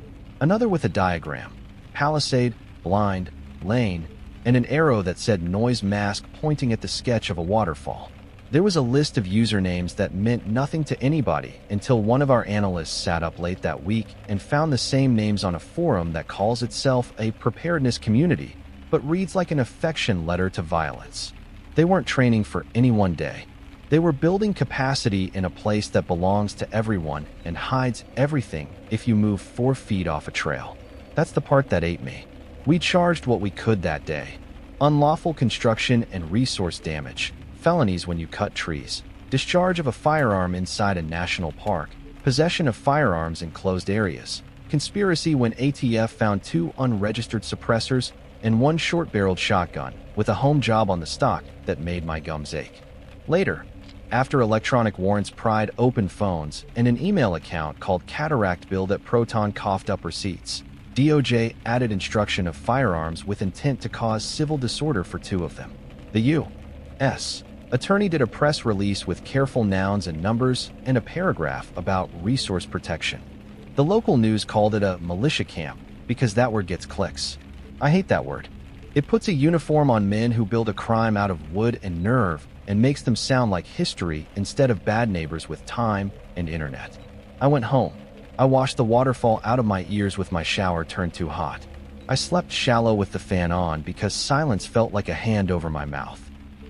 Another with a diagram, palisade, blind, lane, and an arrow that said noise mask pointing at the sketch of a waterfall. There was a list of usernames that meant nothing to anybody until one of our analysts sat up late that week and found the same names on a forum that calls itself a preparedness community, but reads like an affection letter to violence. They weren't training for any one day. They were building capacity in a place that belongs to everyone and hides everything if you move 4 feet off a trail. That's the part that ate me. We charged what we could that day. Unlawful construction and resource damage, felonies when you cut trees, discharge of a firearm inside a national park, possession of firearms in closed areas, conspiracy when ATF found 2 unregistered suppressors and 1 short-barreled shotgun with a home job on the stock that made my gums ache. Later, after electronic warrants pried open phones and an email account called Cataract bill that Proton coughed up receipts, DOJ added instruction of firearms with intent to cause civil disorder for 2 of them. The U.S. attorney did a press release with careful nouns and numbers and a paragraph about resource protection. The local news called it a militia camp because that word gets clicks. I hate that word. It puts a uniform on men who build a crime out of wood and nerve and makes them sound like history instead of bad neighbors with time and internet. I went home. I washed the waterfall out of my ears with my shower turned too hot. I slept shallow with the fan on because silence felt like a hand over my mouth.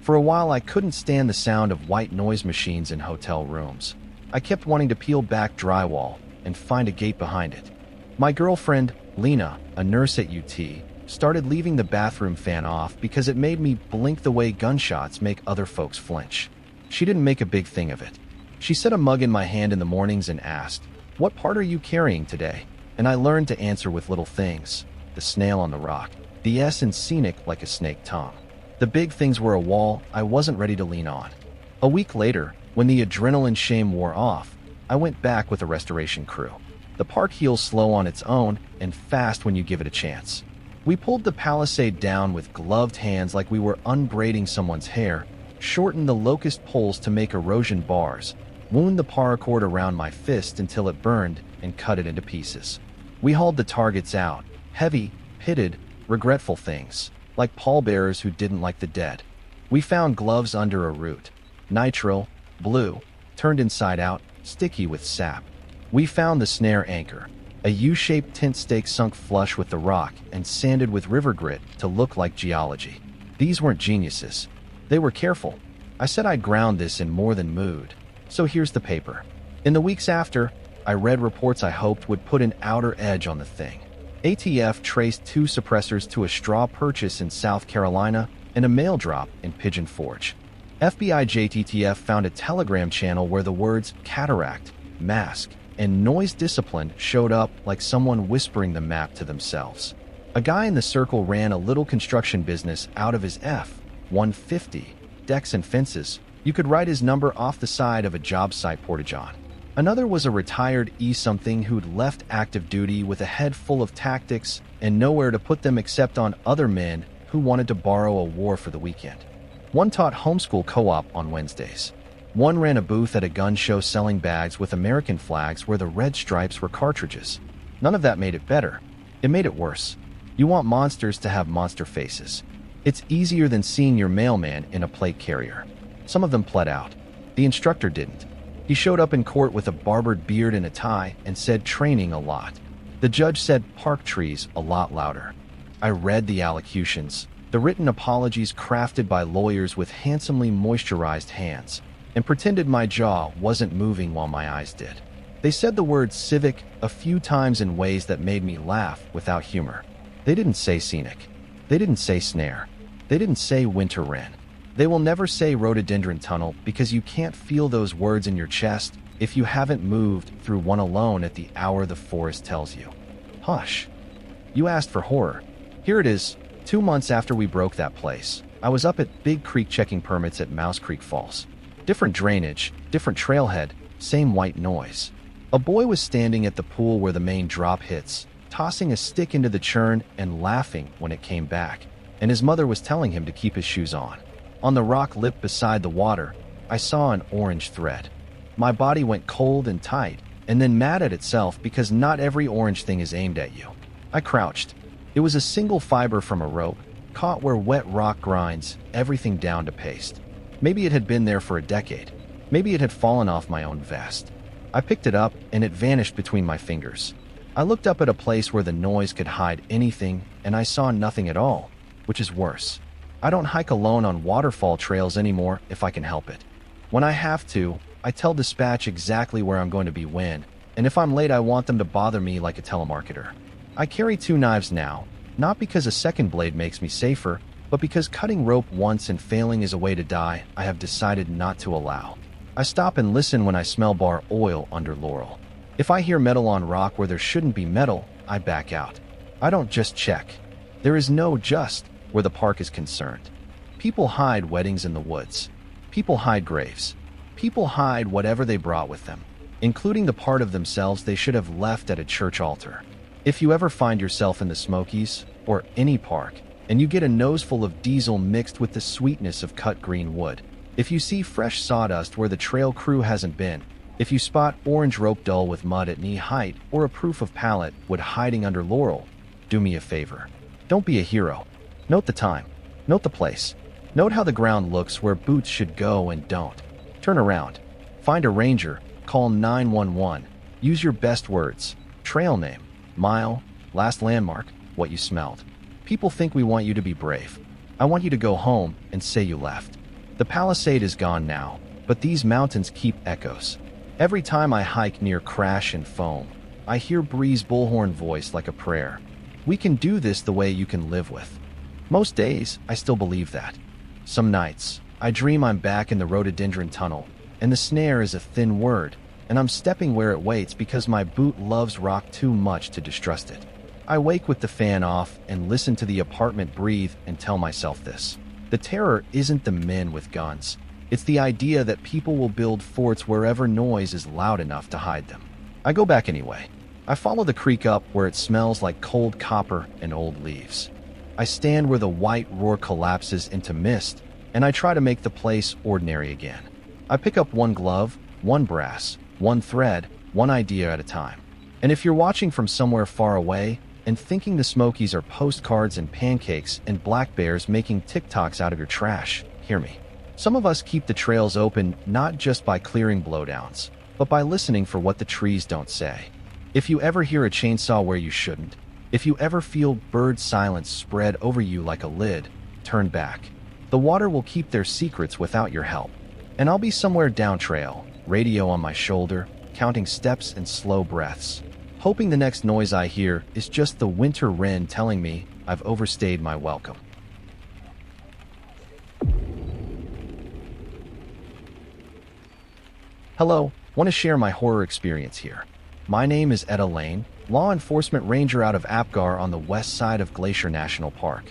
For a while I couldn't stand the sound of white noise machines in hotel rooms. I kept wanting to peel back drywall and find a gate behind it. My girlfriend, Lena, a nurse at UT, started leaving the bathroom fan off because it made me blink the way gunshots make other folks flinch. She didn't make a big thing of it. She set a mug in my hand in the mornings and asked, "What part are you carrying today?" And I learned to answer with little things. The snail on the rock, the S in scenic like a snake tongue. The big things were a wall I wasn't ready to lean on. A week later, when the adrenaline shame wore off, I went back with a restoration crew. The park heals slow on its own and fast when you give it a chance. We pulled the palisade down with gloved hands like we were unbraiding someone's hair, shortened the locust poles to make erosion bars, wound the paracord around my fist until it burned, and cut it into pieces. We hauled the targets out, heavy, pitted, regretful things, like pallbearers who didn't like the dead. We found gloves under a root, nitrile, blue, turned inside out, sticky with sap. We found the snare anchor, a U-shaped tent stake sunk flush with the rock and sanded with river grit to look like geology. These weren't geniuses. They were careful. I said I'd ground this in more than mood. So here's the paper. In the weeks after, I read reports I hoped would put an outer edge on the thing. ATF traced 2 suppressors to a straw purchase in South Carolina and a mail drop in Pigeon Forge. FBI JTTF found a Telegram channel where the words Cataract, mask, and noise discipline showed up like someone whispering the map to themselves. A guy in the circle ran a little construction business out of his F-150, decks and fences. You could write his number off the side of a job site porta-john. Another was a retired E-something who'd left active duty with a head full of tactics and nowhere to put them except on other men who wanted to borrow a war for the weekend. One taught homeschool co-op on Wednesdays. One ran a booth at a gun show selling bags with American flags where the red stripes were cartridges. None of that made it better. It made it worse. You want monsters to have monster faces. It's easier than seeing your mailman in a plate carrier. Some of them pled out. The instructor didn't. He showed up in court with a barbered beard and a tie and said training a lot. The judge said park trees a lot louder. I read the allocutions, the written apologies crafted by lawyers with handsomely moisturized hands, and pretended my jaw wasn't moving while my eyes did. They said the word civic a few times in ways that made me laugh without humor. They didn't say scenic. They didn't say snare. They didn't say winter wren. They will never say rhododendron tunnel because you can't feel those words in your chest if you haven't moved through one alone at the hour the forest tells you. Hush. You asked for horror. Here it is. 2 months after we broke that place, I was up at Big Creek checking permits at Mouse Creek Falls. Different drainage, different trailhead, same white noise. A boy was standing at the pool where the main drop hits, tossing a stick into the churn and laughing when it came back, and his mother was telling him to keep his shoes on. On the rock lip beside the water, I saw an orange thread. My body went cold and tight, and then mad at itself because not every orange thing is aimed at you. I crouched. It was a single fiber from a rope, caught where wet rock grinds everything down to paste. Maybe it had been there for a decade. Maybe it had fallen off my own vest. I picked it up, and it vanished between my fingers. I looked up at a place where the noise could hide anything, and I saw nothing at all, which is worse. I don't hike alone on waterfall trails anymore if I can help it. When I have to, I tell dispatch exactly where I'm going to be when, and if I'm late I want them to bother me like a telemarketer. I carry 2 knives now, not because a second blade makes me safer, but because cutting rope once and failing is a way to die I have decided not to allow. I stop and listen when I smell bar oil under laurel. If I hear metal on rock where there shouldn't be metal, I back out. I don't just check. There is no just where the park is concerned. People hide weddings in the woods. People hide graves. People hide whatever they brought with them, including the part of themselves they should have left at a church altar. If you ever find yourself in the Smokies, or any park, and you get a noseful of diesel mixed with the sweetness of cut green wood, if you see fresh sawdust where the trail crew hasn't been, if you spot orange rope dull with mud at knee height or a proof of pallet wood hiding under laurel, do me a favor. Don't be a hero. Note the time. Note the place. Note how the ground looks where boots should go and don't. Turn around. Find a ranger. Call 911. Use your best words. Trail name. Mile. Last landmark. What you smelled. People think we want you to be brave. I want you to go home and say you left. The palisade is gone now, but these mountains keep echoes. Every time I hike near crash and foam, I hear Bree's bullhorn voice like a prayer. We can do this the way you can live with. Most days, I still believe that. Some nights, I dream I'm back in the rhododendron tunnel, and the snare is a thin word, and I'm stepping where it waits because my boot loves rock too much to distrust it. I wake with the fan off and listen to the apartment breathe and tell myself this. The terror isn't the men with guns. It's the idea that people will build forts wherever noise is loud enough to hide them. I go back anyway. I follow the creek up where it smells like cold copper and old leaves. I stand where the white roar collapses into mist, and I try to make the place ordinary again. I pick up one glove, one brass, one thread, one idea at a time. And if you're watching from somewhere far away and thinking the Smokies are postcards and pancakes and black bears making TikToks out of your trash, hear me. Some of us keep the trails open not just by clearing blowdowns, but by listening for what the trees don't say. If you ever hear a chainsaw where you shouldn't, if you ever feel bird silence spread over you like a lid, turn back. The water will keep their secrets without your help. And I'll be somewhere down trail, radio on my shoulder, counting steps and slow breaths, hoping the next noise I hear is just the winter wren telling me I've overstayed my welcome. Hello, want to share my horror experience here. My name is Etta Lane, law enforcement ranger out of Apgar on the west side of Glacier National Park.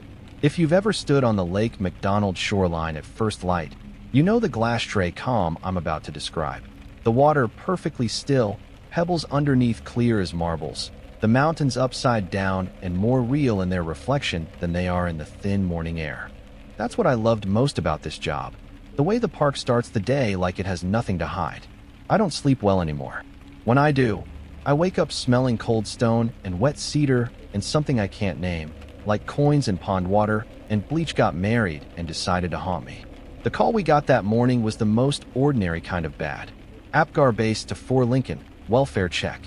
If you've ever stood on the Lake McDonald shoreline at first light, you know the glass tray calm I'm about to describe. The water perfectly still, pebbles underneath clear as marbles, the mountains upside down and more real in their reflection than they are in the thin morning air. That's what I loved most about this job, the way the park starts the day like it has nothing to hide. I don't sleep well anymore. When I do, I wake up smelling cold stone and wet cedar and something I can't name, like coins and pond water, and bleach got married and decided to haunt me. The call we got that morning was the most ordinary kind of bad. Apgar base to Fort Lincoln, welfare check.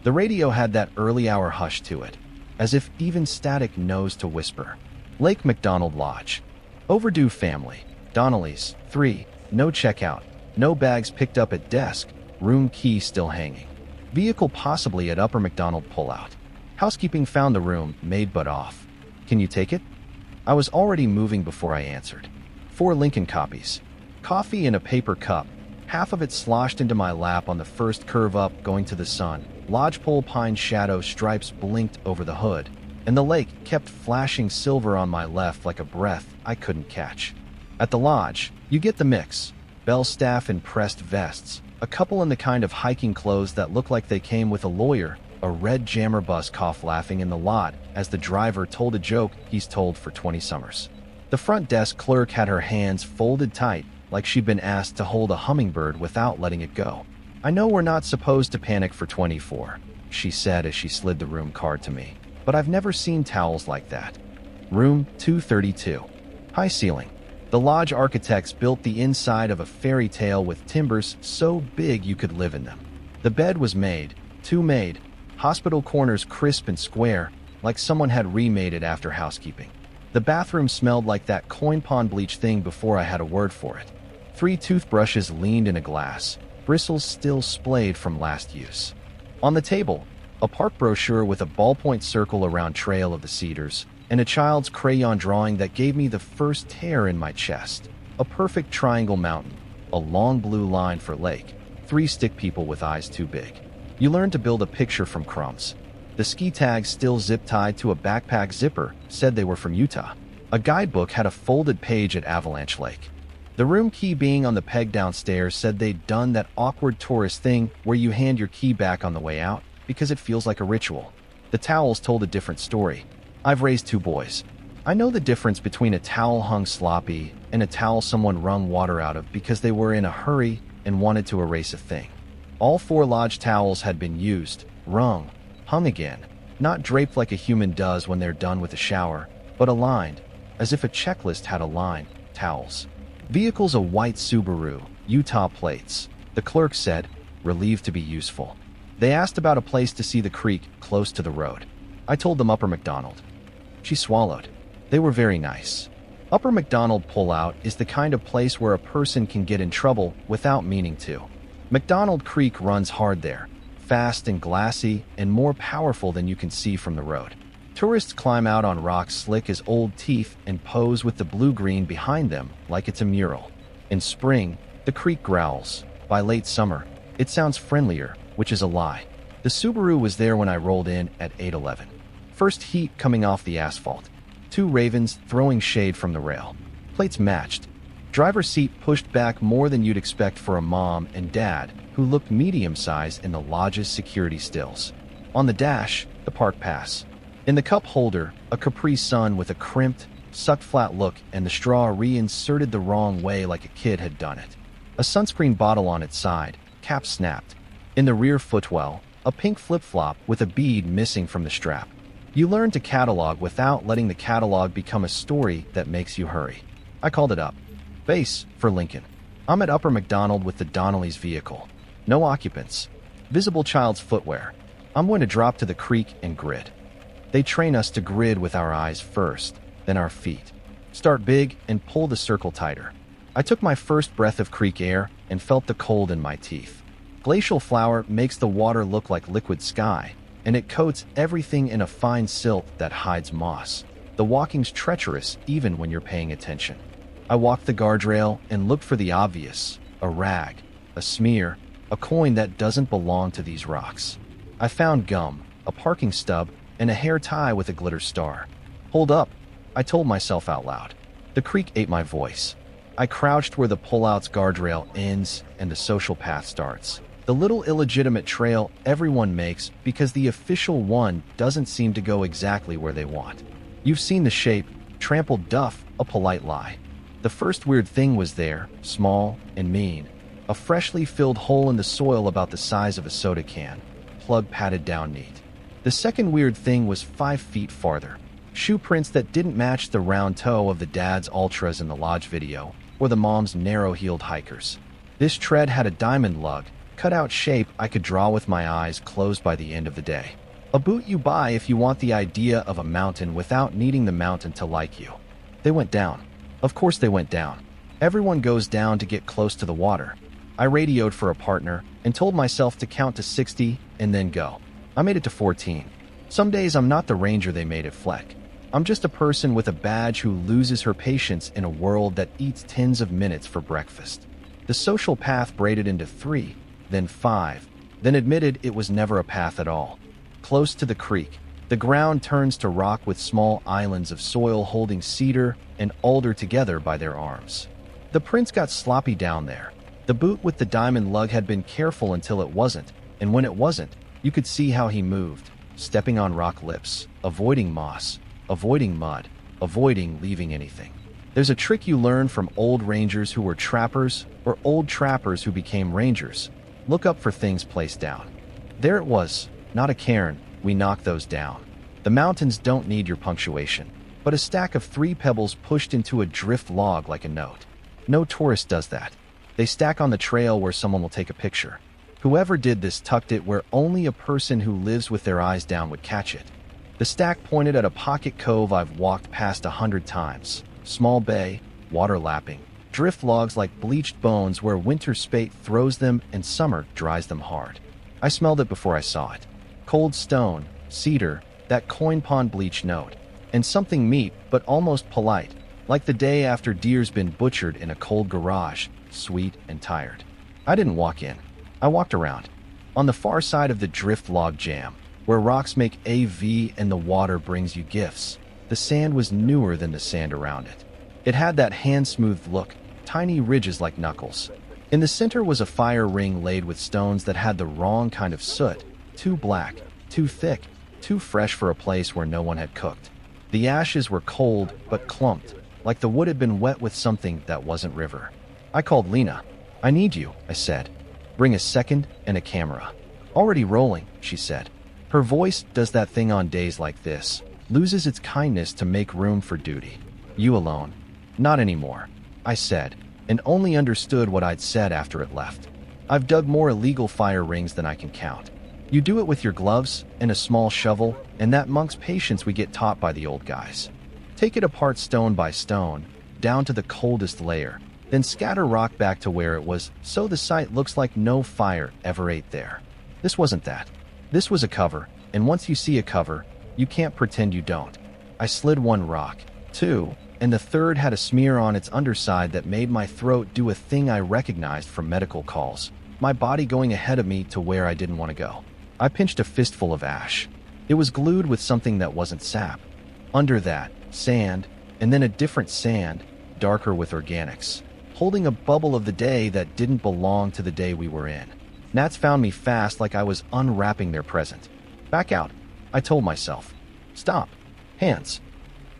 The radio had that early hour hush to it, as if even static knows to whisper. Lake McDonald Lodge. Overdue family. Donnellys, 3, no checkout, no bags picked up at desk, room key still hanging. Vehicle possibly at Upper McDonald pullout. Housekeeping found the room, made but off. Can you take it? I was already moving before I answered. 4 Lincoln copies. Coffee in a paper cup, half of it sloshed into my lap on the first curve up going to the sun. Lodgepole pine shadow stripes blinked over the hood, and the lake kept flashing silver on my left like a breath I couldn't catch. At the lodge, you get the mix. Bell staff in pressed vests, a couple in the kind of hiking clothes that look like they came with a lawyer, a red jammer bus cough laughing in the lot as the driver told a joke he's told for 20 summers. The front desk clerk had her hands folded tight like she'd been asked to hold a hummingbird without letting it go. I know we're not supposed to panic for 24, she said as she slid the room card to me, but I've never seen towels like that. Room 232. High ceiling. The lodge architects built the inside of a fairy tale with timbers so big you could live in them. The bed was made, hospital corners crisp and square, like someone had remade it after housekeeping. The bathroom smelled like that coin pond bleach thing before I had a word for it. 3 toothbrushes leaned in a glass, bristles still splayed from last use. On the table, a park brochure with a ballpoint circle around Trail of the Cedars, and a child's crayon drawing that gave me the first tear in my chest. A perfect triangle mountain, a long blue line for lake, 3 stick people with eyes too big. You learn to build a picture from crumbs. The ski tags still zip-tied to a backpack zipper said they were from Utah. A guidebook had a folded page at Avalanche Lake. The room key being on the peg downstairs said they'd done that awkward tourist thing where you hand your key back on the way out because it feels like a ritual. The towels told a different story. I've raised 2 boys. I know the difference between a towel hung sloppy and a towel someone wrung water out of because they were in a hurry and wanted to erase a thing. All 4 lodge towels had been used, wrung, hung again, not draped like a human does when they're done with a shower, but aligned, as if a checklist had a line, towels. Vehicle's a white Subaru, Utah plates, the clerk said, relieved to be useful. They asked about a place to see the creek close to the road. I told them Upper McDonald. She swallowed. They were very nice. Upper McDonald pullout is the kind of place where a person can get in trouble without meaning to. McDonald Creek runs hard there, fast and glassy and more powerful than you can see from the road. Tourists climb out on rocks slick as old teeth and pose with the blue-green behind them like it's a mural. In spring, the creek growls. By late summer, it sounds friendlier, which is a lie. The Subaru was there when I rolled in at 8:11. First heat coming off the asphalt. 2 ravens throwing shade from the rail. Plates matched. Driver's seat pushed back more than you'd expect for a mom and dad who looked medium-sized in the lodge's security stills. On the dash, the park pass. In the cup holder, a Capri Sun with a crimped, sucked-flat look and the straw reinserted the wrong way like a kid had done it. A sunscreen bottle on its side, cap snapped. In the rear footwell, a pink flip-flop with a bead missing from the strap. You learn to catalog without letting the catalog become a story that makes you hurry. I called it up. Base for Lincoln. I'm at Upper McDonald with the Donnelly's vehicle. No occupants. Visible child's footwear. I'm going to drop to the creek and grid. They train us to grid with our eyes first, then our feet. Start big and pull the circle tighter. I took my first breath of creek air and felt the cold in my teeth. Glacial flour makes the water look like liquid sky, and it coats everything in a fine silt that hides moss. The walking's treacherous even when you're paying attention. I walked the guardrail and looked for the obvious, a rag, a smear, a coin that doesn't belong to these rocks. I found gum, a parking stub, and a hair tie with a glitter star. Hold up, I told myself out loud. The creek ate my voice. I crouched where the pullout's guardrail ends and the social path starts. The little illegitimate trail everyone makes because the official one doesn't seem to go exactly where they want. You've seen the shape, trampled duff, a polite lie. The first weird thing was there, small and mean. A freshly filled hole in the soil about the size of a soda can, plug patted down neat. The second weird thing was 5 feet farther. Shoe prints that didn't match the round toe of the dad's ultras in the lodge video, or the mom's narrow-heeled hikers. This tread had a diamond lug, cut-out shape I could draw with my eyes closed by the end of the day. A boot you buy if you want the idea of a mountain without needing the mountain to like you. They went down. Of course they went down. Everyone goes down to get close to the water. I radioed for a partner and told myself to count to 60 and then go. I made it to 14. Some days I'm not the ranger they made at Fleck. I'm just a person with a badge who loses her patience in a world that eats tens of minutes for breakfast. The social path braided into 3, then 5, then admitted it was never a path at all. Close to the creek, the ground turns to rock with small islands of soil holding cedar and alder together by their arms. The prints got sloppy down there. The boot with the diamond lug had been careful until it wasn't, and when it wasn't, you could see how he moved, stepping on rock lips, avoiding moss, avoiding mud, avoiding leaving anything. There's a trick you learn from old rangers who were trappers or old trappers who became rangers. Look up for things placed down. There it was, not a cairn. We knocked those down. The mountains don't need your punctuation, but a stack of 3 pebbles pushed into a drift log like a note. No tourist does that. They stack on the trail where someone will take a picture. Whoever did this tucked it where only a person who lives with their eyes down would catch it. The stack pointed at a pocket cove I've walked past 100 times. Small bay, water lapping, drift logs like bleached bones where winter spate throws them and summer dries them hard. I smelled it before I saw it. Cold stone, cedar, that coin pond bleach note, and something meat but almost polite, like the day after deer's been butchered in a cold garage, sweet and tired. I didn't walk in. I walked around. On the far side of the drift log jam, where rocks make AV and the water brings you gifts, the sand was newer than the sand around it. It had that hand-smoothed look, tiny ridges like knuckles. In the center was a fire ring laid with stones that had the wrong kind of soot, too black, too thick, too fresh for a place where no one had cooked. The ashes were cold but clumped, like the wood had been wet with something that wasn't river. I called Lena. "I need you," I said. "Bring a second and a camera." "Already rolling," she said. Her voice does that thing on days like this, loses its kindness to make room for duty. "You alone?" "Not anymore," I said, and only understood what I'd said after it left. "I've dug more illegal fire rings than I can count. You do it with your gloves and a small shovel and that monk's patience we get taught by the old guys. Take it apart stone by stone, down to the coldest layer, then scatter rock back to where it was so the site looks like no fire ever ate there." This wasn't that. This was a cover, and once you see a cover, you can't pretend you don't. I slid 1 rock, 2, and the third had a smear on its underside that made my throat do a thing I recognized from medical calls, my body going ahead of me to where I didn't want to go. I pinched a fistful of ash. It was glued with something that wasn't sap. Under that, sand, and then a different sand, darker with organics. holding a bubble of the day that didn't belong to the day we were in. Gnats found me fast, like I was unwrapping their present. Back out, I told myself. Stop. Hands.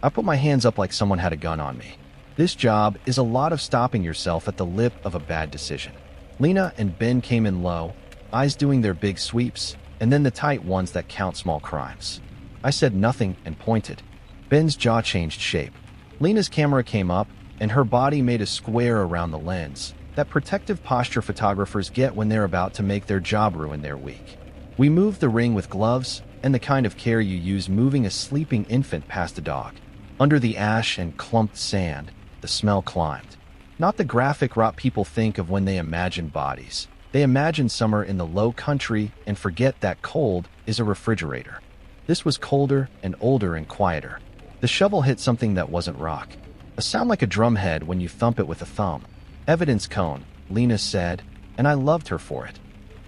I put my hands up like someone had a gun on me. This job is a lot of stopping yourself at the lip of a bad decision. Lena and Ben came in low, eyes doing their big sweeps, and then the tight ones that count small crimes. I said nothing and pointed. Ben's jaw changed shape. Lena's camera came up, and her body made a square around the lens, that protective posture photographers get when they're about to make their job ruin their week. We moved the ring with gloves and the kind of care you use moving a sleeping infant past a dog. Under the ash and clumped sand, the smell climbed. Not the graphic rot people think of when they imagine bodies. They imagine summer in the low country and forget that cold is a refrigerator. This was colder and older and quieter. The shovel hit something that wasn't rock. A sound like a drum head when you thump it with a thumb. Evidence cone, Lena said, and I loved her for it.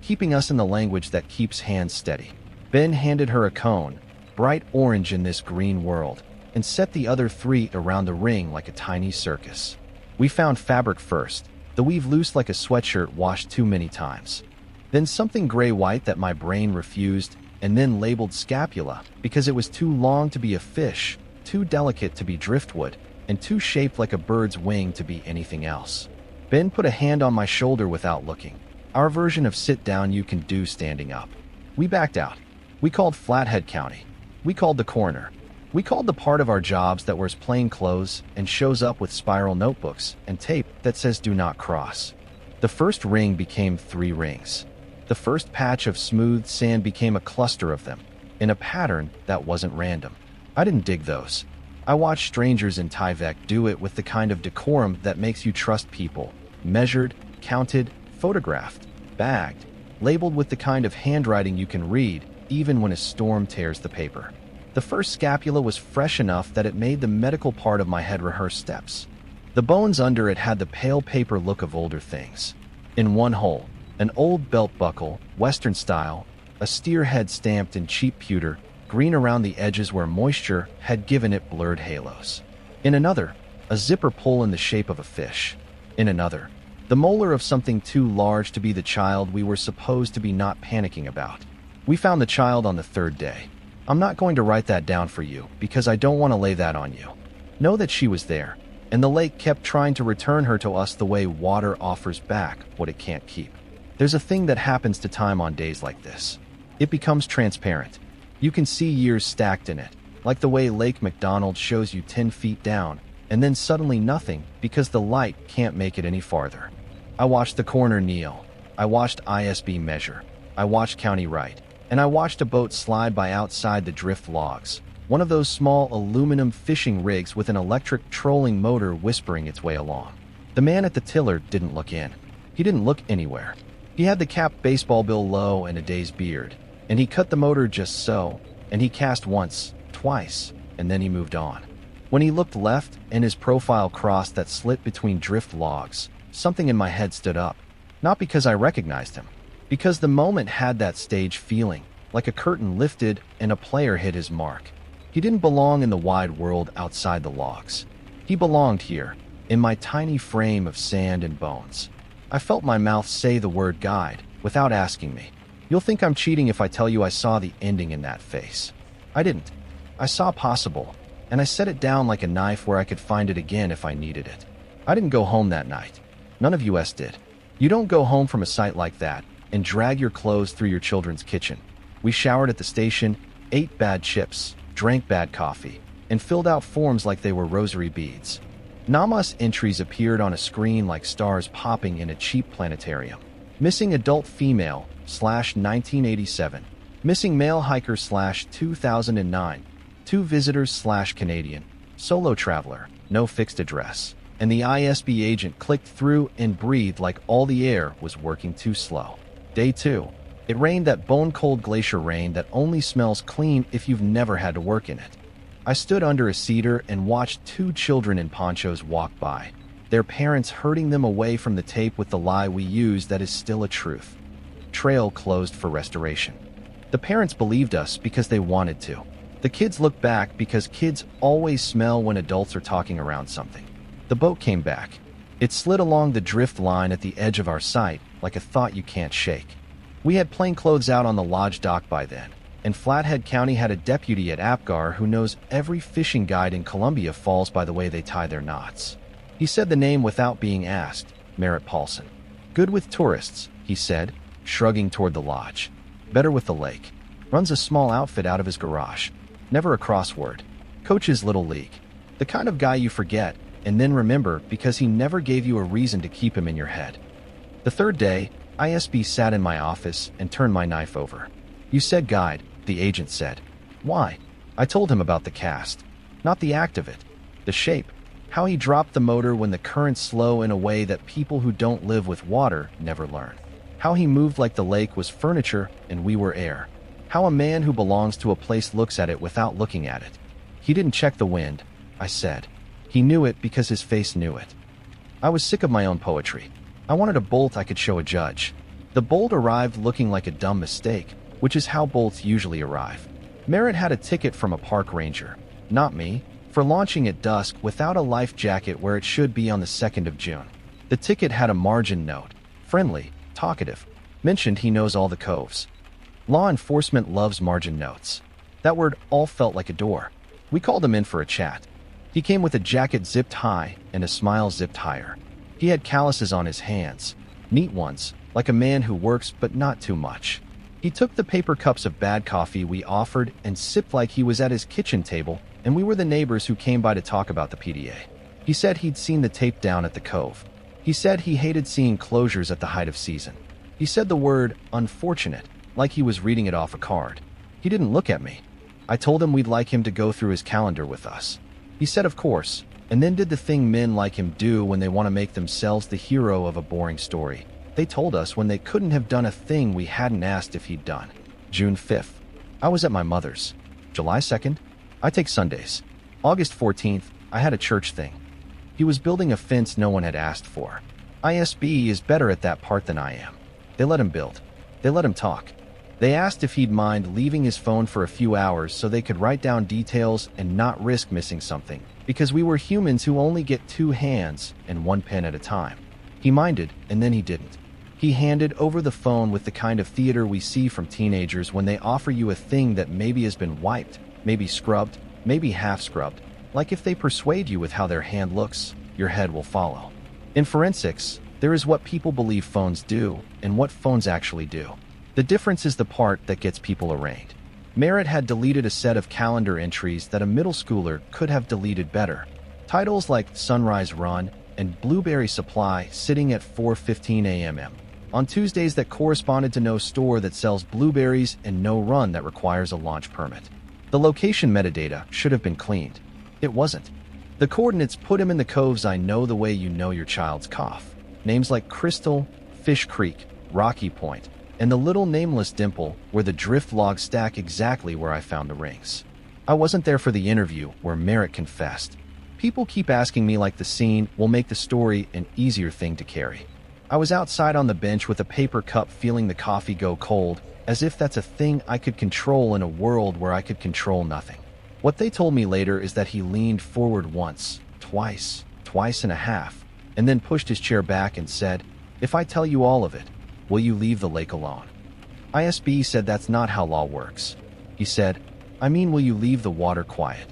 Keeping us in the language that keeps hands steady. Ben handed her a cone, bright orange in this green world, and set the other 3 around the ring like a tiny circus. We found fabric first, the weave loose like a sweatshirt washed too many times. Then something gray-white that my brain refused, and then labeled scapula because it was too long to be a fish, too delicate to be driftwood, and too shaped like a bird's wing to be anything else. Ben put a hand on my shoulder without looking. Our version of sit down you can do standing up. We backed out. We called Flathead County. We called the coroner. We called the part of our jobs that wears plain clothes and shows up with spiral notebooks and tape that says do not cross. The first ring became 3 rings. The first patch of smooth sand became a cluster of them, in a pattern that wasn't random. I didn't dig those. I watched strangers in Tyvek do it with the kind of decorum that makes you trust people. Measured, counted, photographed, bagged, labeled with the kind of handwriting you can read, even when a storm tears the paper. The first scapula was fresh enough that it made the medical part of my head rehearse steps. The bones under it had the pale paper look of older things. In one hole, an old belt buckle, Western style, a steer head stamped in cheap pewter, green around the edges where moisture had given it blurred halos. In another, a zipper pull in the shape of a fish. In another, the molar of something too large to be the child we were supposed to be not panicking about. We found the child on the 3rd day. I'm not going to write that down for you because I don't want to lay that on you. Know that she was there, and the lake kept trying to return her to us the way water offers back what it can't keep. There's a thing that happens to time on days like this. It becomes transparent. You can see years stacked in it, like the way Lake McDonald shows you 10 feet down, and then suddenly nothing because the light can't make it any farther. I watched the coroner kneel. I watched ISB measure. I watched County write. And I watched a boat slide by outside the drift logs, one of those small aluminum fishing rigs with an electric trolling motor whispering its way along. The man at the tiller didn't look in. He didn't look anywhere. He had the capped baseball bill low and a day's beard, and he cut the motor just so, and he cast once, twice, and then he moved on. When he looked left and his profile crossed that slit between drift logs, something in my head stood up. Not because I recognized him, because the moment had that stage feeling, like a curtain lifted and a player hit his mark. He didn't belong in the wide world outside the logs. He belonged here, in my tiny frame of sand and bones. I felt my mouth say the word guide, without asking me. You'll think I'm cheating if I tell you I saw the ending in that face. I didn't. I saw possible, and I set it down like a knife where I could find it again if I needed it. I didn't go home that night. None of us did. You don't go home from a site like that and drag your clothes through your children's kitchen. We showered at the station, ate bad chips, drank bad coffee, and filled out forms like they were rosary beads. Namas entries appeared on a screen like stars popping in a cheap planetarium. Missing adult female /1987. Missing male hiker /2009. 2 visitors /Canadian. Solo traveler. No fixed address. And the ISB agent clicked through and breathed like all the air was working too slow. Day 2. It rained, that bone-cold glacier rain that only smells clean if you've never had to work in it. I stood under a cedar and watched 2 children in ponchos walk by, their parents herding them away from the tape with the lie we use that is still a truth. Trail closed for restoration. The parents believed us because they wanted to. The kids looked back because kids always smell when adults are talking around something. The boat came back. It slid along the drift line at the edge of our sight, like a thought you can't shake. We had plainclothes out on the lodge dock by then, and Flathead County had a deputy at Apgar who knows every fishing guide in Columbia Falls by the way they tie their knots. He said the name without being asked, Merritt Paulson. Good with tourists, he said, shrugging toward the lodge. Better with the lake. Runs a small outfit out of his garage. Never a crossword. Coaches Little League. The kind of guy you forget, and then remember because he never gave you a reason to keep him in your head. The third day, ISB sat in my office and turned my knife over. You said guide, the agent said. Why? I told him about the cast. Not the act of it. The shape. How he dropped the motor when the current's slow in a way that people who don't live with water never learn. How he moved like the lake was furniture and we were air. How a man who belongs to a place looks at it without looking at it. He didn't check the wind, I said. He knew it because his face knew it. I was sick of my own poetry. I wanted a bolt I could show a judge. The bolt arrived looking like a dumb mistake, which is how bolts usually arrive. Merritt had a ticket from a park ranger, not me, for launching at dusk without a life jacket where it should be on the 2nd of June. The ticket had a margin note, friendly, talkative, mentioned he knows all the coves. Law enforcement loves margin notes. That word all felt like a door. We called him in for a chat. He came with a jacket zipped high and a smile zipped higher. He had calluses on his hands, neat ones, like a man who works but not too much. He took the paper cups of bad coffee we offered and sipped like he was at his kitchen table and we were the neighbors who came by to talk about the PDA. He said he'd seen the tape down at the cove. He said he hated seeing closures at the height of season. He said the word unfortunate, like he was reading it off a card. He didn't look at me. I told him we'd like him to go through his calendar with us. He said of course, and then did the thing men like him do when they want to make themselves the hero of a boring story. They told us when they couldn't have done a thing we hadn't asked if he'd done. June 5th. I was at my mother's. July 2nd. I take Sundays. August 14th. I had a church thing. He was building a fence no one had asked for. ISB is better at that part than I am. They let him build. They let him talk. They asked if he'd mind leaving his phone for a few hours so they could write down details and not risk missing something, because we were humans who only get 2 hands and 1 pen at a time. He minded, and then he didn't. He handed over the phone with the kind of theater we see from teenagers when they offer you a thing that maybe has been wiped, maybe scrubbed, maybe half scrubbed. Like if they persuade you with how their hand looks, your head will follow. In forensics, there is what people believe phones do and what phones actually do. The difference is the part that gets people arraigned. Merritt had deleted a set of calendar entries that a middle schooler could have deleted better. Titles like Sunrise Run and Blueberry Supply sitting at 4:15 a.m. on Tuesdays that corresponded to no store that sells blueberries and no run that requires a launch permit. The location metadata should have been cleaned. It wasn't. The coordinates put him in the coves I know the way you know your child's cough. Names like Crystal, Fish Creek, Rocky Point, and the little nameless dimple where the drift logs stack exactly where I found the rings. I wasn't there for the interview where Merritt confessed. People keep asking me like the scene will make the story an easier thing to carry. I was outside on the bench with a paper cup feeling the coffee go cold, as if that's a thing I could control in a world where I could control nothing. What they told me later is that he leaned forward once, twice and a half, and then pushed his chair back and said, "If I tell you all of it, will you leave the lake alone?" ISB said that's not how law works. He said, "I mean, will you leave the water quiet?"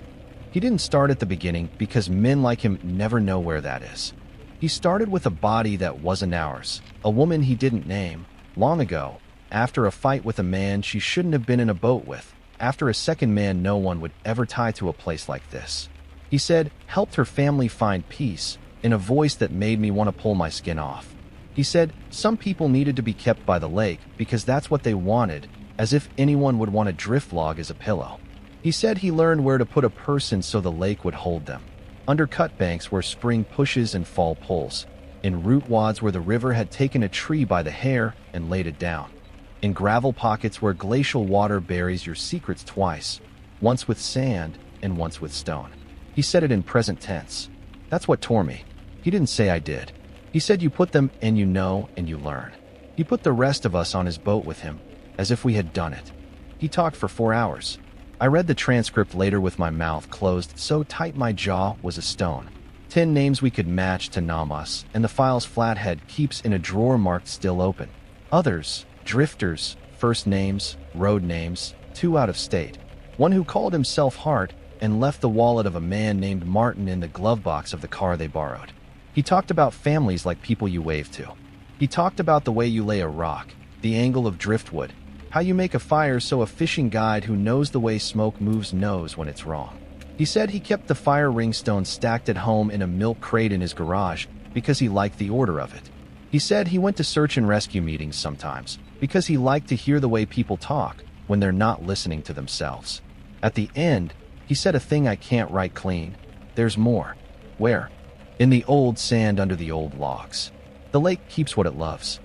He didn't start at the beginning because men like him never know where that is. He started with a body that wasn't ours, a woman he didn't name, long ago, after a fight with a man she shouldn't have been in a boat with, after a second man no one would ever tie to a place like this. He said, helped her family find peace, in a voice that made me want to pull my skin off. He said some people needed to be kept by the lake because that's what they wanted, as if anyone would want a drift log as a pillow. He said he learned where to put a person so the lake would hold them. Under cut banks where spring pushes and fall pulls. In root wads where the river had taken a tree by the hair and laid it down. In gravel pockets where glacial water buries your secrets twice, once with sand and once with stone. He said it in present tense. That's what tore me. He didn't say I did. He said you put them and you know and you learn. He put the rest of us on his boat with him, as if we had done it. He talked for 4 hours. I read the transcript later with my mouth closed so tight my jaw was a stone. 10 names we could match to Namas, and the file's flathead keeps in a drawer marked still open. Others, drifters, first names, road names, 2 out of state. One who called himself Hart and left the wallet of a man named Martin in the glove box of the car they borrowed. He talked about families like people you wave to. He talked about the way you lay a rock, the angle of driftwood, how you make a fire so a fishing guide who knows the way smoke moves knows when it's wrong. He said he kept the fire ringstone stacked at home in a milk crate in his garage because he liked the order of it. He said he went to search and rescue meetings sometimes because he liked to hear the way people talk when they're not listening to themselves. At the end, he said a thing I can't write clean. There's more. Where? In the old sand under the old logs. The lake keeps what it loves.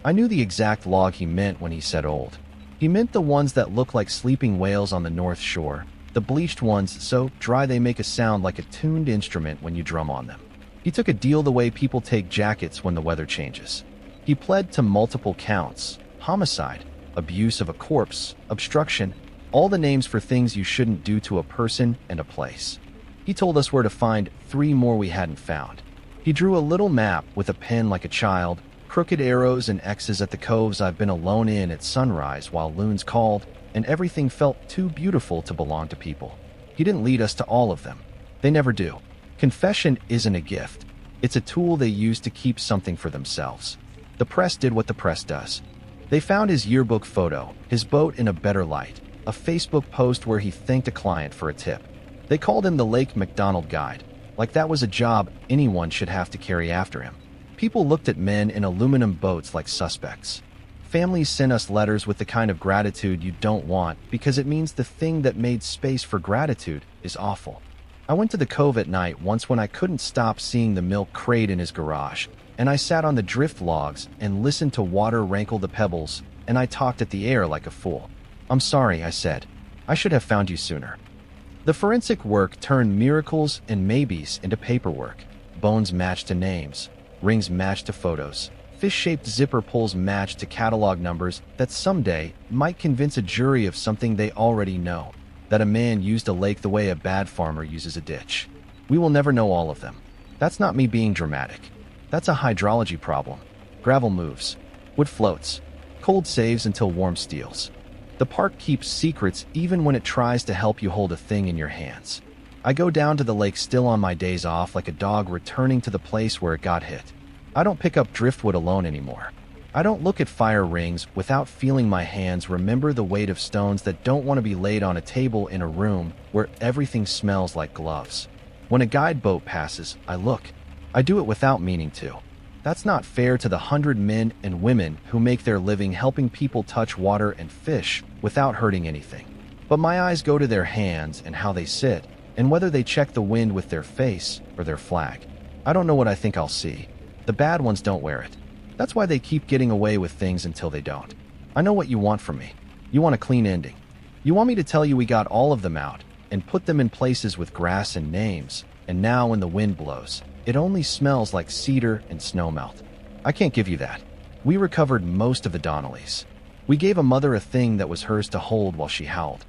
I knew the exact log he meant when he said old. He meant the ones that look like sleeping whales on the north shore, the bleached ones so dry they make a sound like a tuned instrument when you drum on them. He took a deal the way people take jackets when the weather changes. He pled to multiple counts: homicide, abuse of a corpse, obstruction, all the names for things you shouldn't do to a person and a place. He told us where to find 3 more we hadn't found. He drew a little map with a pen like a child, crooked arrows and X's at the coves I've been alone in at sunrise while loons called, and everything felt too beautiful to belong to people. He didn't lead us to all of them. They never do. Confession isn't a gift. It's a tool they use to keep something for themselves. The press did what the press does. They found his yearbook photo, his boat in a better light, a Facebook post where he thanked a client for a tip. They called him the Lake McDonald Guide, like that was a job anyone should have to carry after him. People looked at men in aluminum boats like suspects. Families sent us letters with the kind of gratitude you don't want because it means the thing that made space for gratitude is awful. I went to the cove at night once when I couldn't stop seeing the milk crate in his garage, and I sat on the drift logs and listened to water rankle the pebbles, and I talked at the air like a fool. "I'm sorry," I said. "I should have found you sooner." The forensic work turned miracles and maybes into paperwork. Bones matched to names, rings matched to photos, fish-shaped zipper pulls matched to catalog numbers that someday might convince a jury of something they already know, that a man used a lake the way a bad farmer uses a ditch. We will never know all of them. That's not me being dramatic. That's a hydrology problem. Gravel moves. Wood floats. Cold saves until warm steals. The park keeps secrets even when it tries to help you hold a thing in your hands. I go down to the lake still on my days off like a dog returning to the place where it got hit. I don't pick up driftwood alone anymore. I don't look at fire rings without feeling my hands remember the weight of stones that don't want to be laid on a table in a room where everything smells like gloves. When a guide boat passes, I look. I do it without meaning to. That's not fair to the 100 men and women who make their living helping people touch water and fish without hurting anything. But my eyes go to their hands and how they sit, and whether they check the wind with their face or their flag. I don't know what I think I'll see. The bad ones don't wear it. That's why they keep getting away with things until they don't. I know what you want from me. You want a clean ending. You want me to tell you we got all of them out and put them in places with grass and names, and now when the wind blows, it only smells like cedar and snowmelt. I can't give you that. We recovered most of the Donnellys. We gave a mother a thing that was hers to hold while she howled.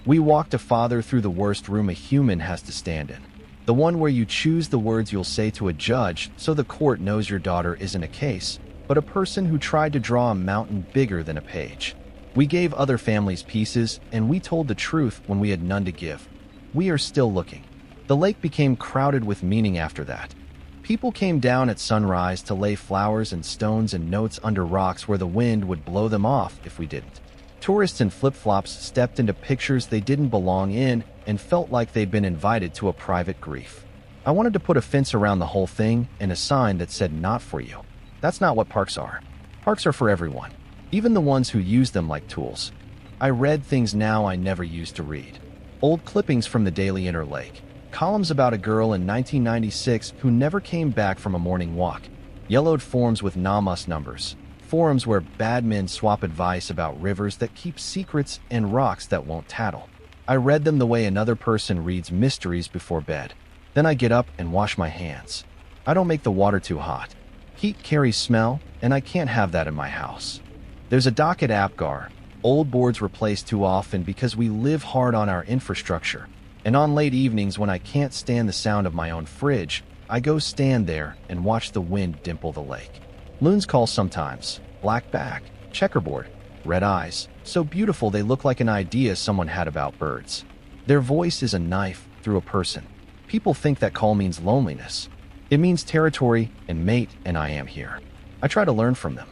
We walked a father through the worst room a human has to stand in. The one where you choose the words you'll say to a judge so the court knows your daughter isn't a case, but a person who tried to draw a mountain bigger than a page. We gave other families pieces, and we told the truth when we had none to give. We are still looking. The lake became crowded with meaning after that. People came down at sunrise to lay flowers and stones and notes under rocks where the wind would blow them off if we didn't. Tourists in flip-flops stepped into pictures they didn't belong in and felt like they'd been invited to a private grief. I wanted to put a fence around the whole thing and a sign that said "not for you." That's not what parks are. Parks are for everyone, even the ones who use them like tools. I read things now I never used to read. Old clippings from the Daily Interlake. Columns about a girl in 1996 who never came back from a morning walk. Yellowed forms with Namas numbers. Forums where bad men swap advice about rivers that keep secrets and rocks that won't tattle. I read them the way another person reads mysteries before bed. Then I get up and wash my hands. I don't make the water too hot. Heat carries smell, and I can't have that in my house. There's a dock at Apgar. Old boards replaced too often because we live hard on our infrastructure. And on late evenings when I can't stand the sound of my own fridge, I go stand there and watch the wind dimple the lake. Loons call sometimes, black back, checkerboard, red eyes, so beautiful they look like an idea someone had about birds. Their voice is a knife through a person. People think that call means loneliness. It means territory and mate, and I am here. I try to learn from them.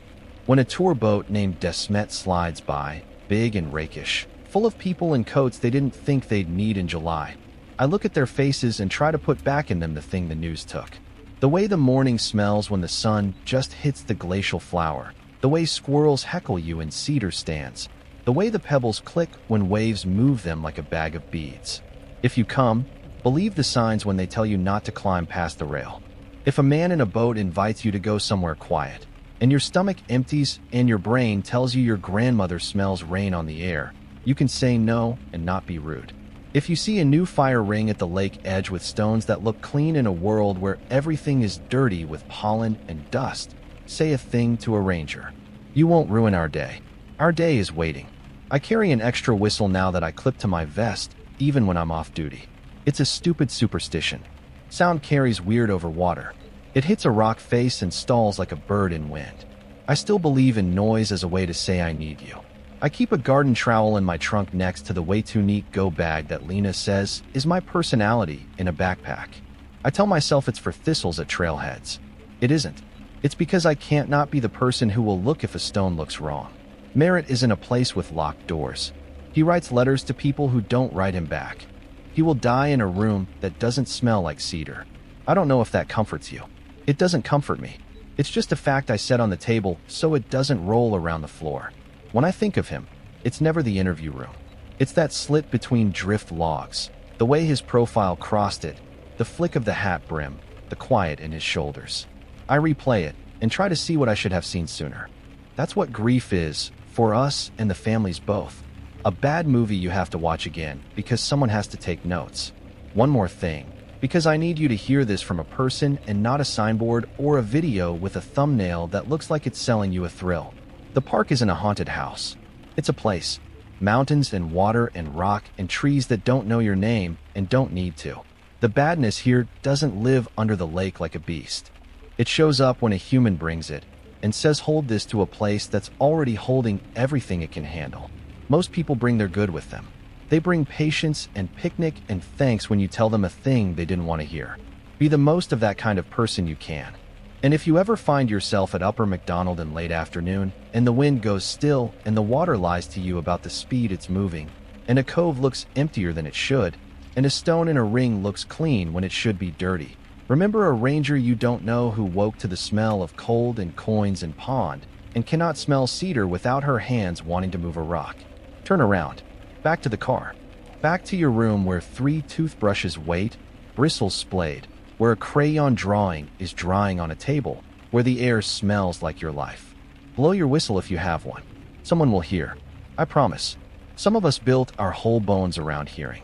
When a tour boat named Desmet slides by, big and rakish, full of people in coats they didn't think they'd need in July, I look at their faces and try to put back in them the thing the news took. The way the morning smells when the sun just hits the glacial flower, the way squirrels heckle you in cedar stands, the way the pebbles click when waves move them like a bag of beads. If you come, believe the signs when they tell you not to climb past the rail. If a man in a boat invites you to go somewhere quiet, and your stomach empties and your brain tells you your grandmother smells rain on the air, you can say no and not be rude. If you see a new fire ring at the lake edge with stones that look clean in a world where everything is dirty with pollen and dust, say a thing to a ranger. You won't ruin our day. Our day is waiting. I carry an extra whistle now that I clip to my vest, even when I'm off duty. It's a stupid superstition. Sound carries weird over water. It hits a rock face and stalls like a bird in wind. I still believe in noise as a way to say I need you. I keep a garden trowel in my trunk next to the way too neat go bag that Lena says is my personality in a backpack. I tell myself it's for thistles at trailheads. It isn't. It's because I can't not be the person who will look if a stone looks wrong. Merritt isn't a place with locked doors. He writes letters to people who don't write him back. He will die in a room that doesn't smell like cedar. I don't know if that comforts you. It doesn't comfort me. It's just a fact I set on the table so it doesn't roll around the floor. When I think of him, it's never the interview room. It's that slit between drift logs, the way his profile crossed it, the flick of the hat brim, the quiet in his shoulders. I replay it and try to see what I should have seen sooner. That's what grief is, for us and the families both. A bad movie you have to watch again because someone has to take notes. One more thing, because I need you to hear this from a person and not a signboard or a video with a thumbnail that looks like it's selling you a thrill. The park isn't a haunted house. It's a place. Mountains and water and rock and trees that don't know your name and don't need to. The badness here doesn't live under the lake like a beast. It shows up when a human brings it and says hold this to a place that's already holding everything it can handle. Most people bring their good with them. They bring patience and picnic and thanks when you tell them a thing they didn't want to hear. Be the most of that kind of person you can. And if you ever find yourself at Upper McDonald in late afternoon, and the wind goes still, and the water lies to you about the speed it's moving, and a cove looks emptier than it should, and a stone in a ring looks clean when it should be dirty, remember a ranger you don't know who woke to the smell of cold and coins and pond, and cannot smell cedar without her hands wanting to move a rock. Turn around. Back to the car. Back to your room where 3 toothbrushes wait, bristles splayed, where a crayon drawing is drying on a table, where the air smells like your life. Blow your whistle if you have one. Someone will hear. I promise. Some of us built our whole bones around hearing.